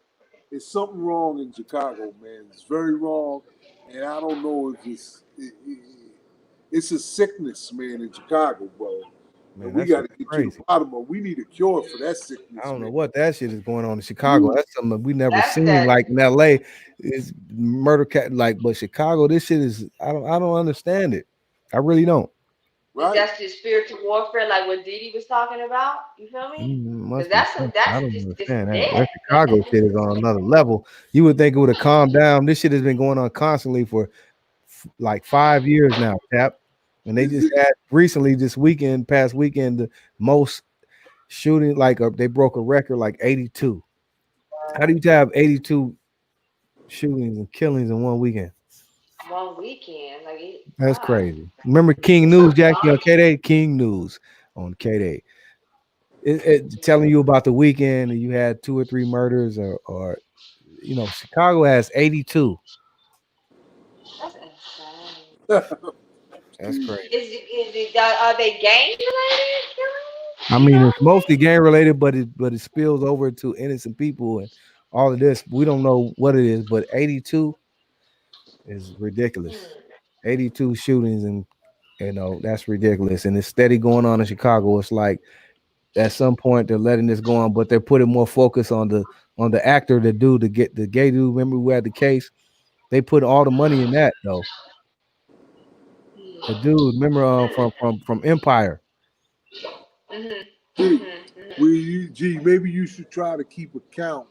It's something wrong in Chicago, man. It's very wrong, and I don't know if it's a sickness, man, in Chicago, bro. And Man, we that got shit to is get to the crazy. bottom of. We need a cure for that I sickness, don't know man. what that shit is going on in Chicago. Woo. That's something that we never That's seen. that. Like in LA, is murder cat. Like, but Chicago, this shit is. I don't understand it. I really don't. Right? That's the spiritual warfare, like what Didi was talking about. You feel me? Because Must be something. I that's don't just understand that. dead. That Chicago shit is on another level. You would think it would have calmed down. This shit has been going on constantly for like 5 years now, Tap. And they Is just it? had recently past weekend, the most shooting. Like they broke a record, like 82. How do you have 82 shootings and killings in one weekend? One weekend, That's God, crazy. Remember King there's News, something Jackie, wrong. on K Day? King News on K Day. Telling you about the weekend and you had two or three murders or Chicago has 82. That's insane. That's crazy. Are they gang related I killings? You mean, know it's what I mostly mean? gang related, but it spills over to innocent people and all of this. We don't know what it is, but 82 is ridiculous. Hmm. 82 shootings and that's ridiculous. And it's steady going on in Chicago. It's like at some point they're letting this go on, but they're putting more focus on the actor, the dude, to get the gay dude. Remember we had the case? They put all the money in that though. The dude, remember from Empire. Mhm. Gee, Mhm. Mhm. maybe you should try to keep account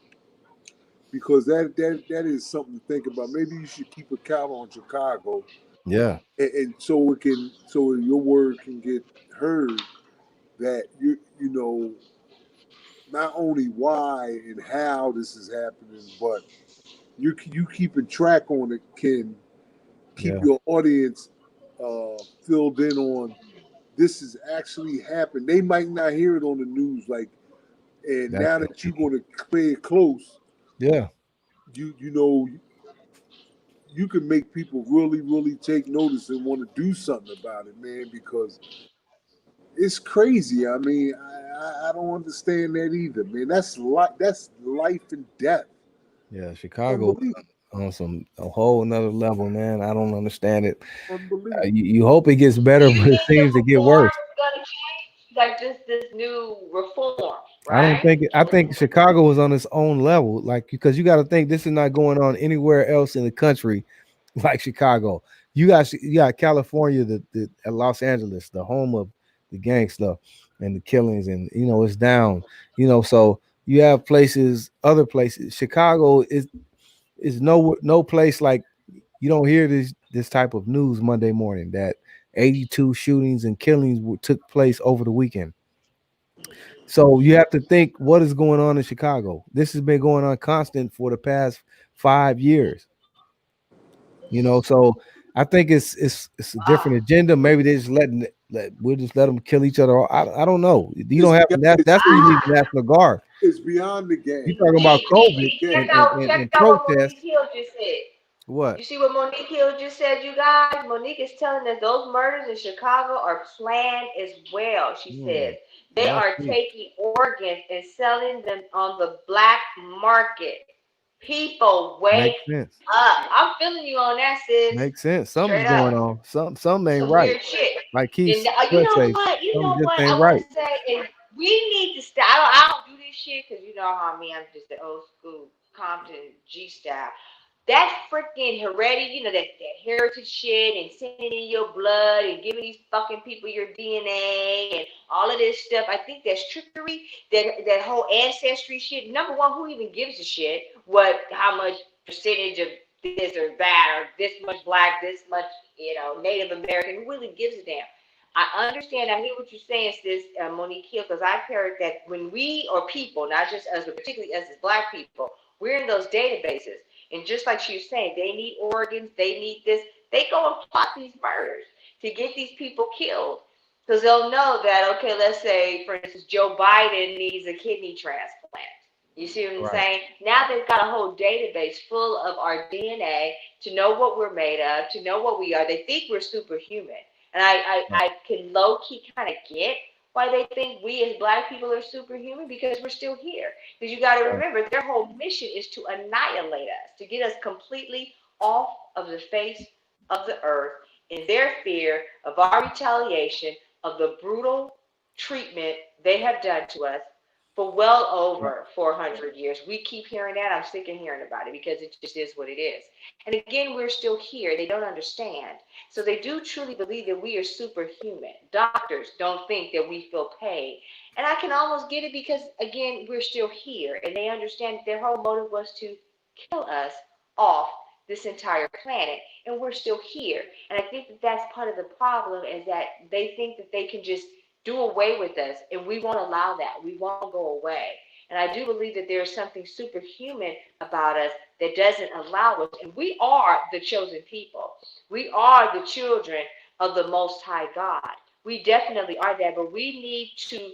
because that is something to think about. Maybe you should keep account on Chicago, Yeah, and so your word can get heard. That not only why and how this is happening, but you keeping track on it can keep yeah, your audience filled in on this is actually happened. They might not hear it on the news, like, and that's now the that you're thing. going to play it close, Yeah, you know you can make people really really take notice and want to do something about it, man, because it's crazy. I mean, I don't understand that either, man. That's life and death. Yeah, Chicago Unbelievable. on some a whole another level, man. I don't understand it. Unbelievable. You hope it gets Do better, you but it think the seems to get reform worse. is gonna change? Like this new reform, I don't right? think I think Chicago is on its own level, like because you got to think this is not going on anywhere else in the country like Chicago. You got California, the Los Angeles, the home of the gang stuff and the killings, and it's down. So you have places, other places. Chicago is no place like you don't hear this type of news Monday morning that 82 shootings and killings took place over the weekend. So you have to think what is going on in Chicago. This has been going on constant for the past 5 years. So I think it's a different Wow. agenda. Maybe they're just we'll just let them kill each other. I don't know. You It's don't have it's that's where you need Ah, the National Guard. it's beyond the You game. talking about COVID check Game. out and what Monique protests. Hill just said. You What? see what Monique Hill just said, you guys? Monique is telling us those murders in Chicago are planned as well. She says Hmm. they Must are be. taking organs and selling them on the black market. People, wake Makes sense. up. I'm feeling you on that, sis. Makes sense. Something's Straight up. going on. Something ain't Some right. weird shit. Like And Keith you Sweat know say, what? You something know just what? ain't I want right. to say, and we need to stop. I don't do this shit because you know how me. I'm just the old school Compton G style. That freaking heredity, that heritage shit and sending in your blood and giving these fucking people your DNA and all of this stuff. I think that's trickery. That whole ancestry shit. Number one, who even gives a shit how much percentage of this or that or this much black, this much, Native American? Who really gives a damn? I understand. I hear what you're saying, sis, Monique Hill, because I've heard that when we or people, not just us, but particularly us as black people, we're in those databases. And just like she was saying, they need organs, they need this. They go and plot these murders to get these people killed. Because they'll know that, okay, let's say, for instance, Joe Biden needs a kidney transplant. You see what I'm Right. saying? Now they've got a whole database full of our DNA to know what we're made of, to know what we are. They think we're superhuman. And Right. I can low key kind of get why they think we as black people are superhuman because we're still here. Because you got to Right. remember, their whole mission is to annihilate us, to get us completely off of the face of the earth in their fear of our retaliation, of the brutal treatment they have done to us for well Right. over 400 years. We keep hearing that. I'm sick of hearing about it because it just is what it is. And again, we're still here. They don't understand. So they do truly believe that we are superhuman. Doctors don't think that we feel pain. And I can almost get it because, again, we're still here. And they understand that their whole motive was to kill us off this entire planet. And we're still here. And I think that that's part of the problem is that they think that they can just do away with us. And we won't allow that. We won't go away. And I do believe that there is something superhuman about us that doesn't allow us. And we are the chosen people. We are the children of the Most High God. We definitely are that, but we need to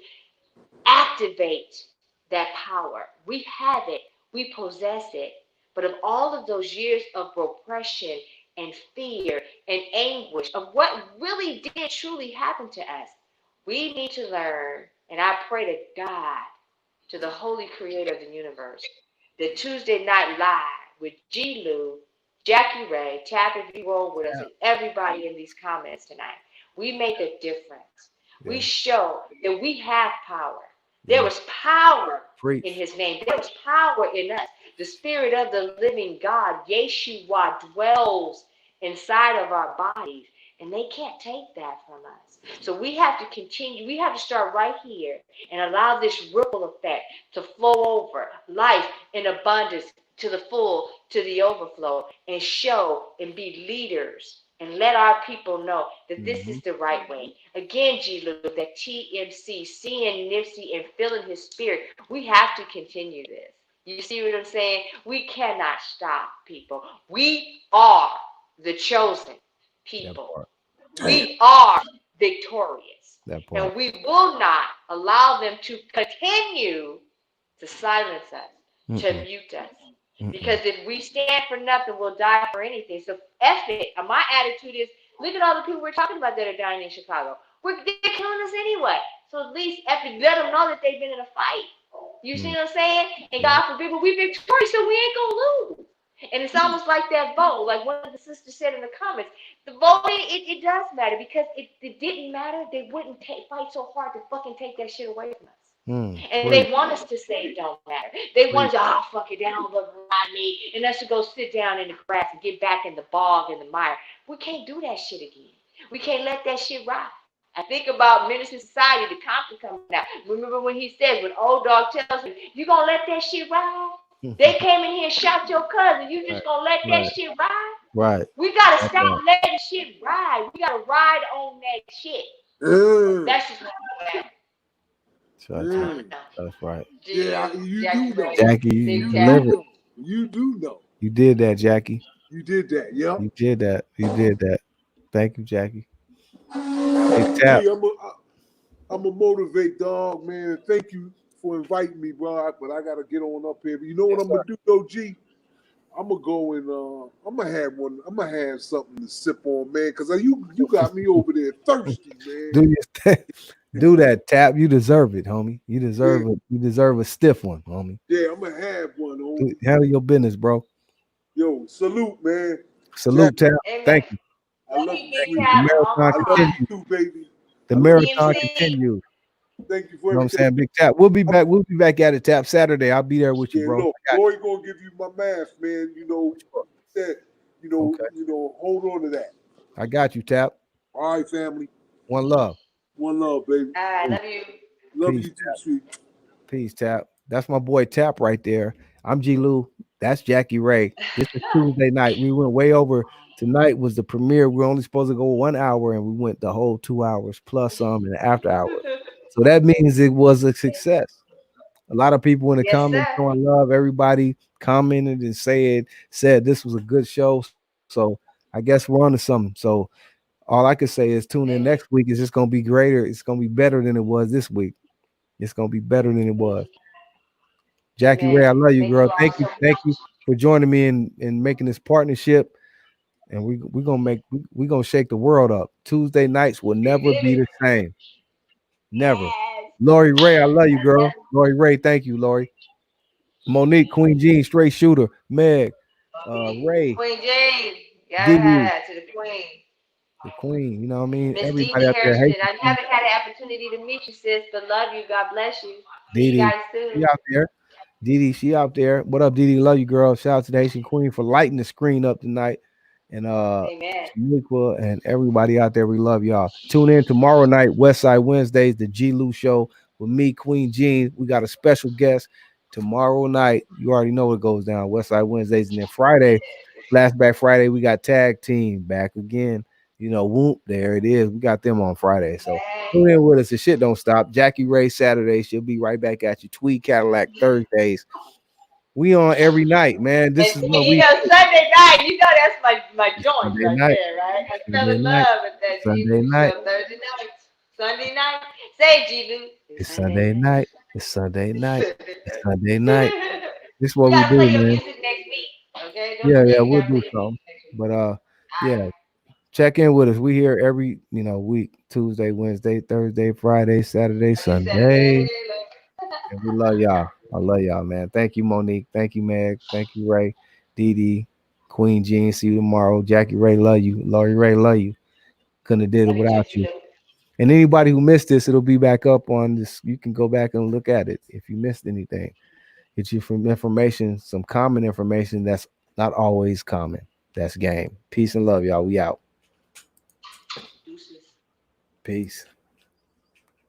activate that power. We have it, we possess it. But of all of those years of oppression and fear and anguish of what really did truly happen to us, we need to learn. And I pray to God, to the holy creator of the universe, the Tuesday Night Live with G-Lew, Jackie Ray, Tap if you roll with us, Yeah. and everybody in these comments tonight. We make a difference. We Yeah. show that we have power. There Yeah. was power in Preach. his name. There was power in us. The spirit of the living God, Yeshua, dwells inside of our bodies. And they can't take that from us. So we have to continue. We have to start right here and allow this ripple effect to flow over life in abundance to the full, to the overflow, and show and be leaders and let our people know that this Hmm. is the right way. Again, G. Lou, that TMC, seeing Nipsey and feeling his spirit, we have to continue this. You see what I'm saying? We cannot stop, people. We are the chosen That people. part. Damn. We are victorious. That part. And we will not allow them to continue to silence us, to Mm-mm. mute us. Mm-mm. Because if we stand for nothing, we'll die for anything. So F it. My attitude is, look at all the people we're talking about that are dying in Chicago. They're killing us anyway. So at least F it, let them know that they've been in a fight. You see Mm. what I'm saying? And Yeah. God forbid, but we victorious, so we ain't gonna lose. And it's almost like that vote, like one of the sisters said in the comments. The voting, it does matter because it didn't matter. They wouldn't fight so hard to fucking take that shit away from us. And Preach, they want us to say it don't matter. They want preach. us to, fuck it, they don't look like me. And us to go sit down in the grass and get back in the bog and the mire. We can't do that shit again. We can't let that shit ride. I think about Minister Society, the Compton coming out. Remember when he says, when old dog tells him, you gonna let that shit ride? They came in here and shot your cousin. You Right, just gonna let that right, shit ride? right. We gotta That's stop right. letting shit ride. We gotta ride on that shit. Mm, That's just what I'm at. That's I right. don't mm. know. That's right. Yeah, G-Lew, you Jackie do know. Ray, Jackie, you Big You Tat. do delivered. know. You do know. You did that, Jackie. You did that. Yep. You did that. You did that. Thank you, Jackie. Big tap. G, I'm a motivate dog, man. Thank you for inviting me, bro. But I gotta get on up here. But you know what Yes, I'm sir. gonna do, though, G? I'm gonna go and I'm gonna have one. I'm gonna have something to sip on, man. Cause you got me over there thirsty, man. Do your do that, tap. You deserve it, homie. You Yeah, deserve it. You deserve a stiff one, homie. yeah. I'm gonna have one, homie. Handle your business, bro. Yo, salute, man. Jack, Salute, tap. Amen. Thank you. I Thank love you, you, Big The sweetie. Tat. On marathon my I love life. continues. you too, baby. The I love you. marathon PMC. continues. Thank you for You know what I'm everything. saying? Big tap. We'll be back. We'll be back at it, tap Saturday. I'll be there with you, Yeah, bro. look, I got Lori gonna give you my math, man. You know that. you. Okay. Hold on to that. I got you, tap. All right, family. One love. One love, baby. All right, Peace. love you. Love Peace. you too, sweet. Peace, Tap. That's my boy Tap right there. I'm G-Lew. That's Jackie Ray. This is Tuesday night. We went way over. Tonight was the premiere. We were only supposed to go 1 hour, and we went the whole 2 hours plus some in the after hours. So that means it was a success. A lot of people in the Yes, comments sir. showing love. Everybody commented and said this was a good show. So I guess we're on to something. So all I can say is tune in next Amen. week. It's just gonna be greater. It's gonna be better than it was this week. It's gonna be better than it was. Jackie Ray, Amen. I love you, Thank you girl. all Thank so you. Thank you much. for joining me in making this partnership. And we gonna we gonna shake the world up. Tuesday nights will We never did be it. the same. Never. Yes. Lori Ray, I love you, That's girl. Lori Ray, thank you, Lori. Monique, Queen Jean, straight shooter. Meg, Ray, Queen Jane. Gotta have Didi, that to the queen. the Queen. You know what I mean? Miss Dee Everybody Dee out there, Harrison. Haitian I Queen, haven't had an opportunity to meet you, sis, but love you. God bless you. See you Didi. guys She soon. out there. Didi, she out there. What up, Didi? Love you, girl. Shout out to the Haitian Queen for lighting the screen up tonight. And Amen. Shaniqua and everybody out there, we love y'all. Tune in tomorrow night, West Side Wednesdays, the G-Lew show with me, Queen Jean. We got a special guest tomorrow night. You already know what goes down, West Side Wednesdays. And then Friday, Flashback Friday, we got Tag Team back again. You know, whoop, there it is. We got them on Friday. So Hey. tune in with us. The shit don't stop. Jackie Ray Saturday. She'll be right back at you. Tweed Cadillac Thursdays. We on every night, man. This And is what we Sunday night, that's my joint Sunday right night. there, right? I fell Sunday in night. love with that Sunday G-Lew night. show Thursday night. Sunday night. Say G-Lew. It's It's Sunday Sunday night. night. It's Sunday It's night. Sunday It's night. Sunday night. This is what We we gotta do, play your man. music next week. Okay? Don't Yeah, forget yeah, we we'll gotta do play your something. music next week. But All yeah, check in with us. We here every week, Tuesday, Wednesday, Thursday, Friday, Saturday, right. Every Saturday. Sunday. And we love y'all. I love y'all, man. Thank you, Monique. Thank you, Meg. Thank you, Ray. Dee Dee, Queen Jean. See you tomorrow. Jackie Ray, love you. Laurie Ray, love you. Couldn't have did it Love you too, without you. G-Lew. And anybody who missed this, it'll be back up on this. You can go back and look at it if you missed anything. Get you from information, some common information that's not always common. That's game. Peace and love, y'all. We out. Deuces. Peace.